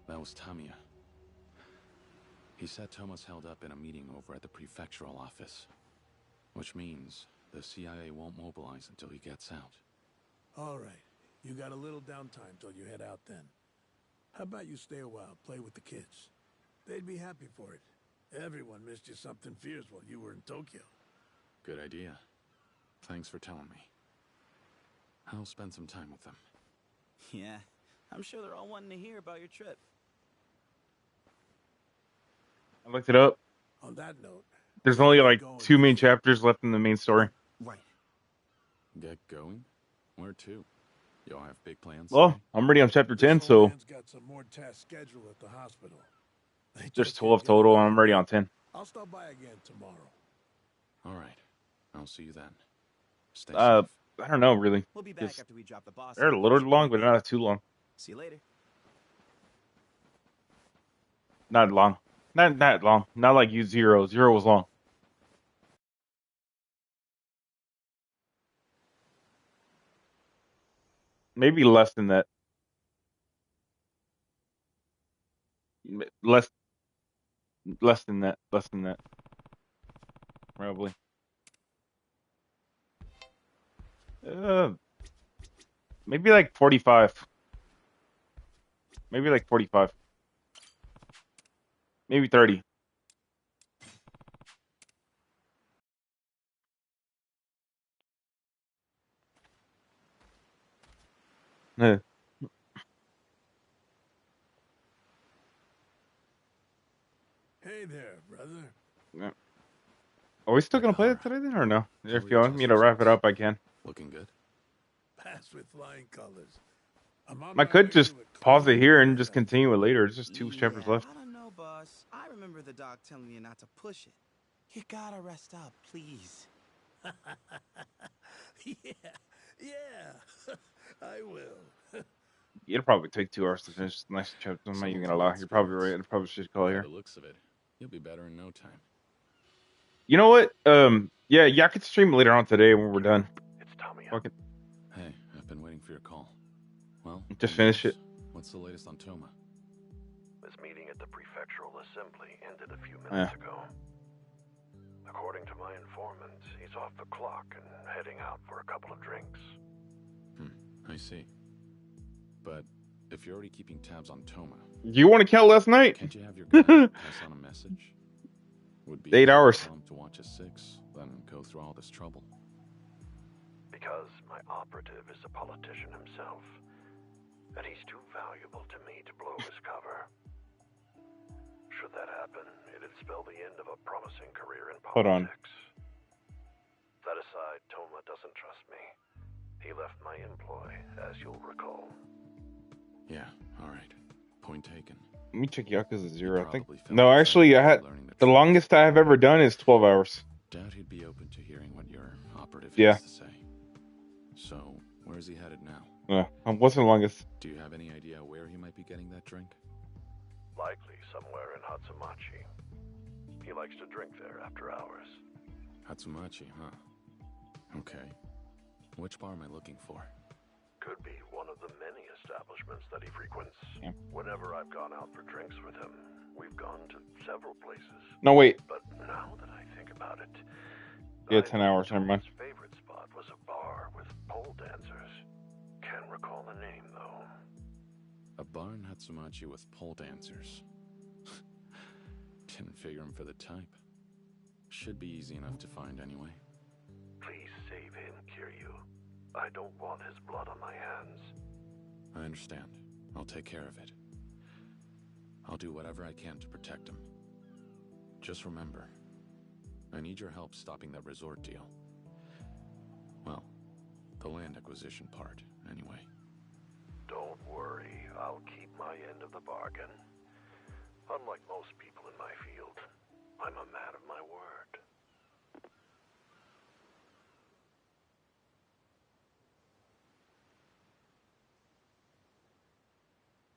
That was Tamiya. He said Toma's held up in a meeting over at the prefectural office. Which means the CIA won't mobilize until he gets out. All right. You got a little downtime till you head out then. How about you stay a while, play with the kids? They'd be happy for it. Everyone missed you something fierce while you were in Tokyo. Good idea. Thanks for telling me. I'll spend some time with them. Yeah, I'm sure they're all wanting to hear about your trip. I looked it up. On that note, there's only like 2 main chapters left in the main story. Right. Get going? Where to? Y'all have big plans? Well, I'm already on chapter 10, so got some more tasks scheduled at the hospital. there's 12 total, and I'm already on 10. I'll stop by again tomorrow. All right. I'll see you then. Stay I safe. don't know, really. We'll be back after we drop the boss. They're a little long, but not too long. See you later. Not long. Not that long. Not like you Zero. Zero was long. Maybe less than that. Less than that. Less than that. Probably. Maybe like 45. Maybe like 45. Maybe 30. Yeah. Hey there, brother. Yeah. Are we still gonna play it today then, or no? If you want me to wrap it up, I can. Looking good. Pass with flying colors. I'm on I my could way just to a pause it clean here and bill just of health. continue it later. It's just two chapters left. I don't know, boss. I remember the doc telling you not to push it. You gotta rest up, please. Yeah, I will. It'll probably take 2 hours to finish the next chapter. I'm not even Someone's gonna low lie. in You're probably right. spirits. I probably should call By here. the looks of it, you'll be better in no time. You know what? Yeah, I could stream later on today when we're done. It's Tommy. Fuck it. Hey, I've been waiting for your call. Well, Just good finish news. it. What's the latest on Toma? This meeting at the prefectural assembly ended a few Yeah. minutes ago. According to my informant, he's off the clock and heading out for a couple of drinks. I see. But if you're already keeping tabs on Toma, Do you want to count last night? can't you have your guy pass on a message? Would be 8 easier to hours. tell him to watch his 6 than go through all this trouble. Because my operative is a politician himself, and he's too valuable to me to blow his cover. Should that happen, it'd spell the end of a promising career in Hold on. politics. That aside, Toma doesn't trust me. He left my employ, as you'll recall. Yeah, alright. Point taken. Let me check Yakuza 0. I think. probably felt No, actually, I had the longest I have ever done is 12 hours. Doubt he'd be open to hearing what your operative Yeah. has to say. So, where's he headed now? What's the longest? Do you have any idea where he might be getting that drink? Likely somewhere in Hatsumachi. He likes to drink there after hours. Hatsumachi, huh? Okay. Which bar am I looking for? Could be one of the many establishments that he frequents. Whenever I've gone out for drinks with him, we've gone to several places. No, wait. But now that I think about it, Yeah, 10 hours. Never mind. his favorite spot was a bar with pole dancers. Can't recall the name, though. A bar in Hatsumachi with pole dancers. Didn't figure him for the type. Should be easy enough to find anyway. Please save him, Kiryu. I don't want his blood on my hands. I understand. I'll take care of it. I'll do whatever I can to protect him. Just remember, I need your help stopping that resort deal. Well, the land acquisition part, anyway. Don't worry, I'll keep my end of the bargain. Unlike most people in my field, I'm a man of my word.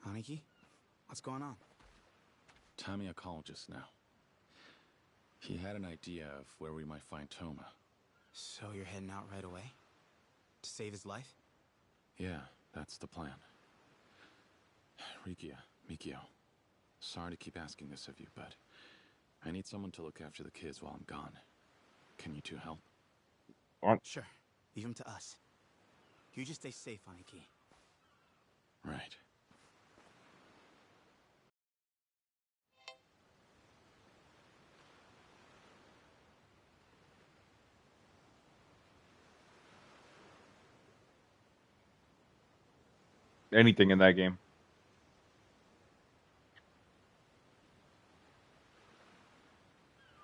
Aniki, what's going on? Tamiya called just now. He had an idea of where we might find Toma. So you're heading out right away? To save his life? Yeah, that's the plan. Rikia, Mikio, sorry to keep asking this of you, but I need someone to look after the kids while I'm gone. Can you two help? What? Sure. Leave him to us. You just stay safe, Aniki. Right. Anything in that game.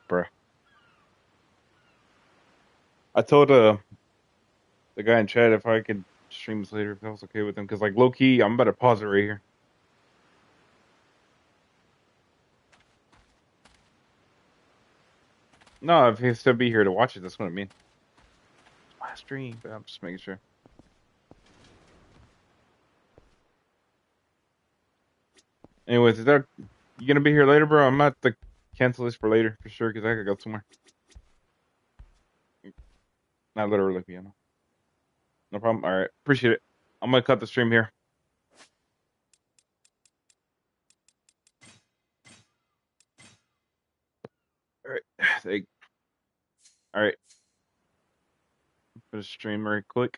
Bruh. I told the guy in chat if I could stream this later, if that was okay with him. Because, like, low-key, I'm about to pause it right here. No, if he'll still be here to watch it, that's what I mean. It's my stream, but I'm just making sure. Anyways, is that you gonna be here later, bro? I'm about to cancel this for later for sure because I gotta go somewhere. Not literally, piano. No problem. All right, appreciate it. I'm gonna cut the stream here. All right, all right. For the stream, very quick.